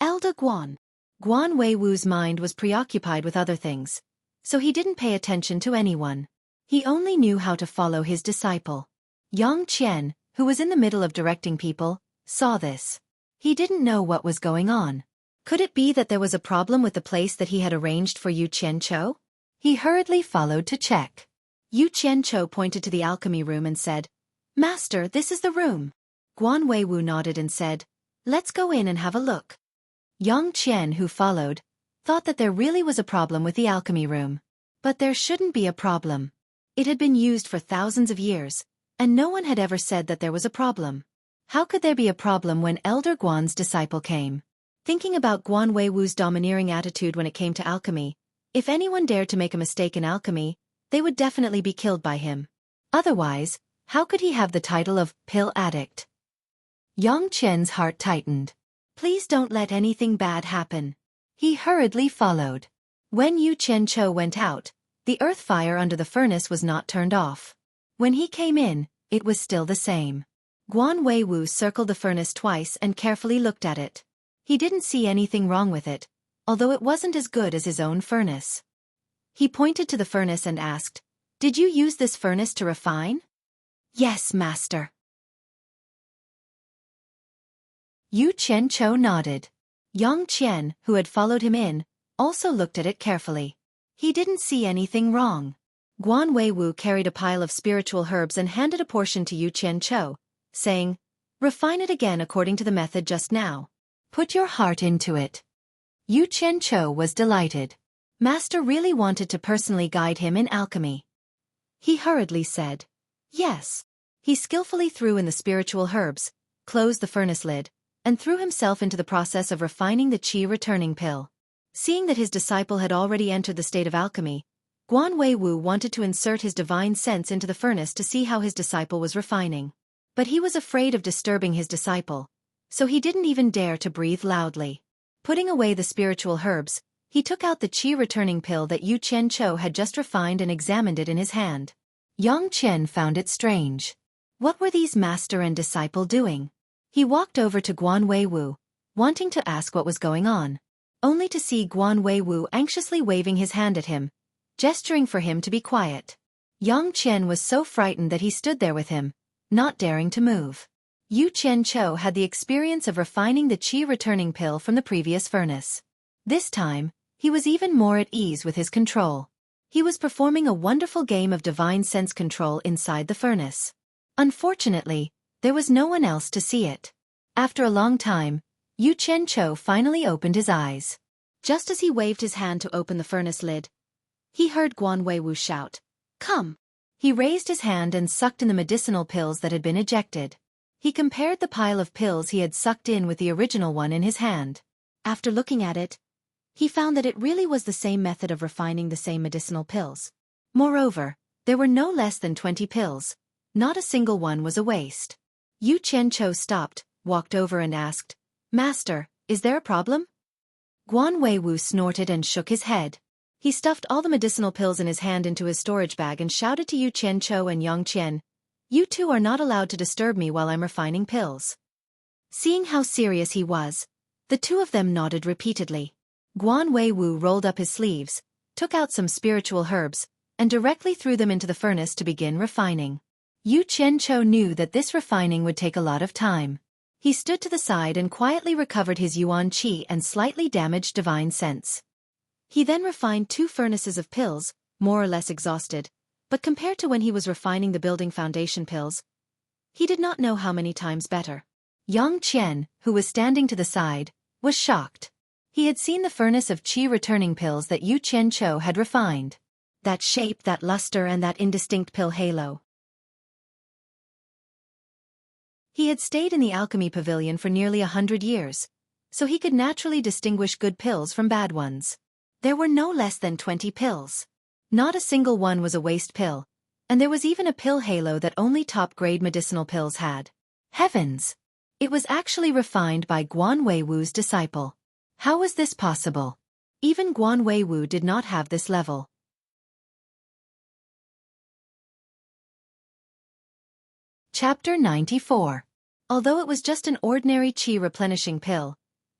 "Elder Guan." Guan Weiwu's mind was preoccupied with other things, so he didn't pay attention to anyone. He only knew how to follow his disciple. Yang Qian, who was in the middle of directing people, saw this. He didn't know what was going on. Could it be that there was a problem with the place that he had arranged for Yu Qianqiu? He hurriedly followed to check. Yu Qianqiu pointed to the alchemy room and said, "Master, this is the room." Guan Weiwu nodded and said, "Let's go in and have a look." Yang Qian, who followed, thought that there really was a problem with the alchemy room. But there shouldn't be a problem. It had been used for thousands of years, and no one had ever said that there was a problem. How could there be a problem when Elder Guan's disciple came? Thinking about Guan Weiwu's domineering attitude when it came to alchemy, if anyone dared to make a mistake in alchemy, they would definitely be killed by him. Otherwise, how could he have the title of pill addict? Yang Qian's heart tightened. Please don't let anything bad happen. He hurriedly followed. When Yu Qianchou went out, the earth fire under the furnace was not turned off. When he came in, it was still the same. Guan Weiwu circled the furnace twice and carefully looked at it. He didn't see anything wrong with it, although it wasn't as good as his own furnace. He pointed to the furnace and asked, "Did you use this furnace to refine?" "Yes, master." Yu Qianchou nodded. Yang Qian, who had followed him in, also looked at it carefully. He didn't see anything wrong. Guan Weiwu carried a pile of spiritual herbs and handed a portion to Yu Qianchou, saying, "Refine it again according to the method just now. Put your heart into it." Yu Qianchou was delighted. Master really wanted to personally guide him in alchemy. He hurriedly said, "Yes." He skillfully threw in the spiritual herbs, closed the furnace lid, and threw himself into the process of refining the qi returning pill. Seeing that his disciple had already entered the state of alchemy, Guan Weiwu wanted to insert his divine sense into the furnace to see how his disciple was refining. But he was afraid of disturbing his disciple, so he didn't even dare to breathe loudly. Putting away the spiritual herbs, he took out the qi returning pill that Yu Qianchou had just refined and examined it in his hand. Yang Qian found it strange. What were these master and disciple doing? He walked over to Guan Weiwu, wanting to ask what was going on, only to see Guan Weiwu anxiously waving his hand at him, gesturing for him to be quiet. Yang Qian was so frightened that he stood there with him, not daring to move. Yu Qianchou had the experience of refining the qi returning pill from the previous furnace. This time, he was even more at ease with his control. He was performing a wonderful game of divine sense control inside the furnace. Unfortunately, there was no one else to see it. After a long time, Yu Qianchou finally opened his eyes. Just as he waved his hand to open the furnace lid, he heard Guan Weiwu shout, "Come!" He raised his hand and sucked in the medicinal pills that had been ejected. He compared the pile of pills he had sucked in with the original one in his hand. After looking at it, he found that it really was the same method of refining the same medicinal pills. Moreover, there were no less than 20 pills. Not a single one was a waste. Yu Qianchou stopped, walked over and asked, "Master, is there a problem?" Guan Weiwu snorted and shook his head. He stuffed all the medicinal pills in his hand into his storage bag and shouted to Yu Qianchou and Yang Qian, "You two are not allowed to disturb me while I'm refining pills." Seeing how serious he was, the two of them nodded repeatedly. Guan Weiwu rolled up his sleeves, took out some spiritual herbs, and directly threw them into the furnace to begin refining. Yu Qianchou knew that this refining would take a lot of time. He stood to the side and quietly recovered his yuan qi and slightly damaged divine sense. He then refined 2 furnaces of pills, more or less exhausted, but compared to when he was refining the building foundation pills, he did not know how many times better. Yang Qian, who was standing to the side, was shocked. He had seen the furnace of qi returning pills that Yu Qianchou had refined. That shape, that luster, and that indistinct pill halo. He had stayed in the alchemy pavilion for nearly 100 years, so he could naturally distinguish good pills from bad ones. There were no less than 20 pills. Not a single one was a waste pill, and there was even a pill halo that only top-grade medicinal pills had. Heavens! It was actually refined by Guan Weiwu's disciple. How was this possible? Even Guan Weiwu did not have this level. Chapter 94. Although it was just an ordinary qi replenishing pill,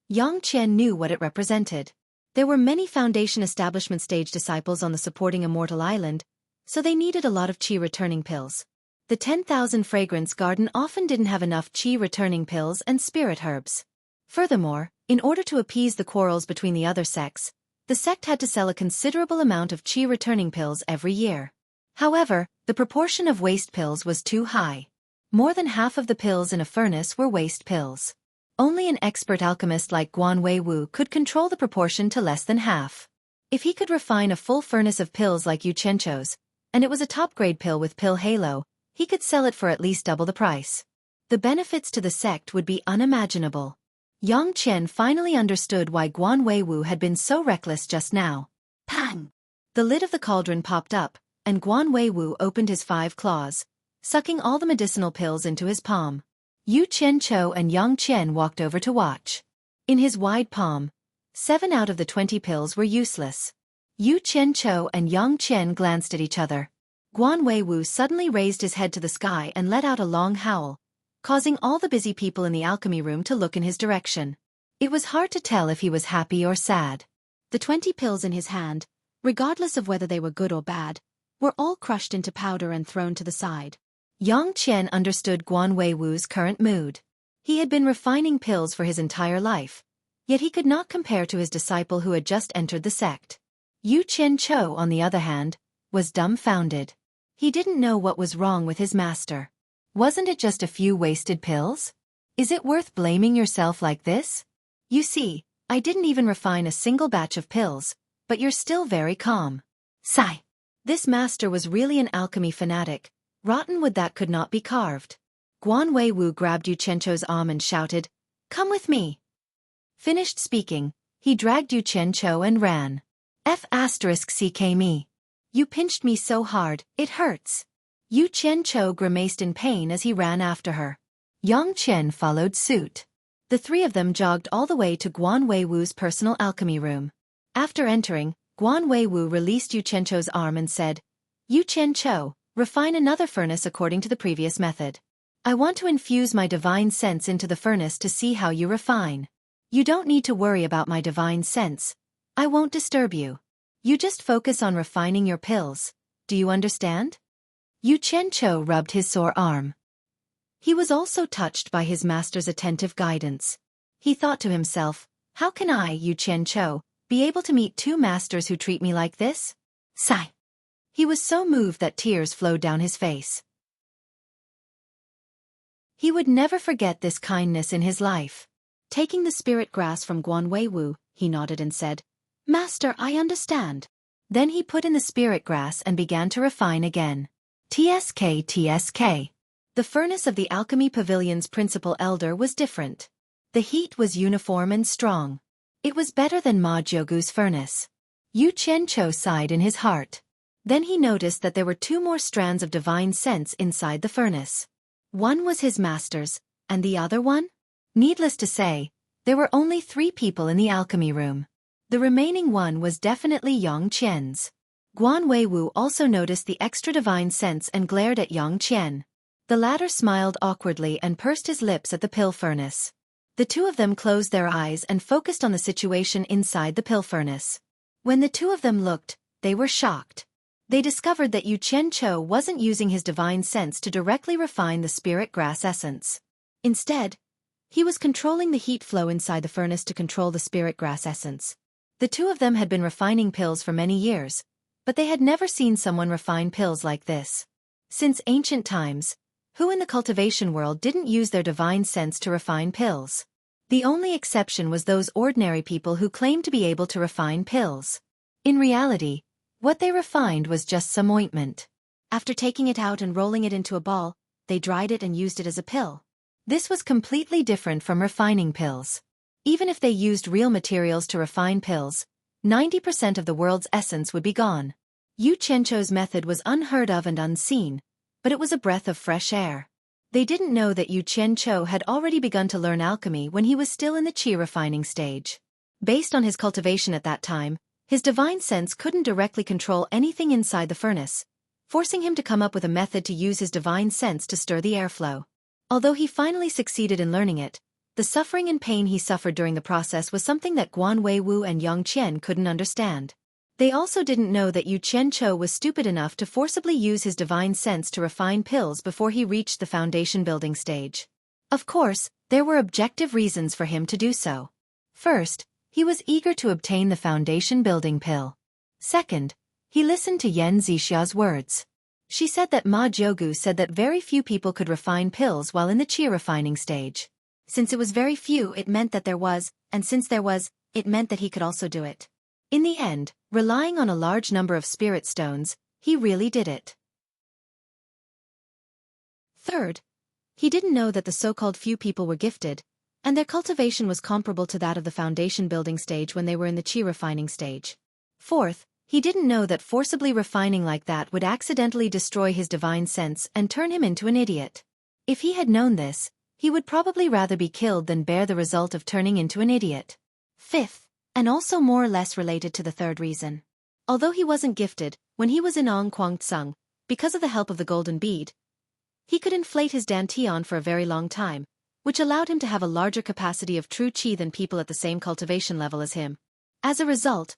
Yang Qian knew what it represented. There were many foundation establishment stage disciples on the supporting immortal island, so they needed a lot of qi returning pills. The 10,000 fragrance garden often didn't have enough qi returning pills and spirit herbs. Furthermore, in order to appease the quarrels between the other sects, the sect had to sell a considerable amount of qi returning pills every year. However, the proportion of waste pills was too high. More than half of the pills in a furnace were waste pills. Only an expert alchemist like Guan Weiwu could control the proportion to less than half. If he could refine a full furnace of pills like Yu Qianchou's, and it was a top-grade pill with pill halo, he could sell it for at least double the price. The benefits to the sect would be unimaginable. Yang Qian finally understood why Guan Weiwu had been so reckless just now. Pang! The lid of the cauldron popped up, and Guan Weiwu opened his 5 claws, sucking all the medicinal pills into his palm. Yu Qianchou and Yang Qian walked over to watch. In his wide palm, 7 out of the 20 pills were useless. Yu Qianqiu and Yang Qian glanced at each other. Guan Weiwu suddenly raised his head to the sky and let out a long howl, causing all the busy people in the alchemy room to look in his direction. It was hard to tell if he was happy or sad. The 20 pills in his hand, regardless of whether they were good or bad, were all crushed into powder and thrown to the side. Yang Qian understood Guan Weiwu's current mood. He had been refining pills for his entire life, yet he could not compare to his disciple who had just entered the sect. Yu Qianqiu, on the other hand, was dumbfounded. He didn't know what was wrong with his master. Wasn't it just a few wasted pills? Is it worth blaming yourself like this? You see, I didn't even refine a single batch of pills, but you're still very calm. Sigh. This master was really an alchemy fanatic. Rotten wood that could not be carved. Guan Weiwu grabbed Yu Qianqiu's arm and shouted, "Come with me." Finished speaking, he dragged Yu Qianqiu and ran. F***ck me. You pinched me so hard, it hurts. Yu Qianqiu grimaced in pain as he ran after her. Yang Qian followed suit. The 3 of them jogged all the way to Guan Weiwu's personal alchemy room. After entering, Guan Weiwu released Yu Qianqiu's arm and said, "Yu Qianqiu, refine another furnace according to the previous method. I want to infuse my divine sense into the furnace to see how you refine. You don't need to worry about my divine sense. I won't disturb you. You just focus on refining your pills. Do you understand?" Yu Qianqiu rubbed his sore arm. He was also touched by his master's attentive guidance. He thought to himself, how can I, Yu Qianqiu, be able to meet 2 masters who treat me like this? Sigh. He was so moved that tears flowed down his face. He would never forget this kindness in his life. Taking the spirit grass from Guan Weiwu, he nodded and said, "Master, I understand." Then he put in the spirit grass and began to refine again. TSK. The furnace of the Alchemy Pavilion's principal elder was different. The heat was uniform and strong. It was better than Ma Jiugu's furnace. Yu Qianqiu sighed in his heart. Then he noticed that there were 2 more strands of divine sense inside the furnace. One was his master's, and the other one? Needless to say, there were only 3 people in the alchemy room. The remaining one was definitely Yang Qian's. Guan Weiwu also noticed the extra divine sense and glared at Yang Qian. The latter smiled awkwardly and pursed his lips at the pill furnace. The 2 of them closed their eyes and focused on the situation inside the pill furnace. When the 2 of them looked, they were shocked. They discovered that Yu Qianqiu wasn't using his divine sense to directly refine the spirit grass essence. Instead, he was controlling the heat flow inside the furnace to control the spirit grass essence. The 2 of them had been refining pills for many years, but they had never seen someone refine pills like this. Since ancient times, who in the cultivation world didn't use their divine sense to refine pills? The only exception was those ordinary people who claimed to be able to refine pills. In reality, what they refined was just some ointment. After taking it out and rolling it into a ball, they dried it and used it as a pill. This was completely different from refining pills. Even if they used real materials to refine pills, 90% of the world's essence would be gone. Yu Qianqiu's method was unheard of and unseen, but it was a breath of fresh air. They didn't know that Yu Qianqiu had already begun to learn alchemy when he was still in the qi refining stage. Based on his cultivation at that time, his divine sense couldn't directly control anything inside the furnace, forcing him to come up with a method to use his divine sense to stir the airflow. Although he finally succeeded in learning it, the suffering and pain he suffered during the process was something that Guan Weiwu and Yang Qian couldn't understand. They also didn't know that Yu Qianqiu was stupid enough to forcibly use his divine sense to refine pills before he reached the foundation building stage. Of course, there were objective reasons for him to do so. First, he was eager to obtain the foundation building pill. Second, he listened to Yan Zixia's words. She said that Ma Jiugu said that very few people could refine pills while in the qi refining stage. Since it was very few, it meant that there was, and since there was, it meant that he could also do it. In the end, relying on a large number of spirit stones, he really did it. Third, he didn't know that the so-called few people were gifted, and their cultivation was comparable to that of the foundation building stage when they were in the qi refining stage. Fourth, he didn't know that forcibly refining like that would accidentally destroy his divine sense and turn him into an idiot. If he had known this, He would probably rather be killed than bear the result of turning into an idiot. Fifth, and also more or less related to the third reason. Although he wasn't gifted, when he was in Ong Kwang Tsung, because of the help of the golden bead, he could inflate his dantian for a very long time, which allowed him to have a larger capacity of true qi than people at the same cultivation level as him. As a result,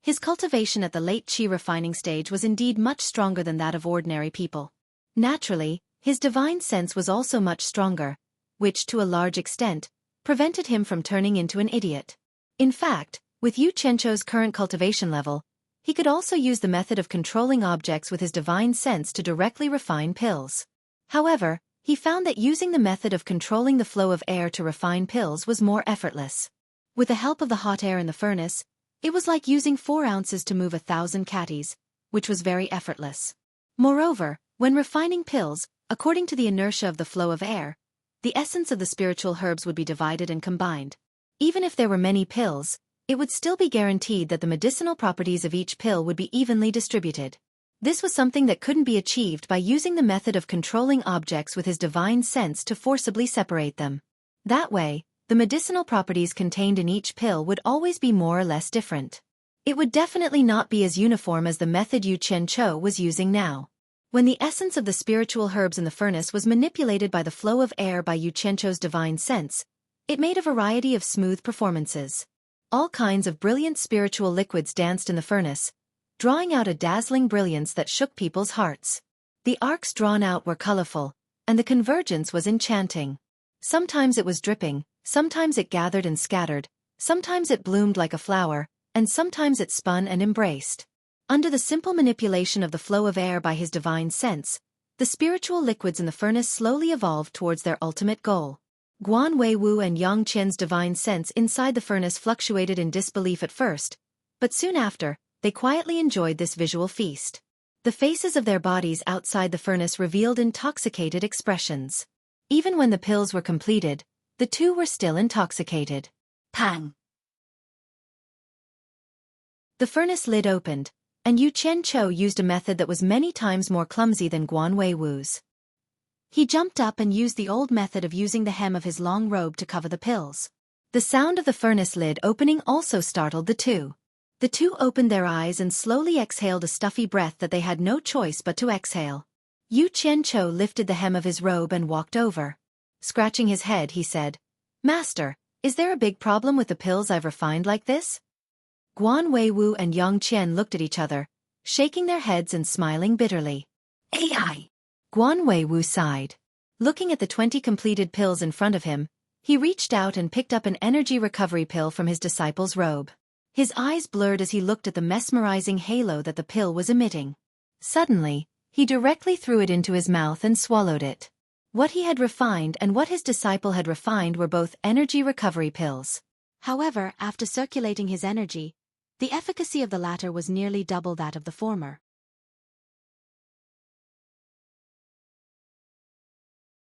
his cultivation at the late qi refining stage was indeed much stronger than that of ordinary people. Naturally, his divine sense was also much stronger, which, to a large extent, prevented him from turning into an idiot. In fact, with Yu Qianzhou's current cultivation level, he could also use the method of controlling objects with his divine sense to directly refine pills. However, he found that using the method of controlling the flow of air to refine pills was more effortless. With the help of the hot air in the furnace, it was like using 4 ounces to move 1,000 catties, which was very effortless. Moreover, when refining pills, according to the inertia of the flow of air, the essence of the spiritual herbs would be divided and combined. Even if there were many pills, it would still be guaranteed that the medicinal properties of each pill would be evenly distributed. This was something that couldn't be achieved by using the method of controlling objects with his divine sense to forcibly separate them. That way, the medicinal properties contained in each pill would always be more or less different. It would definitely not be as uniform as the method Yu Qianzhou was using now. When the essence of the spiritual herbs in the furnace was manipulated by the flow of air by Yu Qianzhou's divine sense, it made a variety of smooth performances. All kinds of brilliant spiritual liquids danced in the furnace, drawing out a dazzling brilliance that shook people's hearts. The arcs drawn out were colorful, and the convergence was enchanting. Sometimes it was dripping, sometimes it gathered and scattered, sometimes it bloomed like a flower, and sometimes it spun and embraced. Under the simple manipulation of the flow of air by his divine sense, the spiritual liquids in the furnace slowly evolved towards their ultimate goal. Guan Weiwu and Yang Qian's divine sense inside the furnace fluctuated in disbelief at first, but soon after, they quietly enjoyed this visual feast. The faces of their bodies outside the furnace revealed intoxicated expressions. Even when the pills were completed, the two were still intoxicated. Pang! The furnace lid opened, and Yu Qianzhou used a method that was many times more clumsy than Guan Weiwu's. He jumped up and used the old method of using the hem of his long robe to cover the pills. The sound of the furnace lid opening also startled the two. The two opened their eyes and slowly exhaled a stuffy breath that they had no choice but to exhale. Yu Qianzhou lifted the hem of his robe and walked over. Scratching his head, he said, "Master, is there a big problem with the pills I've refined like this?" Guan Weiwu and Yang Qian looked at each other, shaking their heads and smiling bitterly. "AI!" Guan Weiwu sighed. Looking at the 20 completed pills in front of him, he reached out and picked up an energy recovery pill from his disciple's robe. His eyes blurred as he looked at the mesmerizing halo that the pill was emitting. Suddenly, he directly threw it into his mouth and swallowed it. What he had refined and what his disciple had refined were both energy recovery pills. However, after circulating his energy, the efficacy of the latter was nearly double that of the former.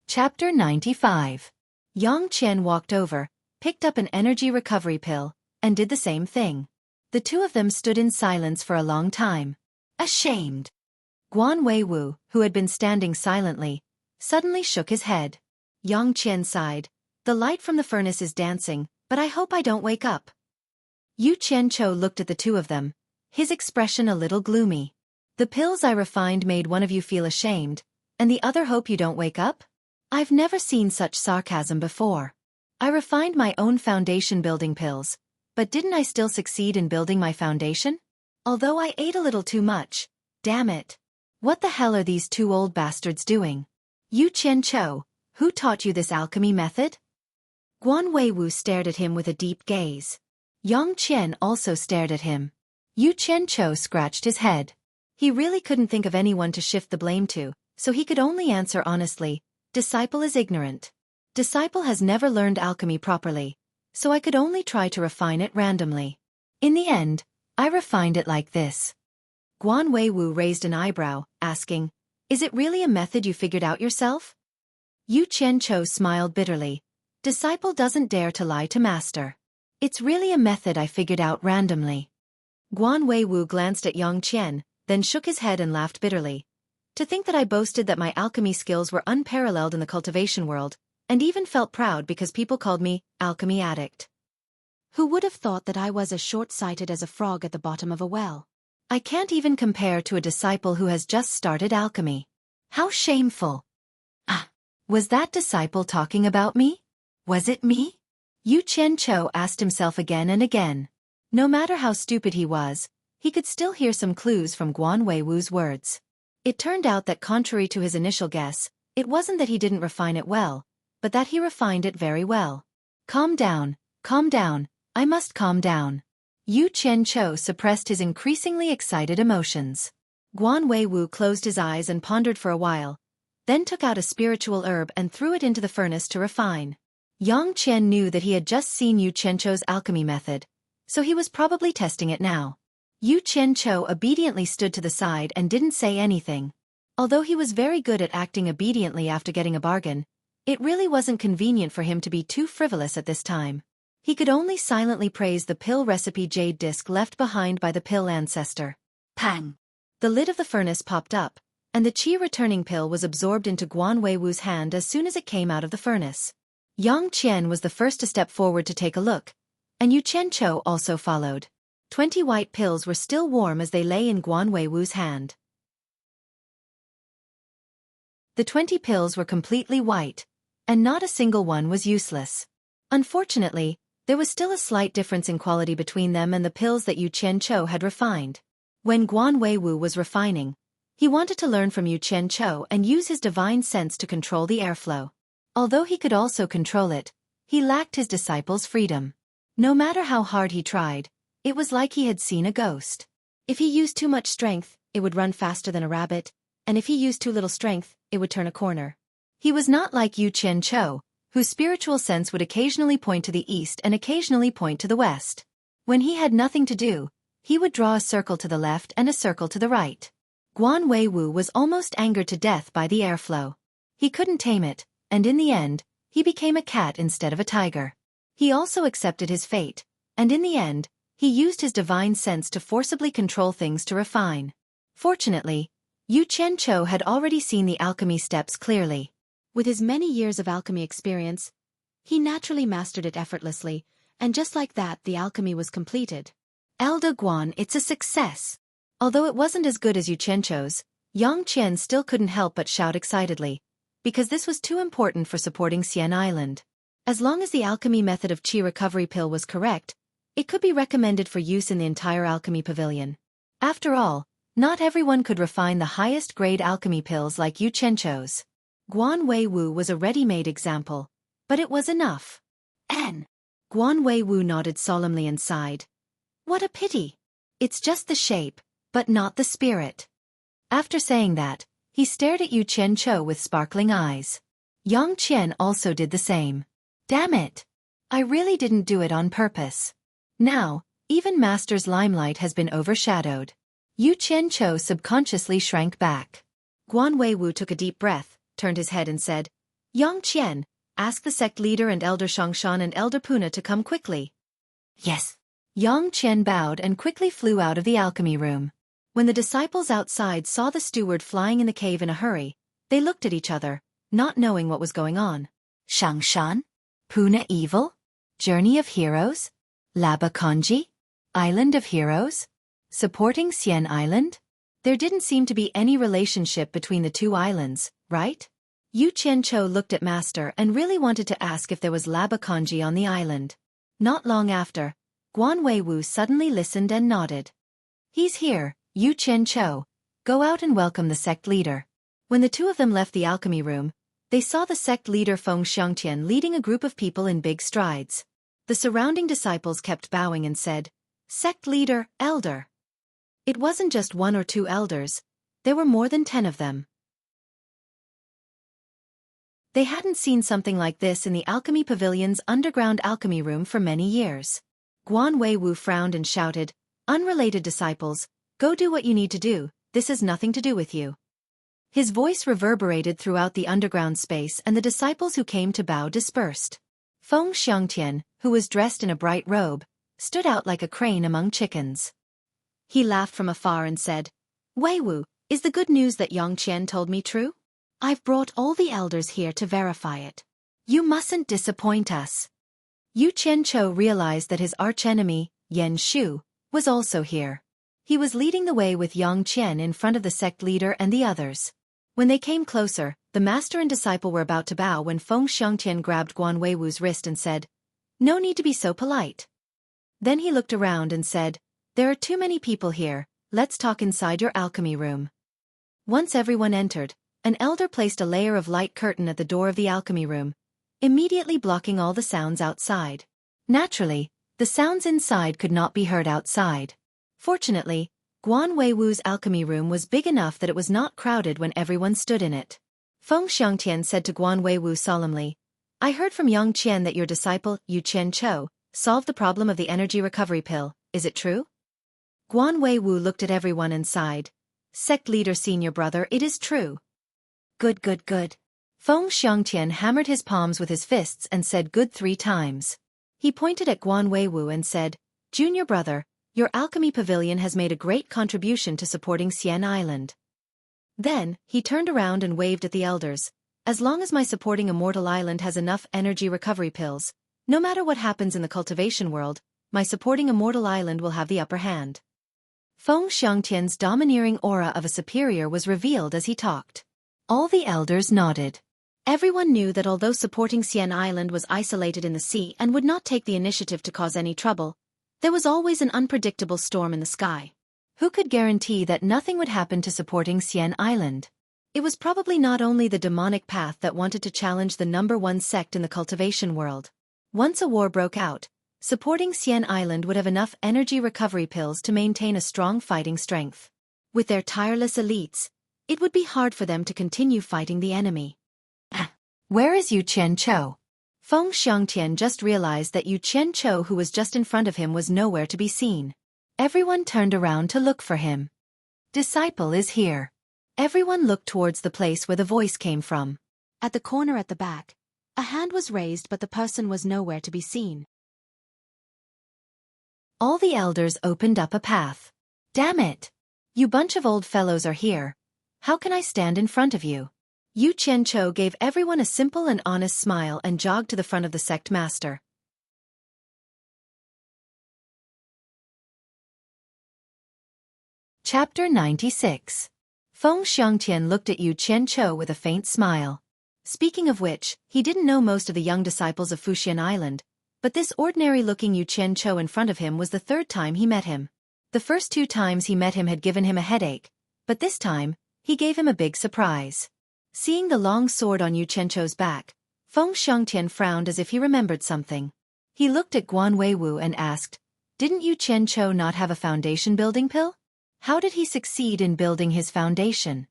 Chapter 95. Yang Qian walked over, picked up an energy recovery pill, and did the same thing. The two of them stood in silence for a long time. Ashamed. Guan Weiwu, who had been standing silently, suddenly shook his head. Yang Qian sighed. "The light from the furnace is dancing, but I hope I don't wake up." Yu Qianzhou looked at the two of them, his expression a little gloomy. "The pills I refined made one of you feel ashamed, and the other hope you don't wake up? I've never seen such sarcasm before. I refined my own foundation building pills, but didn't I still succeed in building my foundation? Although I ate a little too much. Damn it. What the hell are these two old bastards doing? Yu Qianzhou, who taught you this alchemy method?" Guan Weiwu stared at him with a deep gaze. Yang Qian also stared at him. Yu Qianzhou scratched his head. He really couldn't think of anyone to shift the blame to, so he could only answer honestly, "Disciple is ignorant. Disciple has never learned alchemy properly, so I could only try to refine it randomly. In the end, I refined it like this." Guan Weiwu raised an eyebrow, asking, "Is it really a method you figured out yourself?" Yu Qianzhou smiled bitterly. "Disciple doesn't dare to lie to master. It's really a method I figured out randomly." Guan Weiwu glanced at Yang Qian, then shook his head and laughed bitterly. "To think that I boasted that my alchemy skills were unparalleled in the cultivation world, and even felt proud because people called me alchemy addict. Who would have thought that I was as short-sighted as a frog at the bottom of a well? I can't even compare to a disciple who has just started alchemy. How shameful. Ah, was that disciple talking about me? Was it me? Yu Qianqiu asked himself again and again. No matter how stupid he was, he could still hear some clues from Guan Weiwu's words. It turned out that contrary to his initial guess, it wasn't that he didn't refine it well, but that he refined it very well. Calm down, I must calm down. Yu Qianqiu suppressed his increasingly excited emotions. Guan Weiwu closed his eyes and pondered for a while, then took out a spiritual herb and threw it into the furnace to refine. Yang Qian knew that he had just seen Yu Qianqiu's alchemy method, so he was probably testing it now. Yu Qianqiu obediently stood to the side and didn't say anything. Although he was very good at acting obediently after getting a bargain, it really wasn't convenient for him to be too frivolous at this time. He could only silently praise the pill recipe jade disc left behind by the pill ancestor. Pang! The lid of the furnace popped up, and the qi returning pill was absorbed into Guan Weiwu's hand as soon as it came out of the furnace. Yang Qian was the first to step forward to take a look, and Yu Qianqiu also followed. 20 white pills were still warm as they lay in Guan Weiwu's hand. The 20 pills were completely white, and not a single one was useless. Unfortunately, there was still a slight difference in quality between them and the pills that Yu Qianqiu had refined. When Guan Weiwu was refining, he wanted to learn from Yu Qianqiu and use his divine sense to control the airflow. Although he could also control it, he lacked his disciple's freedom. No matter how hard he tried, it was like he had seen a ghost. If he used too much strength, it would run faster than a rabbit, and if he used too little strength, it would turn a corner. He was not like Yu Qianqiu, whose spiritual sense would occasionally point to the east and occasionally point to the west. When he had nothing to do, he would draw a circle to the left and a circle to the right. Guan Weiwu was almost angered to death by the airflow. He couldn't tame it, and in the end, he became a cat instead of a tiger. He also accepted his fate, and in the end, he used his divine sense to forcibly control things to refine. Fortunately, Yu Qianqiu had already seen the alchemy steps clearly. With his many years of alchemy experience, he naturally mastered it effortlessly, and just like that the alchemy was completed. Elder Guan, it's a success. Although it wasn't as good as Yu Qianqiu's, Yang Qian still couldn't help but shout excitedly, because this was too important for supporting Xian Island. As long as the alchemy method of qi recovery pill was correct, it could be recommended for use in the entire alchemy pavilion. After all, not everyone could refine the highest grade alchemy pills like Yu Qianqiu's. Guan Weiwu was a ready-made example, but it was enough. Guan Weiwu nodded solemnly and sighed. What a pity. It's just the shape, but not the spirit. After saying that, he stared at Yu Qianqiu with sparkling eyes. Yang Qian also did the same. Damn it! I really didn't do it on purpose. Now, even Master's limelight has been overshadowed. Yu Qianqiu subconsciously shrank back. Guan Weiwu took a deep breath, turned his head and said, Yang Qian, ask the sect leader and Elder Shongshan and Elder Puna to come quickly. Yes. Yang Qian bowed and quickly flew out of the alchemy room. When the disciples outside saw the steward flying in the cave in a hurry, they looked at each other, not knowing what was going on. Shongshan? Puna Evil? Journey of Heroes? Laba Kanji? Island of Heroes? Supporting Xian Island? There didn't seem to be any relationship between the two islands, right? Yu Qianqiu looked at Master and really wanted to ask if there was Laba Kanji on the island. Not long after, Guan Weiwu suddenly listened and nodded. He's here, Yu Qianqiu. Go out and welcome the sect leader. When the two of them left the alchemy room, they saw the sect leader Feng Xiangtian leading a group of people in big strides. The surrounding disciples kept bowing and said, Sect leader, elder. It wasn't just one or two elders, there were more than 10 of them. They hadn't seen something like this in the Alchemy Pavilion's underground alchemy room for many years. Guan Weiwu frowned and shouted, Unrelated disciples, go do what you need to do, this has nothing to do with you. His voice reverberated throughout the underground space and the disciples who came to bow dispersed. Feng Xiangtian, who was dressed in a bright robe, stood out like a crane among chickens. He laughed from afar and said, Weiwu, is the good news that Yang Qian told me true? I've brought all the elders here to verify it. You mustn't disappoint us. Yu Qianchou realized that his archenemy, Yan Shu, was also here. He was leading the way with Yang Qian in front of the sect leader and the others. When they came closer, the master and disciple were about to bow when Feng Xiangtian grabbed Guan Weiwu's wrist and said, "No need to be so polite." Then he looked around and said, "There are too many people here, let's talk inside your alchemy room." Once everyone entered, an elder placed a layer of light curtain at the door of the alchemy room, immediately blocking all the sounds outside. Naturally, the sounds inside could not be heard outside. Fortunately, Guan Weiwu's alchemy room was big enough that it was not crowded when everyone stood in it. Feng Xiangtian said to Guan Weiwu solemnly, "I heard from Yang Qian that your disciple, Yu Qianchou, solved the problem of the energy recovery pill, is it true?" Guan Weiwu looked at everyone and sighed. "Sect leader senior brother, it is true." "Good, good, good." Feng Xiangtian hammered his palms with his fists and said good 3 times. He pointed at Guan Weiwu and said, "Junior brother, your alchemy pavilion has made a great contribution to supporting Xian Island." Then, he turned around and waved at the elders. "As long as my supporting Immortal Island has enough energy recovery pills, no matter what happens in the cultivation world, my supporting Immortal Island will have the upper hand." Feng Xiangtian's domineering aura of a superior was revealed as he talked. All the elders nodded. Everyone knew that although supporting Xian Island was isolated in the sea and would not take the initiative to cause any trouble, there was always an unpredictable storm in the sky. Who could guarantee that nothing would happen to supporting Xian Island? It was probably not only the demonic path that wanted to challenge the #1 sect in the cultivation world. Once a war broke out, supporting Xian Island would have enough energy recovery pills to maintain a strong fighting strength. With their tireless elites, it would be hard for them to continue fighting the enemy. Where is Yu Qianchou? Feng Xiangtian just realized that Yu Qianchou, who was just in front of him, was nowhere to be seen. Everyone turned around to look for him. "Disciple is here." Everyone looked towards the place where the voice came from. At the corner at the back, a hand was raised but the person was nowhere to be seen. All the elders opened up a path. "Damn it! You bunch of old fellows are here. How can I stand in front of you?" Yu Qianchou gave everyone a simple and honest smile and jogged to the front of the sect master. Chapter 96. Feng Xiangtian looked at Yu Qianchou with a faint smile. Speaking of which, he didn't know most of the young disciples of Fuxian Island, but this ordinary-looking Yu Qianchou in front of him was the 3rd time he met him. The first 2 times he met him had given him a headache, but this time, he gave him a big surprise. Seeing the long sword on Yu Qianchou's back, Feng Xiangtian frowned as if he remembered something. He looked at Guan Weiwu and asked, "Didn't Yu Qianchou not have a foundation building pill? How did he succeed in building his foundation?"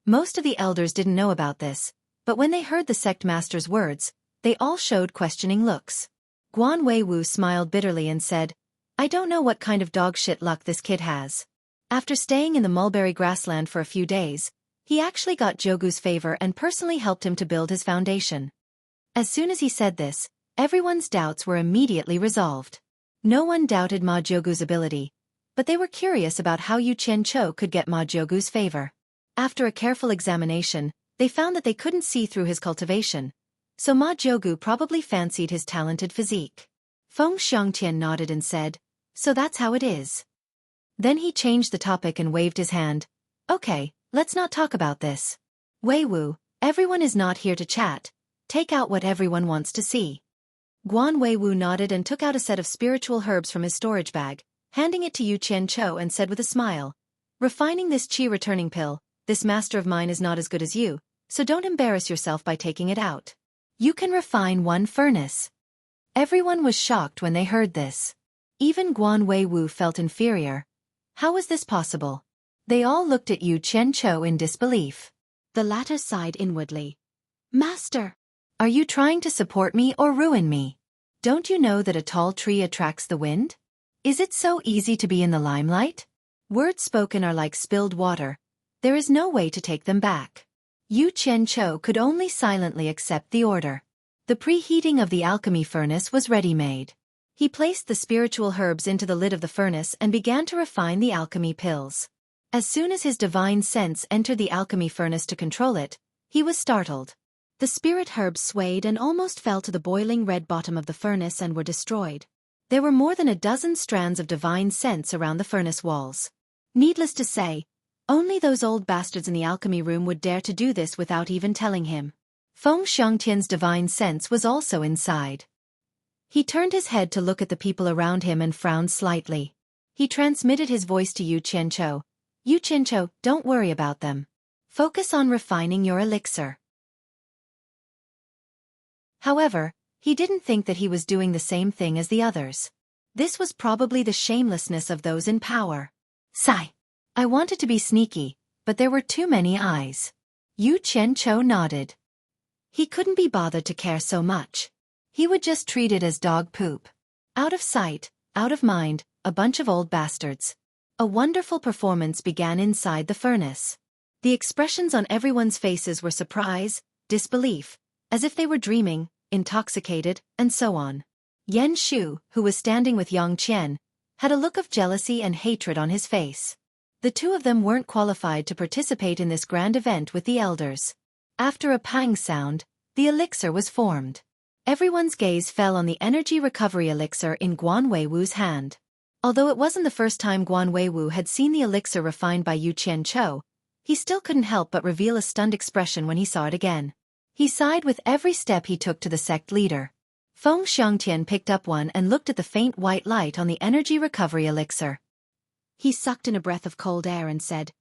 Most of the elders didn't know about this, but when they heard the sect master's words, they all showed questioning looks. Guan Weiwu smiled bitterly and said, "I don't know what kind of dog shit luck this kid has. After staying in the mulberry grassland for a few days, he actually got Jogu's favor and personally helped him to build his foundation." As soon as he said this, everyone's doubts were immediately resolved. No one doubted Ma Jogu's ability, but they were curious about how Yu Qianchou could get Ma Jogu's favor. After a careful examination, they found that they couldn't see through his cultivation, so Ma Jogu probably fancied his talented physique. Feng Xiangtian nodded and said, "So that's how it is." Then he changed the topic and waved his hand. "Okay, let's not talk about this. Weiwu, everyone is not here to chat. Take out what everyone wants to see." Guan Weiwu nodded and took out a set of spiritual herbs from his storage bag, handing it to Yu Qianchou and said with a smile, "Refining this qi returning pill, this master of mine is not as good as you, so don't embarrass yourself by taking it out. You can refine 1 furnace." Everyone was shocked when they heard this. Even Guan Weiwu felt inferior. How was this possible? They all looked at Yu Qianchou in disbelief. The latter sighed inwardly. "Master, are you trying to support me or ruin me? Don't you know that a tall tree attracts the wind? Is it so easy to be in the limelight? Words spoken are like spilled water. There is no way to take them back." Yu Qianchou could only silently accept the order. The preheating of the alchemy furnace was ready-made. He placed the spiritual herbs into the lid of the furnace and began to refine the alchemy pills. As soon as his divine sense entered the alchemy furnace to control it, he was startled. The spirit herbs swayed and almost fell to the boiling red bottom of the furnace and were destroyed. There were more than a dozen strands of divine scents around the furnace walls. Needless to say, only those old bastards in the alchemy room would dare to do this without even telling him. Feng Xiangtian's divine sense was also inside. He turned his head to look at the people around him and frowned slightly. He transmitted his voice to Yu Qianqiu. Yu Qianqiu, don't worry about them. Focus on refining your elixir. However, he didn't think that he was doing the same thing as the others. This was probably the shamelessness of those in power. Sigh. I wanted to be sneaky, but there were too many eyes. Yu Qianqiu nodded. He couldn't be bothered to care so much. He would just treat it as dog poop. Out of sight, out of mind, a bunch of old bastards. A wonderful performance began inside the furnace. The expressions on everyone's faces were surprise, disbelief, as if they were dreaming, intoxicated, and so on. Yan Shu, who was standing with Yang Qian, had a look of jealousy and hatred on his face. The two of them weren't qualified to participate in this grand event with the elders. After a pang sound, the elixir was formed. Everyone's gaze fell on the energy recovery elixir in Guan Weiwu's hand. Although it wasn't the first time Guan Weiwu had seen the elixir refined by Yu Qianqiu, he still couldn't help but reveal a stunned expression when he saw it again. He sighed with every step he took to the sect leader. Feng Xiangtian picked up one and looked at the faint white light on the energy recovery elixir. He sucked in a breath of cold air and said,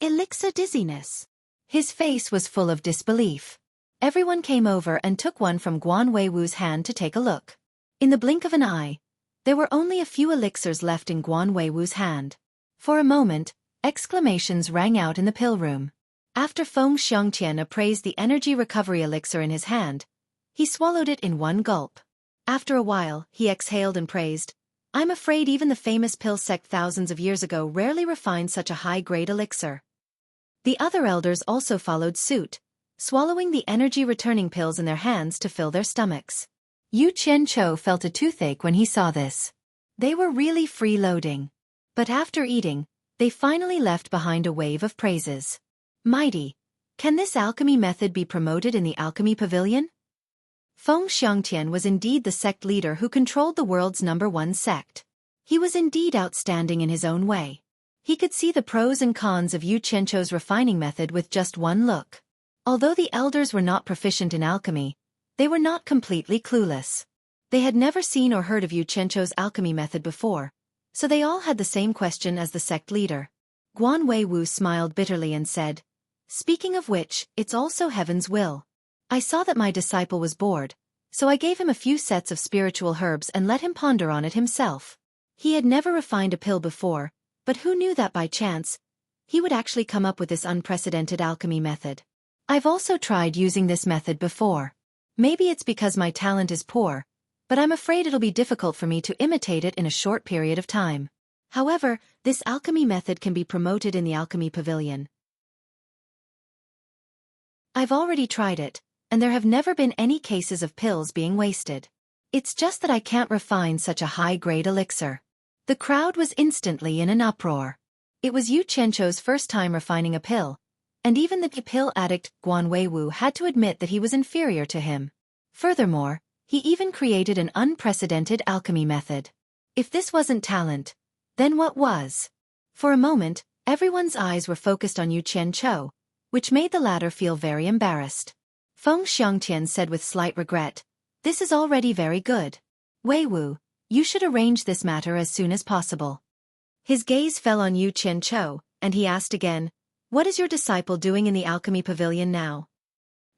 "Elixir dizziness." His face was full of disbelief. Everyone came over and took one from Guan Weiwu's hand to take a look. In the blink of an eye, there were only a few elixirs left in Guan Weiwu's hand. For a moment, exclamations rang out in the pill room. After Feng Xiangtian appraised the energy recovery elixir in his hand, he swallowed it in one gulp. After a while, he exhaled and praised, "I'm afraid even the famous pill sect thousands of years ago rarely refined such a high-grade elixir." The other elders also followed suit, swallowing the energy-returning pills in their hands to fill their stomachs. Yu Qianqiu felt a toothache when he saw this. They were really freeloading. But after eating, they finally left behind a wave of praises. Mighty, can this alchemy method be promoted in the alchemy pavilion? Feng Xiangtian was indeed the sect leader who controlled the world's #1 sect. He was indeed outstanding in his own way. He could see the pros and cons of Yu Qianqiu's refining method with just one look. Although the elders were not proficient in alchemy, they were not completely clueless. They had never seen or heard of Yu Qianqiu's alchemy method before, so they all had the same question as the sect leader. Guan Weiwu smiled bitterly and said, "Speaking of which, it's also heaven's will. I saw that my disciple was bored, so I gave him a few sets of spiritual herbs and let him ponder on it himself. He had never refined a pill before, but who knew that by chance, he would actually come up with this unprecedented alchemy method. I've also tried using this method before. Maybe it's because my talent is poor, but I'm afraid it'll be difficult for me to imitate it in a short period of time. However, this alchemy method can be promoted in the alchemy pavilion. I've already tried it, and there have never been any cases of pills being wasted. It's just that I can't refine such a high-grade elixir." The crowd was instantly in an uproar. It was Yu Qianqiu's first time refining a pill, and even the pill addict Guan Weiwu had to admit that he was inferior to him. Furthermore, he even created an unprecedented alchemy method. If this wasn't talent, then what was? For a moment, everyone's eyes were focused on Yu Qianqiu, which made the latter feel very embarrassed. Feng Xiangtian said with slight regret, "This is already very good. Weiwu, you should arrange this matter as soon as possible." His gaze fell on Yu Qianqiu, and he asked again, "What is your disciple doing in the alchemy pavilion now?"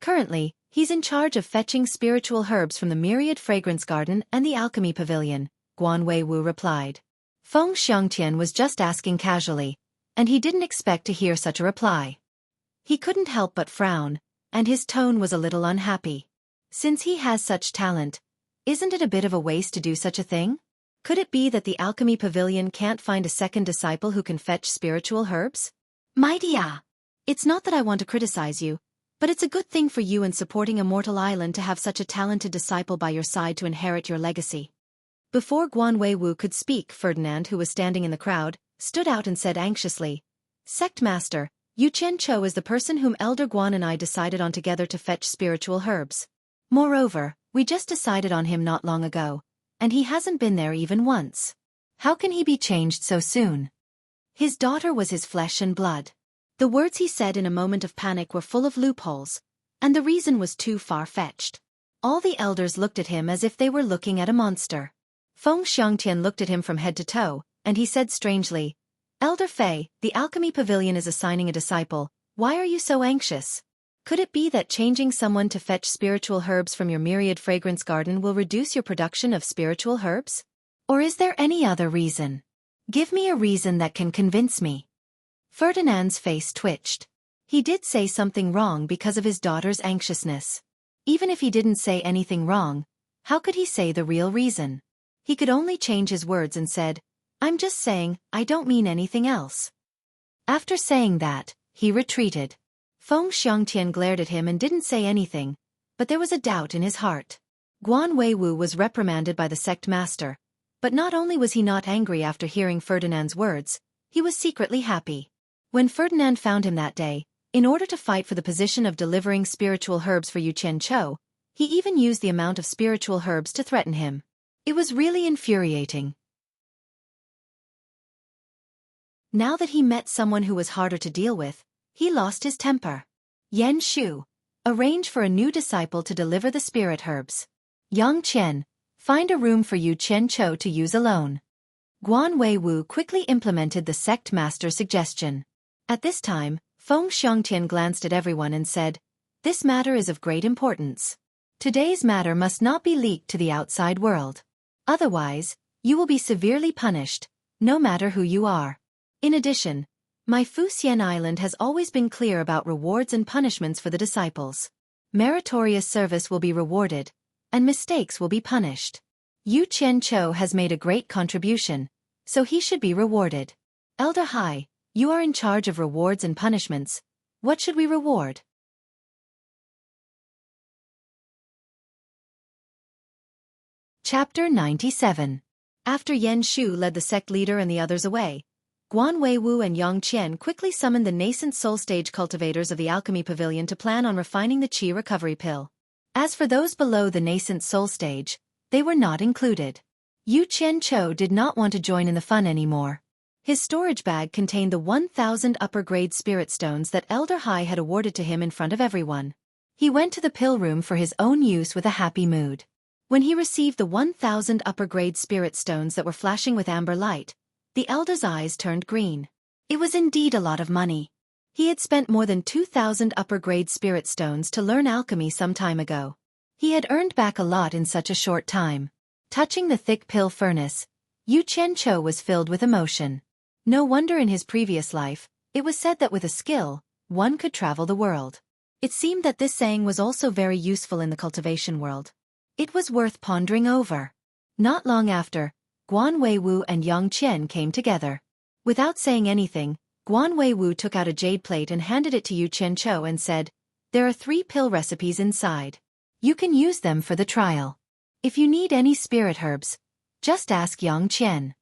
"Currently, he's in charge of fetching spiritual herbs from the myriad fragrance garden and the alchemy pavilion," Guan Weiwu replied. Feng Xiangtian was just asking casually, and he didn't expect to hear such a reply. He couldn't help but frown, and his tone was a little unhappy. Since he has such talent, isn't it a bit of a waste to do such a thing? Could it be that the alchemy pavilion can't find a second disciple who can fetch spiritual herbs? "Mighty it's not that I want to criticize you, but it's a good thing for you in supporting Immortal Island to have such a talented disciple by your side to inherit your legacy." Before Guan Weiwu could speak, Ferdinand, who was standing in the crowd, stood out and said anxiously, "Sect Master, Yu Qianchou is the person whom Elder Guan and I decided on together to fetch spiritual herbs. Moreover, we just decided on him not long ago, and he hasn't been there even once. How can he be changed so soon? His daughter was his flesh and blood. The words he said in a moment of panic were full of loopholes, and the reason was too far-fetched. All the elders looked at him as if they were looking at a monster. Feng Xiangtian looked at him from head to toe, and he said strangely, "Elder Fei, the alchemy pavilion is assigning a disciple. Why are you so anxious? Could it be that changing someone to fetch spiritual herbs from your myriad fragrance garden will reduce your production of spiritual herbs? Or is there any other reason? Give me a reason that can convince me." Ferdinand's face twitched. He did say something wrong because of his daughter's anxiousness. Even if he didn't say anything wrong, how could he say the real reason? He could only change his words and said, "I'm just saying, I don't mean anything else." After saying that, he retreated. Feng Xiangtian glared at him and didn't say anything, but there was a doubt in his heart. Guan Weiwu was reprimanded by the sect master, but not only was he not angry after hearing Ferdinand's words, he was secretly happy. When Ferdinand found him that day, in order to fight for the position of delivering spiritual herbs for Yu Qianchou, he even used the amount of spiritual herbs to threaten him. It was really infuriating. Now that he met someone who was harder to deal with, he lost his temper. Yan Shu, arrange for a new disciple to deliver the spirit herbs. Yang Qian, find a room for Yu Qianchou to use alone. Guan Weiwu quickly implemented the sect master's suggestion. At this time, Feng Xiangtian glanced at everyone and said, "This matter is of great importance. Today's matter must not be leaked to the outside world. Otherwise, you will be severely punished, no matter who you are. In addition, my Fuxian Island has always been clear about rewards and punishments for the disciples. Meritorious service will be rewarded, and mistakes will be punished. Yu Qianchou has made a great contribution, so he should be rewarded. Elder Hai, you are in charge of rewards and punishments. What should we reward?" Chapter 97. After Yan Shu led the sect leader and the others away, Guan Weiwu and Yang Qian quickly summoned the nascent soul stage cultivators of the alchemy pavilion to plan on refining the qi recovery pill. As for those below the nascent soul stage, they were not included. Yu Qianchou did not want to join in the fun anymore. His storage bag contained the 1,000 upper-grade spirit stones that Elder Hai had awarded to him in front of everyone. He went to the pill room for his own use with a happy mood. When he received the 1,000 upper-grade spirit stones that were flashing with amber light, the elder's eyes turned green. It was indeed a lot of money. He had spent more than 2,000 upper-grade spirit stones to learn alchemy some time ago. He had earned back a lot in such a short time. Touching the thick pill furnace, Yu Qianchou was filled with emotion. No wonder in his previous life, it was said that with a skill, one could travel the world. It seemed that this saying was also very useful in the cultivation world. It was worth pondering over. Not long after, Guan Weiwu and Yang Qian came together. Without saying anything, Guan Weiwu took out a jade plate and handed it to Yu Qianchou and said, "There are 3 pill recipes inside. You can use them for the trial. If you need any spirit herbs, just ask Yang Qian."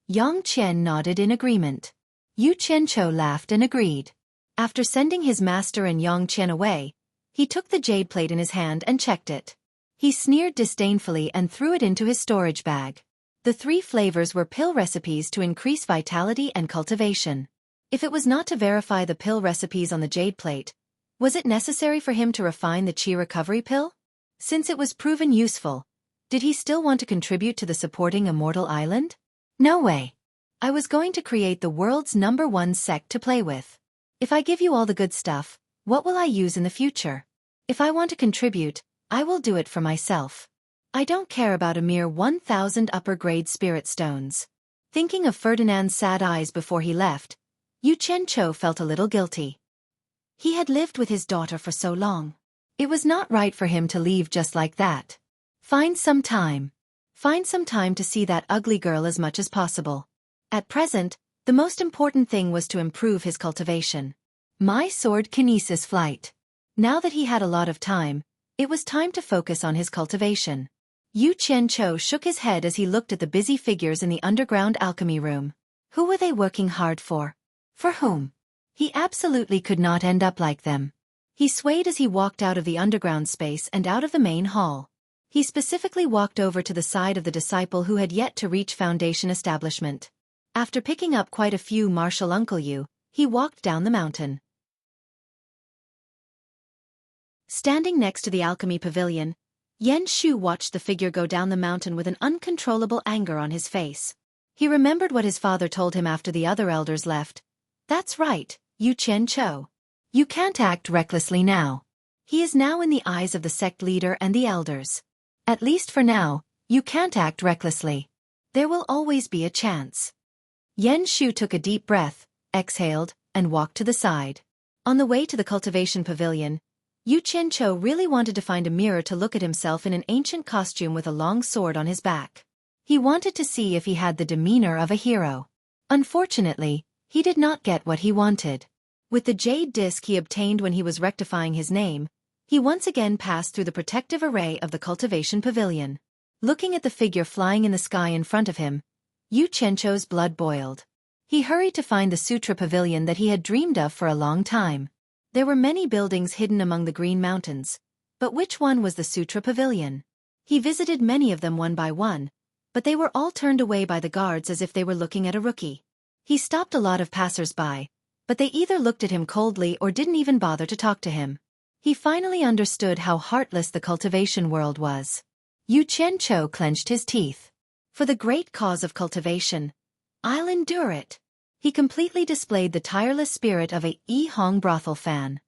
Yang Qian nodded in agreement. Yu Qianchou laughed and agreed. After sending his master and Yang Qian away, he took the jade plate in his hand and checked it. He sneered disdainfully and threw it into his storage bag. The 3 flavors were pill recipes to increase vitality and cultivation. If it was not to verify the pill recipes on the jade plate, was it necessary for him to refine the qi recovery pill? Since it was proven useful, did he still want to contribute to the supporting Immortal Island? No way. I was going to create the world's #1 sect to play with. If I give you all the good stuff, what will I use in the future? If I want to contribute, I will do it for myself. I don't care about a mere 1,000 upper-grade spirit stones. Thinking of Ferdinand's sad eyes before he left, Yu Qianchou felt a little guilty. He had lived with his daughter for so long. It was not right for him to leave just like that. Find some time to see that ugly girl as much as possible. At present, the most important thing was to improve his cultivation. My sword kinesis flight. Now that he had a lot of time, it was time to focus on his cultivation. Yu Qianchou shook his head as he looked at the busy figures in the underground alchemy room. Who were they working hard for? For whom? He absolutely could not end up like them. He swayed as he walked out of the underground space and out of the main hall. He specifically walked over to the side of the disciple who had yet to reach Foundation establishment. After picking up quite a few Martial Uncle Yu, he walked down the mountain. Standing next to the alchemy pavilion, Yan Shu watched the figure go down the mountain with an uncontrollable anger on his face. He remembered what his father told him after the other elders left. That's right, Yu Qianqiu. You can't act recklessly now. He is now in the eyes of the sect leader and the elders. At least for now, you can't act recklessly. There will always be a chance. Yan Shu took a deep breath, exhaled, and walked to the side. On the way to the cultivation pavilion, Yu Qianqiu really wanted to find a mirror to look at himself in an ancient costume with a long sword on his back. He wanted to see if he had the demeanor of a hero. Unfortunately, he did not get what he wanted. With the jade disc he obtained when he was rectifying his name, he once again passed through the protective array of the cultivation pavilion. Looking at the figure flying in the sky in front of him, Yu Qianqiu's blood boiled. He hurried to find the sutra pavilion that he had dreamed of for a long time. There were many buildings hidden among the green mountains, but which one was the sutra pavilion? He visited many of them one by one, but they were all turned away by the guards as if they were looking at a rookie. He stopped a lot of passers-by, but they either looked at him coldly or didn't even bother to talk to him. He finally understood how heartless the cultivation world was. Yu Qianqiu clenched his teeth. For the great cause of cultivation, I'll endure it. He completely displayed the tireless spirit of a Yi Hong brothel fan.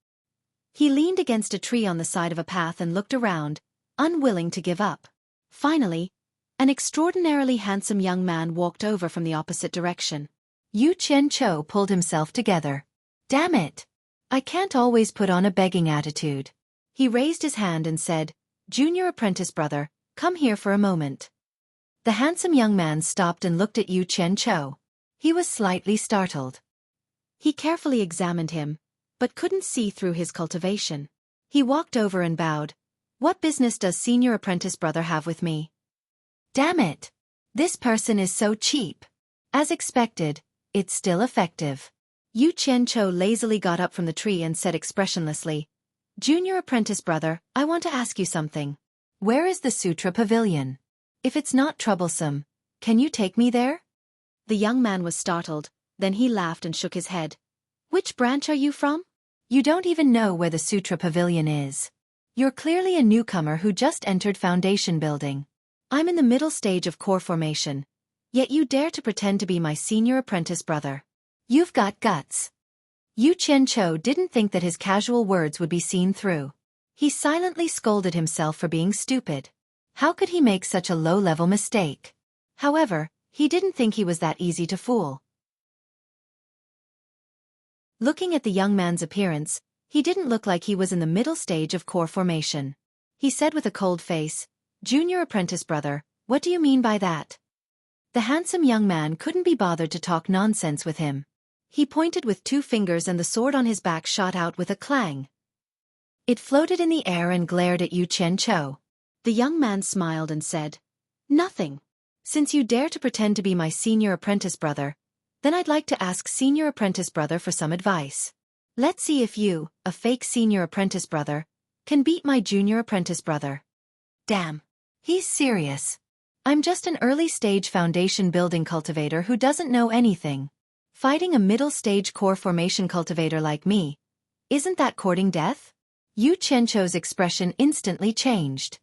He leaned against a tree on the side of a path and looked around, unwilling to give up. Finally, an extraordinarily handsome young man walked over from the opposite direction. Yu Qianqiu pulled himself together. Damn it! I can't always put on a begging attitude. He raised his hand and said, Junior apprentice brother, come here for a moment. The handsome young man stopped and looked at Yu Qianqiu. He was slightly startled. He carefully examined him, but couldn't see through his cultivation. He walked over and bowed. What business does senior apprentice brother have with me? Damn it! This person is so cheap. As expected, it's still effective. Yu Qianqiu lazily got up from the tree and said expressionlessly, Junior apprentice brother, I want to ask you something. Where is the Sutra Pavilion? If it's not troublesome, can you take me there? The young man was startled, then he laughed and shook his head. Which branch are you from? You don't even know where the Sutra Pavilion is. You're clearly a newcomer who just entered foundation building. I'm in the middle stage of core formation, yet you dare to pretend to be my senior apprentice brother. You've got guts. Yu Qianqiu didn't think that his casual words would be seen through. He silently scolded himself for being stupid. How could he make such a low-level mistake? However, he didn't think he was that easy to fool. Looking at the young man's appearance, he didn't look like he was in the middle stage of core formation. He said with a cold face, Junior apprentice brother, what do you mean by that? The handsome young man couldn't be bothered to talk nonsense with him. He pointed with 2 fingers and the sword on his back shot out with a clang. It floated in the air and glared at Yu Qianqiu. The young man smiled and said, Nothing. Since you dare to pretend to be my senior apprentice brother, then I'd like to ask senior apprentice brother for some advice. Let's see if you, a fake senior apprentice brother, can beat my junior apprentice brother. Damn. He's serious. I'm just an early-stage foundation building cultivator who doesn't know anything. Fighting a middle-stage core formation cultivator like me, isn't that courting death? Yu Qianqiu's expression instantly changed.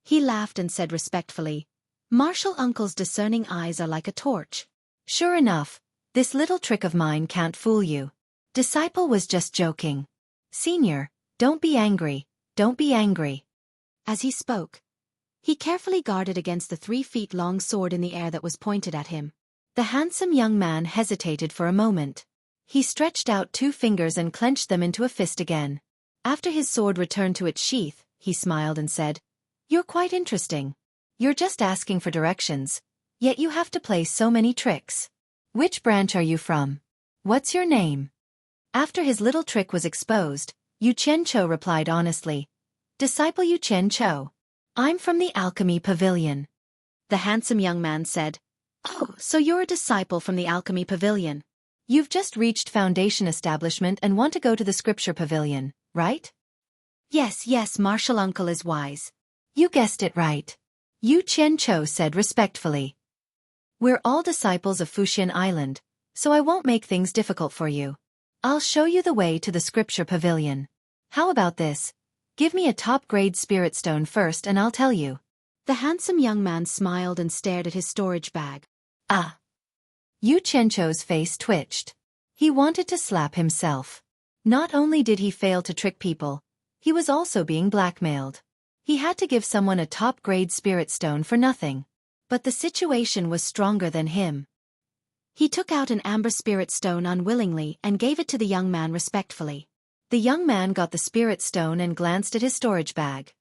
He laughed and said respectfully, Martial Uncle's discerning eyes are like a torch. Sure enough, this little trick of mine can't fool you. Disciple was just joking. Senior, don't be angry, don't be angry. As he spoke, he carefully guarded against the 3-feet-long sword in the air that was pointed at him. The handsome young man hesitated for a moment. He stretched out 2 fingers and clenched them into a fist again. After his sword returned to its sheath, he smiled and said, You're quite interesting. You're just asking for directions, yet you have to play so many tricks. Which branch are you from? What's your name? After his little trick was exposed, Yu Qianqiu replied honestly, Disciple Yu Qianqiu. I'm from the Alchemy Pavilion. The handsome young man said, Oh, so you're a disciple from the Alchemy Pavilion. You've just reached Foundation Establishment and want to go to the Scripture Pavilion, right? Yes, Martial Uncle is wise. You guessed it right. Yu Qianqiu said respectfully. We're all disciples of Fuxian Island, so I won't make things difficult for you. I'll show you the way to the Scripture Pavilion. How about this? Give me a top-grade spirit stone first and I'll tell you. The handsome young man smiled and stared at his storage bag. Ah! Yu Qianqiu's face twitched. He wanted to slap himself. Not only did he fail to trick people, he was also being blackmailed. He had to give someone a top-grade spirit stone for nothing. But the situation was stronger than him. He took out an amber spirit stone unwillingly and gave it to the young man respectfully. The young man got the spirit stone and glanced at his storage bag.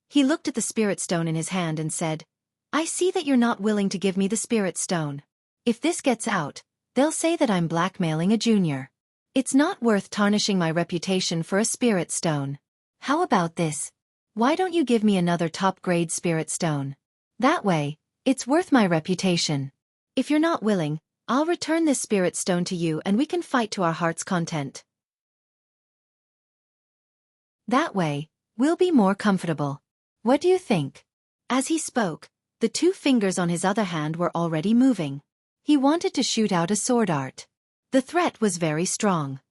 He looked at the spirit stone in his hand and said, I see that you're not willing to give me the spirit stone. If this gets out, they'll say that I'm blackmailing a junior. It's not worth tarnishing my reputation for a spirit stone. How about this? Why don't you give me another top-grade spirit stone? That way, it's worth my reputation. If you're not willing, I'll return this spirit stone to you and we can fight to our heart's content. That way, we'll be more comfortable. What do you think? As he spoke, the 2 fingers on his other hand were already moving. He wanted to shoot out a sword art. The threat was very strong.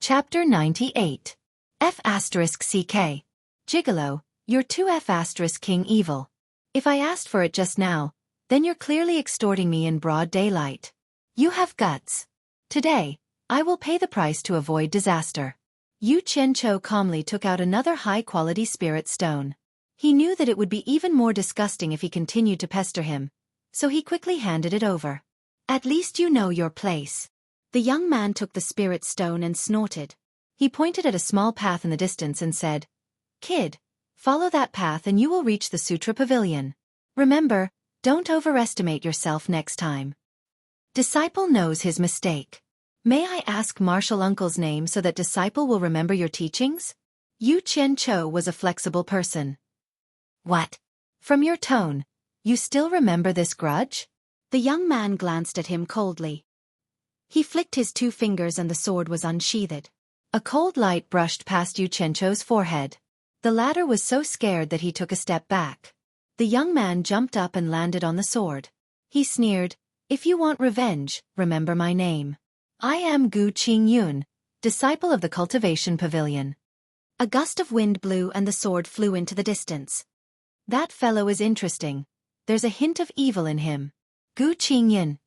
Chapter 98. F***CK. Gigolo, you're too F***King evil. If I asked for it just now, then you're clearly extorting me in broad daylight. You have guts. Today, I will pay the price to avoid disaster. Yu Qianqiu calmly took out another high-quality spirit stone. He knew that it would be even more disgusting if he continued to pester him, so he quickly handed it over. At least you know your place. The young man took the spirit stone and snorted. He pointed at a small path in the distance and said, Kid, follow that path and you will reach the Sutra Pavilion. Remember, don't overestimate yourself next time. Disciple knows his mistake. May I ask Martial Uncle's name so that Disciple will remember your teachings? Yu Qianqiu was a flexible person. What? From your tone, you still remember this grudge? The young man glanced at him coldly. He flicked his 2 fingers and the sword was unsheathed. A cold light brushed past Yu Qianqiu's forehead. The latter was so scared that he took a step back. The young man jumped up and landed on the sword. He sneered, If you want revenge, remember my name. I am Gu Qingyun, disciple of the Cultivation Pavilion. A gust of wind blew and the sword flew into the distance. That fellow is interesting. There's a hint of evil in him. Gu Qingyun.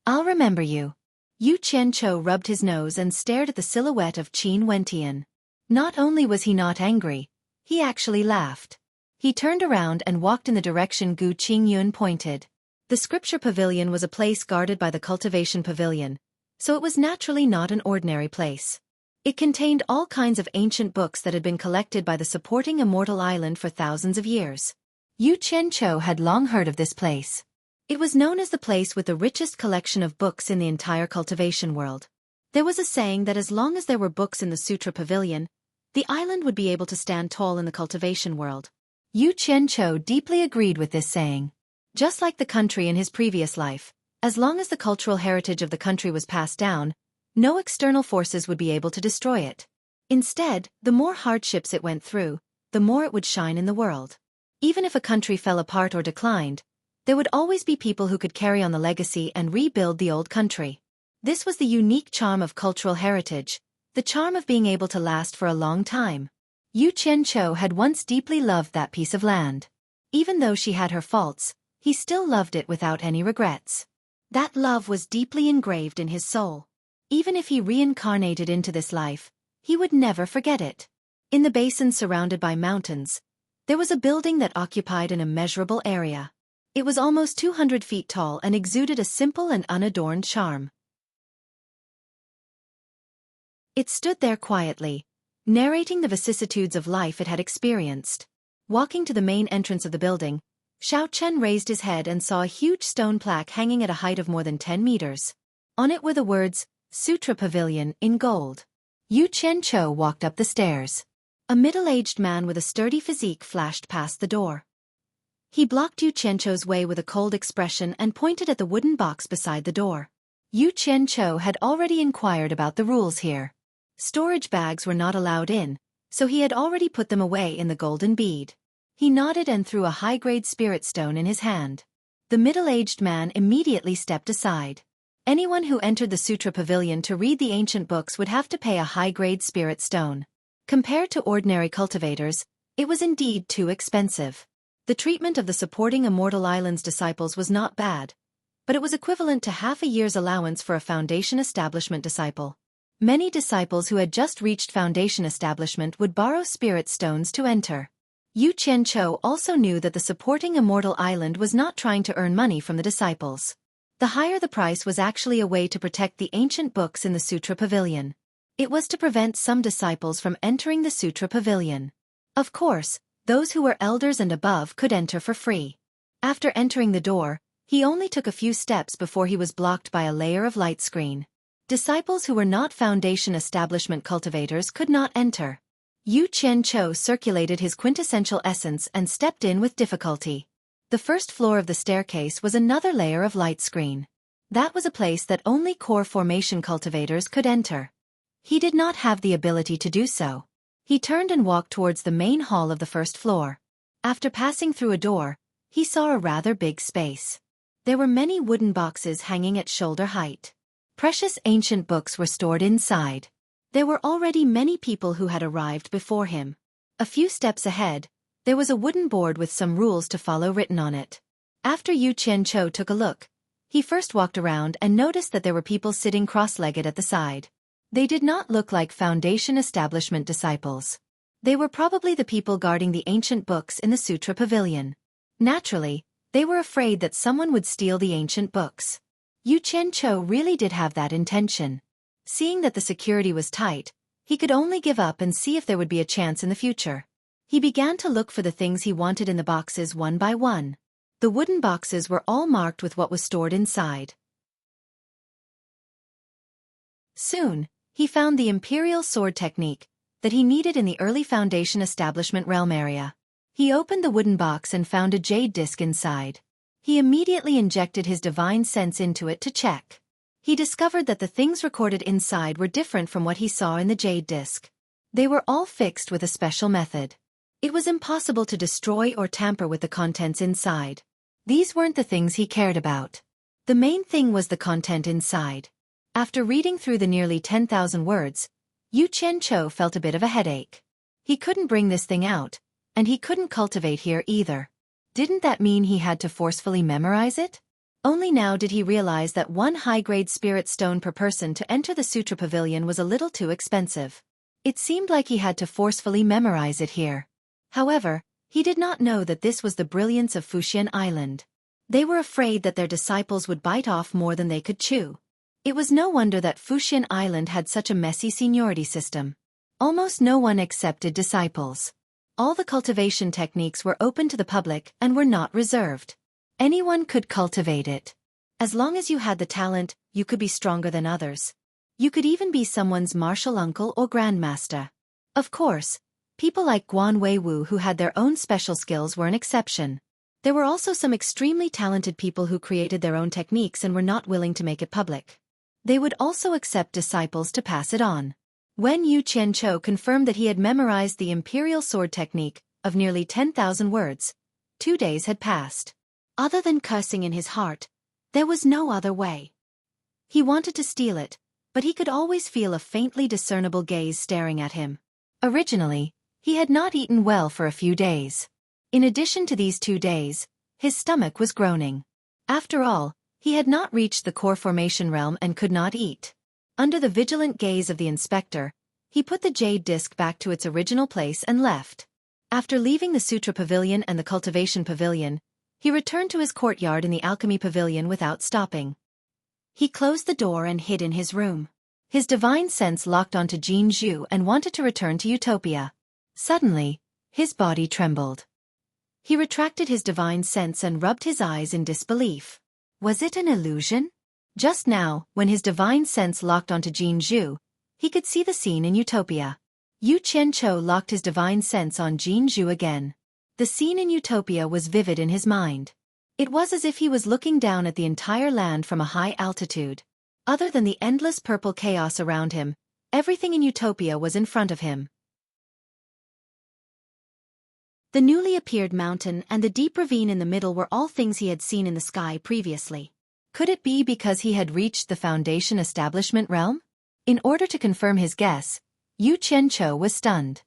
I'll remember you. Yu Qianqiu rubbed his nose and stared at the silhouette of Qin Wentian. Not only was he not angry, he actually laughed. He turned around and walked in the direction Gu Qingyun pointed. The Scripture Pavilion was a place guarded by the Cultivation Pavilion, so it was naturally not an ordinary place. It contained all kinds of ancient books that had been collected by the supporting Immortal Island for thousands of years. Yu Qianqiu had long heard of this place. It was known as the place with the richest collection of books in the entire cultivation world. There was a saying that as long as there were books in the Sutra Pavilion, the island would be able to stand tall in the cultivation world. Yu Qianqiu deeply agreed with this saying. Just like the country in his previous life, as long as the cultural heritage of the country was passed down, no external forces would be able to destroy it. Instead, the more hardships it went through, the more it would shine in the world. Even if a country fell apart or declined, there would always be people who could carry on the legacy and rebuild the old country. This was the unique charm of cultural heritage, the charm of being able to last for a long time. Yu Qianqiu had once deeply loved that piece of land. Even though she had her faults, he still loved it without any regrets. That love was deeply engraved in his soul. Even if he reincarnated into this life, he would never forget it. In the basin surrounded by mountains, there was a building that occupied an immeasurable area. It was almost 200 feet tall and exuded a simple and unadorned charm. It stood there quietly, narrating the vicissitudes of life it had experienced. Walking to the main entrance of the building, Xiao Chen raised his head and saw a huge stone plaque hanging at a height of more than 10 meters. On it were the words, Sutra Pavilion, in gold. Yu Qianqiu walked up the stairs. A middle-aged man with a sturdy physique flashed past the door. He blocked Yu Qianchou's way with a cold expression and pointed at the wooden box beside the door. Yu Qianchou had already inquired about the rules here. Storage bags were not allowed in, so he had already put them away in the golden bead. He nodded and threw a high-grade spirit stone in his hand. The middle-aged man immediately stepped aside. Anyone who entered the Sutra Pavilion to read the ancient books would have to pay a high-grade spirit stone. Compared to ordinary cultivators, it was indeed too expensive. The treatment of the supporting Immortal Island's disciples was not bad, but it was equivalent to half a year's allowance for a Foundation Establishment disciple. Many disciples who had just reached Foundation Establishment would borrow spirit stones to enter. Yu Qianchou also knew that the supporting Immortal Island was not trying to earn money from the disciples. The higher the price was actually a way to protect the ancient books in the Sutra Pavilion. It was to prevent some disciples from entering the Sutra Pavilion. Of course, those who were elders and above could enter for free. After entering the door, he only took a few steps before he was blocked by a layer of light screen. Disciples who were not Foundation Establishment cultivators could not enter. Yu Qianchou circulated his quintessential essence and stepped in with difficulty. The first floor of the staircase was another layer of light screen. That was a place that only core formation cultivators could enter. He did not have the ability to do so. He turned and walked towards the main hall of the first floor. After passing through a door, he saw a rather big space. There were many wooden boxes hanging at shoulder height. Precious ancient books were stored inside. There were already many people who had arrived before him. A few steps ahead, there was a wooden board with some rules to follow written on it. After Yu Qianchou took a look, he first walked around and noticed that there were people sitting cross-legged at the side. They did not look like Foundation Establishment disciples. They were probably the people guarding the ancient books in the Sutra Pavilion. Naturally, they were afraid that someone would steal the ancient books. Yu Qianchou really did have that intention. Seeing that the security was tight, he could only give up and see if there would be a chance in the future. He began to look for the things he wanted in the boxes one by one. The wooden boxes were all marked with what was stored inside. Soon, he found the Imperial Sword technique that he needed in the early Foundation Establishment realm area. He opened the wooden box and found a jade disc inside. He immediately injected his divine sense into it to check. He discovered that the things recorded inside were different from what he saw in the jade disc. They were all fixed with a special method. It was impossible to destroy or tamper with the contents inside. These weren't the things he cared about. The main thing was the content inside. After reading through the nearly 10,000 words, Yu Qianchou felt a bit of a headache. He couldn't bring this thing out, and he couldn't cultivate here either. Didn't that mean he had to forcefully memorize it? Only now did he realize that one high-grade spirit stone per person to enter the Sutra Pavilion was a little too expensive. It seemed like he had to forcefully memorize it here. However, he did not know that this was the brilliance of Fuxian Island. They were afraid that their disciples would bite off more than they could chew. It was no wonder that Fuxian Island had such a messy seniority system. Almost no one accepted disciples. All the cultivation techniques were open to the public and were not reserved. Anyone could cultivate it. As long as you had the talent, you could be stronger than others. You could even be someone's martial uncle or grandmaster. Of course, people like Guan Weiwu who had their own special skills were an exception. There were also some extremely talented people who created their own techniques and were not willing to make it public. They would also accept disciples to pass it on. When Yu Qianchou confirmed that he had memorized the Imperial Sword technique of nearly 10,000 words, 2 days had passed. Other than cursing in his heart, there was no other way. He wanted to steal it, but he could always feel a faintly discernible gaze staring at him. Originally, he had not eaten well for a few days. In addition to these 2 days, his stomach was groaning. After all, he had not reached the core formation realm and could not eat. Under the vigilant gaze of the inspector, he put the jade disc back to its original place and left. After leaving the Sutra Pavilion and the Cultivation Pavilion, he returned to his courtyard in the Alchemy Pavilion without stopping. He closed the door and hid in his room. His divine sense locked onto Jin Zhu and wanted to return to Utopia. Suddenly, his body trembled. He retracted his divine sense and rubbed his eyes in disbelief. Was it an illusion? Just now, when his divine sense locked onto Jin Zhu, he could see the scene in Utopia. Yu Qianchou locked his divine sense on Jin Zhu again. The scene in Utopia was vivid in his mind. It was as if he was looking down at the entire land from a high altitude. Other than the endless purple chaos around him, everything in Utopia was in front of him. The newly appeared mountain and the deep ravine in the middle were all things he had seen in the sky previously. Could it be because he had reached the Foundation establishment realm? In order to confirm his guess, Yu Qianqiu was stunned.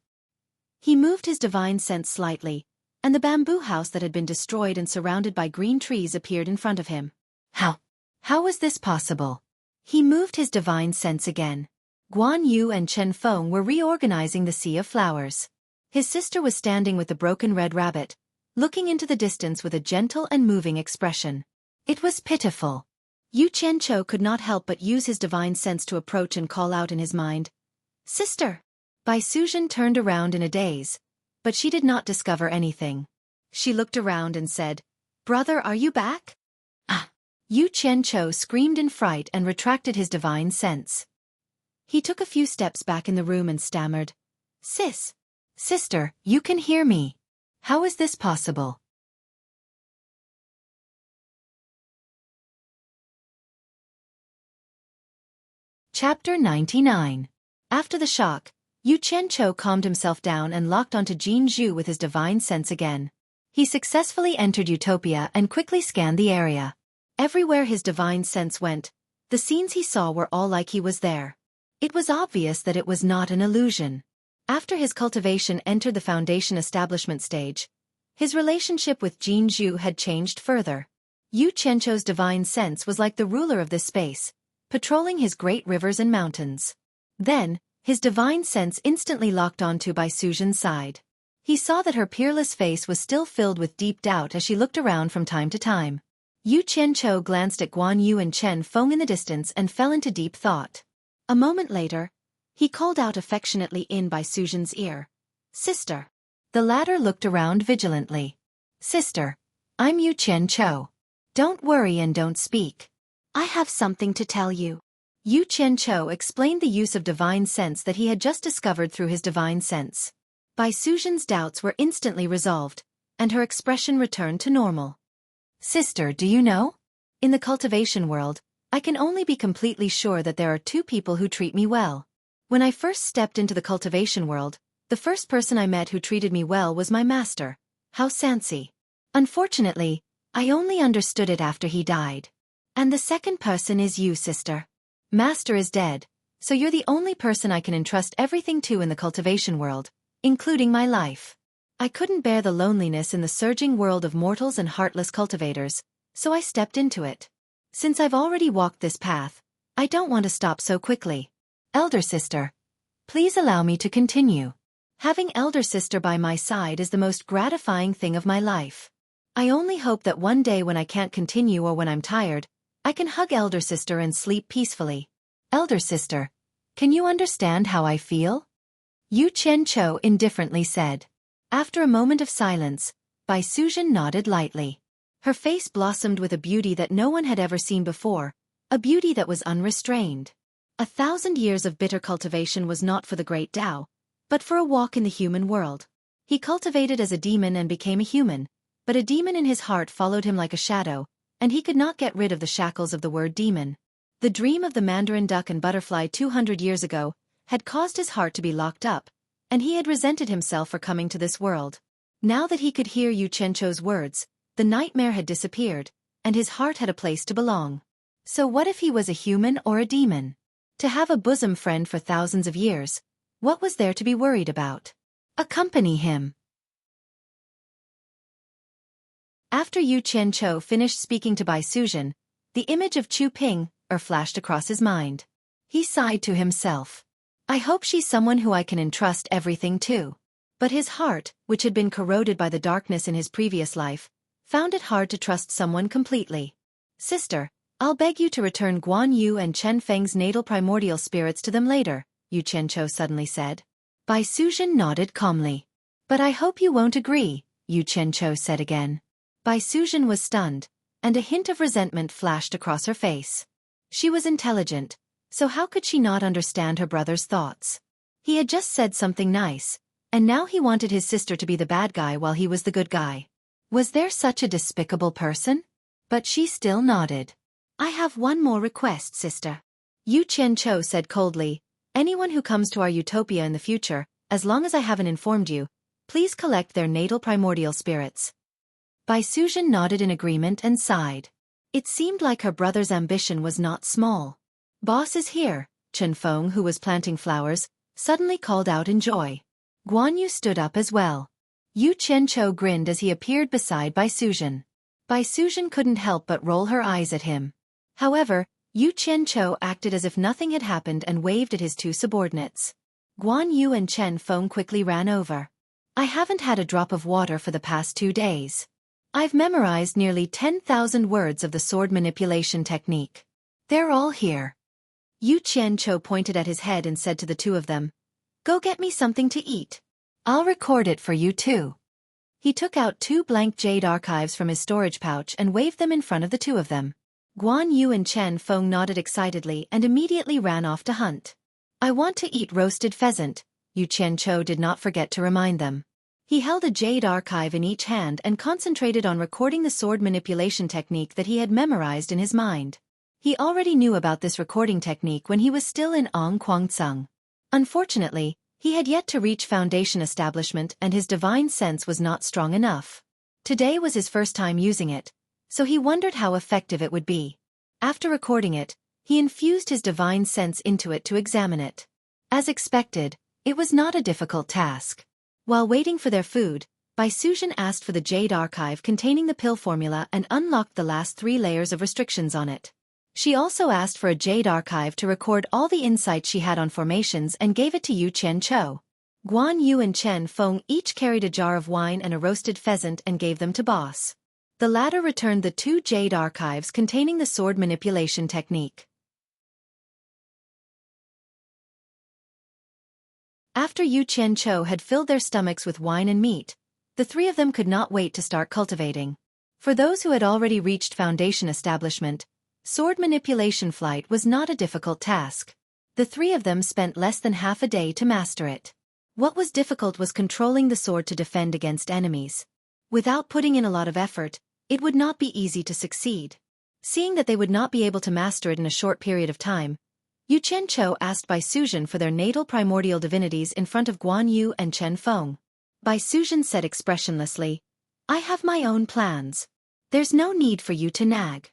He moved his divine sense slightly, and the bamboo house that had been destroyed and surrounded by green trees appeared in front of him. How was this possible? He moved his divine sense again. Guan Yu and Chen Feng were reorganizing the sea of flowers. His sister was standing with the broken red rabbit, looking into the distance with a gentle and moving expression. It was pitiful. Yu Qianqiu could not help but use his divine sense to approach and call out in his mind, "Sister!" Bai Suzhen turned around in a daze, but she did not discover anything. She looked around and said, "Brother, are you back?" "Ah!" Yu Qianqiu screamed in fright and retracted his divine sense. He took a few steps back in the room and stammered, Sister, you can hear me. How is this possible?" Chapter 99. After the shock, Yu Qianqiu calmed himself down and locked onto Jin Zhu with his divine sense again. He successfully entered Utopia and quickly scanned the area. Everywhere his divine sense went, the scenes he saw were all like he was there. It was obvious that it was not an illusion. After his cultivation entered the Foundation establishment stage, his relationship with Jin Zhu had changed further. Yu Qianqiu's divine sense was like the ruler of this space, patrolling his great rivers and mountains. Then, his divine sense instantly locked onto Bai Suzhen's side. He saw that her peerless face was still filled with deep doubt as she looked around from time to time. Yu Qianqiu glanced at Guan Yu and Chen Feng in the distance and fell into deep thought. A moment later, he called out affectionately in Bai Suzhen's ear, "Sister." The latter looked around vigilantly. "Sister, I'm Yu Qianqiu. Don't worry and don't speak. I have something to tell you." Yu Qianqiu explained the use of divine sense that he had just discovered through his divine sense. Bai Suzhen's doubts were instantly resolved, and her expression returned to normal. "Sister, do you know? In the cultivation world, I can only be completely sure that there are two people who treat me well. When I first stepped into the cultivation world, the first person I met who treated me well was my master, Hao Sansi. Unfortunately, I only understood it after he died. And the second person is you, sister. Master is dead, so you're the only person I can entrust everything to in the cultivation world, including my life. I couldn't bear the loneliness in the surging world of mortals and heartless cultivators, so I stepped into it. Since I've already walked this path, I don't want to stop so quickly. Elder sister, please allow me to continue. Having elder sister by my side is the most gratifying thing of my life. I only hope that one day when I can't continue or when I'm tired, I can hug elder sister and sleep peacefully. Elder sister, can you understand how I feel?" Yu Qianqiu indifferently said. After a moment of silence, Bai Suzhen nodded lightly. Her face blossomed with a beauty that no one had ever seen before, a beauty that was unrestrained. 1,000 years of bitter cultivation was not for the great Tao, but for a walk in the human world. He cultivated as a demon and became a human, but a demon in his heart followed him like a shadow, and he could not get rid of the shackles of the word demon. The dream of the mandarin duck and butterfly 200 years ago had caused his heart to be locked up, and he had resented himself for coming to this world. Now that he could hear Yu Qianqiu's words, the nightmare had disappeared, and his heart had a place to belong. So what if he was a human or a demon? To have a bosom friend for thousands of years, what was there to be worried about? Accompany him. After Yu Qianqiu finished speaking to Bai Suzhen, the image of Chu Ping flashed across his mind. He sighed to himself. I hope she's someone who I can entrust everything to. But his heart, which had been corroded by the darkness in his previous life, found it hard to trust someone completely. Sister, I'll beg you to return Guan Yu and Chen Feng's natal primordial spirits to them later, Yu Qianqiu suddenly said. Bai Suzhen nodded calmly. But I hope you won't agree, Yu Qianqiu said again. Bai Suzhen was stunned, and a hint of resentment flashed across her face. She was intelligent, so how could she not understand her brother's thoughts? He had just said something nice, And now he wanted his sister to be the bad guy while he was the good guy. Was there such a despicable person? But she still nodded. I have one more request, sister. Yu Qianqiu said coldly. Anyone who comes to our utopia in the future, as long as I haven't informed you, please collect their natal primordial spirits. Bai Suzhen nodded in agreement and sighed. It seemed like her brother's ambition was not small. Boss is here, Chen Feng, who was planting flowers, suddenly called out in joy. Guan Yu stood up as well. Yu Qianqiu grinned as he appeared beside Bai Suzhen. Bai Suzhen couldn't help but roll her eyes at him. However, Yu Qianqiu acted as if nothing had happened and waved at his two subordinates. Guan Yu and Chen Feng quickly ran over. I haven't had a drop of water for the past 2 days. I've memorized nearly 10,000 words of the sword manipulation technique. They're all here. Yu Qianqiu pointed at his head and said to the two of them, Go get me something to eat. I'll record it for you too. He took out 2 blank jade archives from his storage pouch and waved them in front of the two of them. Guan Yu and Chen Feng nodded excitedly and immediately ran off to hunt. I want to eat roasted pheasant, Yu Qianqiu did not forget to remind them. He held a jade archive in each hand and concentrated on recording the sword manipulation technique that he had memorized in his mind. He already knew about this recording technique when he was still in Ong Kwangtsung. Unfortunately, he had yet to reach foundation establishment and his divine sense was not strong enough. Today was his first time using it, so he wondered how effective it would be. After recording it, he infused his divine sense into it to examine it. As expected, it was not a difficult task. While waiting for their food, Bai Suzhen asked for the jade archive containing the pill formula and unlocked the last 3 layers of restrictions on it. She also asked for a jade archive to record all the insights she had on formations and gave it to Yu Qianqiu. Guan Yu and Chen Feng each carried a jar of wine and a roasted pheasant and gave them to Boss. The latter returned the 2 jade archives containing the sword manipulation technique. After Yu Qianqiu had filled their stomachs with wine and meat, the 3 of them could not wait to start cultivating. For those who had already reached foundation establishment, sword manipulation flight was not a difficult task. The 3 of them spent less than half a day to master it. What was difficult was controlling the sword to defend against enemies. Without putting in a lot of effort, it would not be easy to succeed. Seeing that they would not be able to master it in a short period of time, Yu Qianqiu asked Bai Suzhen for their natal primordial divinities in front of Guan Yu and Chen Feng. Bai Suzhen said expressionlessly, I have my own plans. There's no need for you to nag.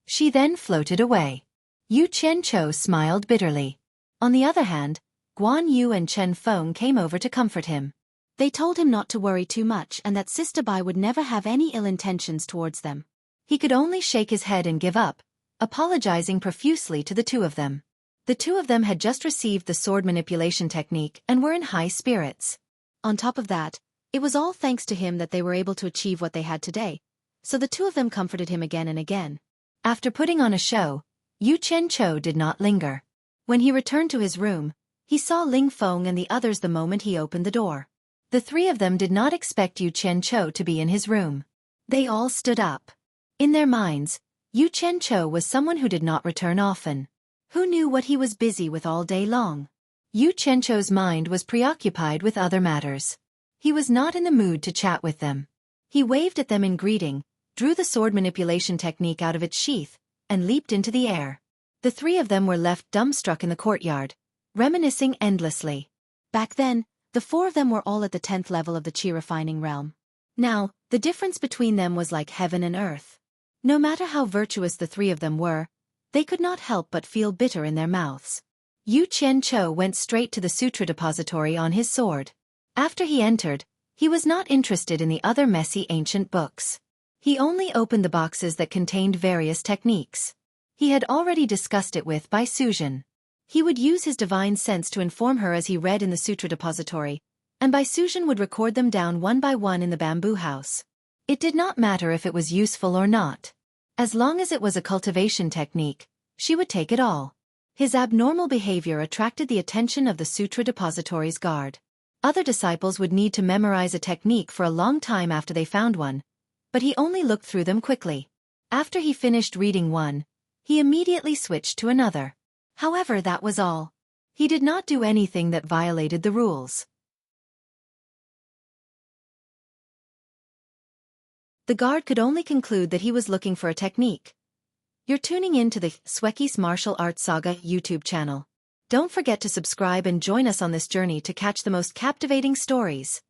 She then floated away. Yu Qianqiu smiled bitterly. On the other hand, Guan Yu and Chen Feng came over to comfort him. They told him not to worry too much and that Sister Bai would never have any ill intentions towards them. He could only shake his head and give up, apologizing profusely to the two of them. The two of them had just received the sword manipulation technique and were in high spirits. On top of that, it was all thanks to him that they were able to achieve what they had today, so the two of them comforted him again and again. After putting on a show, Yu Qianqiu did not linger. When he returned to his room, he saw Ling Feng and the others the moment he opened the door. The 3 of them did not expect Yu Qianqiu to be in his room. They all stood up. In their minds, Yu Qianqiu was someone who did not return often. Who knew what he was busy with all day long? Yu Qianqiu's mind was preoccupied with other matters. He was not in the mood to chat with them. He waved at them in greeting, drew the sword manipulation technique out of its sheath, and leaped into the air. The 3 of them were left dumbstruck in the courtyard, reminiscing endlessly. Back then, the 4 of them were all at the 10th level of the Qi refining realm. Now, the difference between them was like heaven and earth. No matter how virtuous the 3 of them were, they could not help but feel bitter in their mouths. Yu Qianqiu went straight to the sutra depository on his sword. After he entered, he was not interested in the other messy ancient books. He only opened the boxes that contained various techniques. He had already discussed it with Bai Suzhen. He would use his divine sense to inform her as he read in the sutra depository, and Bai Suzhen would record them down one by one in the bamboo house. It did not matter if it was useful or not. As long as it was a cultivation technique, she would take it all. His abnormal behavior attracted the attention of the sutra depository's guard. Other disciples would need to memorize a technique for a long time after they found one, but he only looked through them quickly. After he finished reading one, he immediately switched to another. However, that was all. He did not do anything that violated the rules. The guard could only conclude that he was looking for a technique. You're tuning in to the Xueqi's Martial Arts Saga YouTube channel. Don't forget to subscribe and join us on this journey to catch the most captivating stories.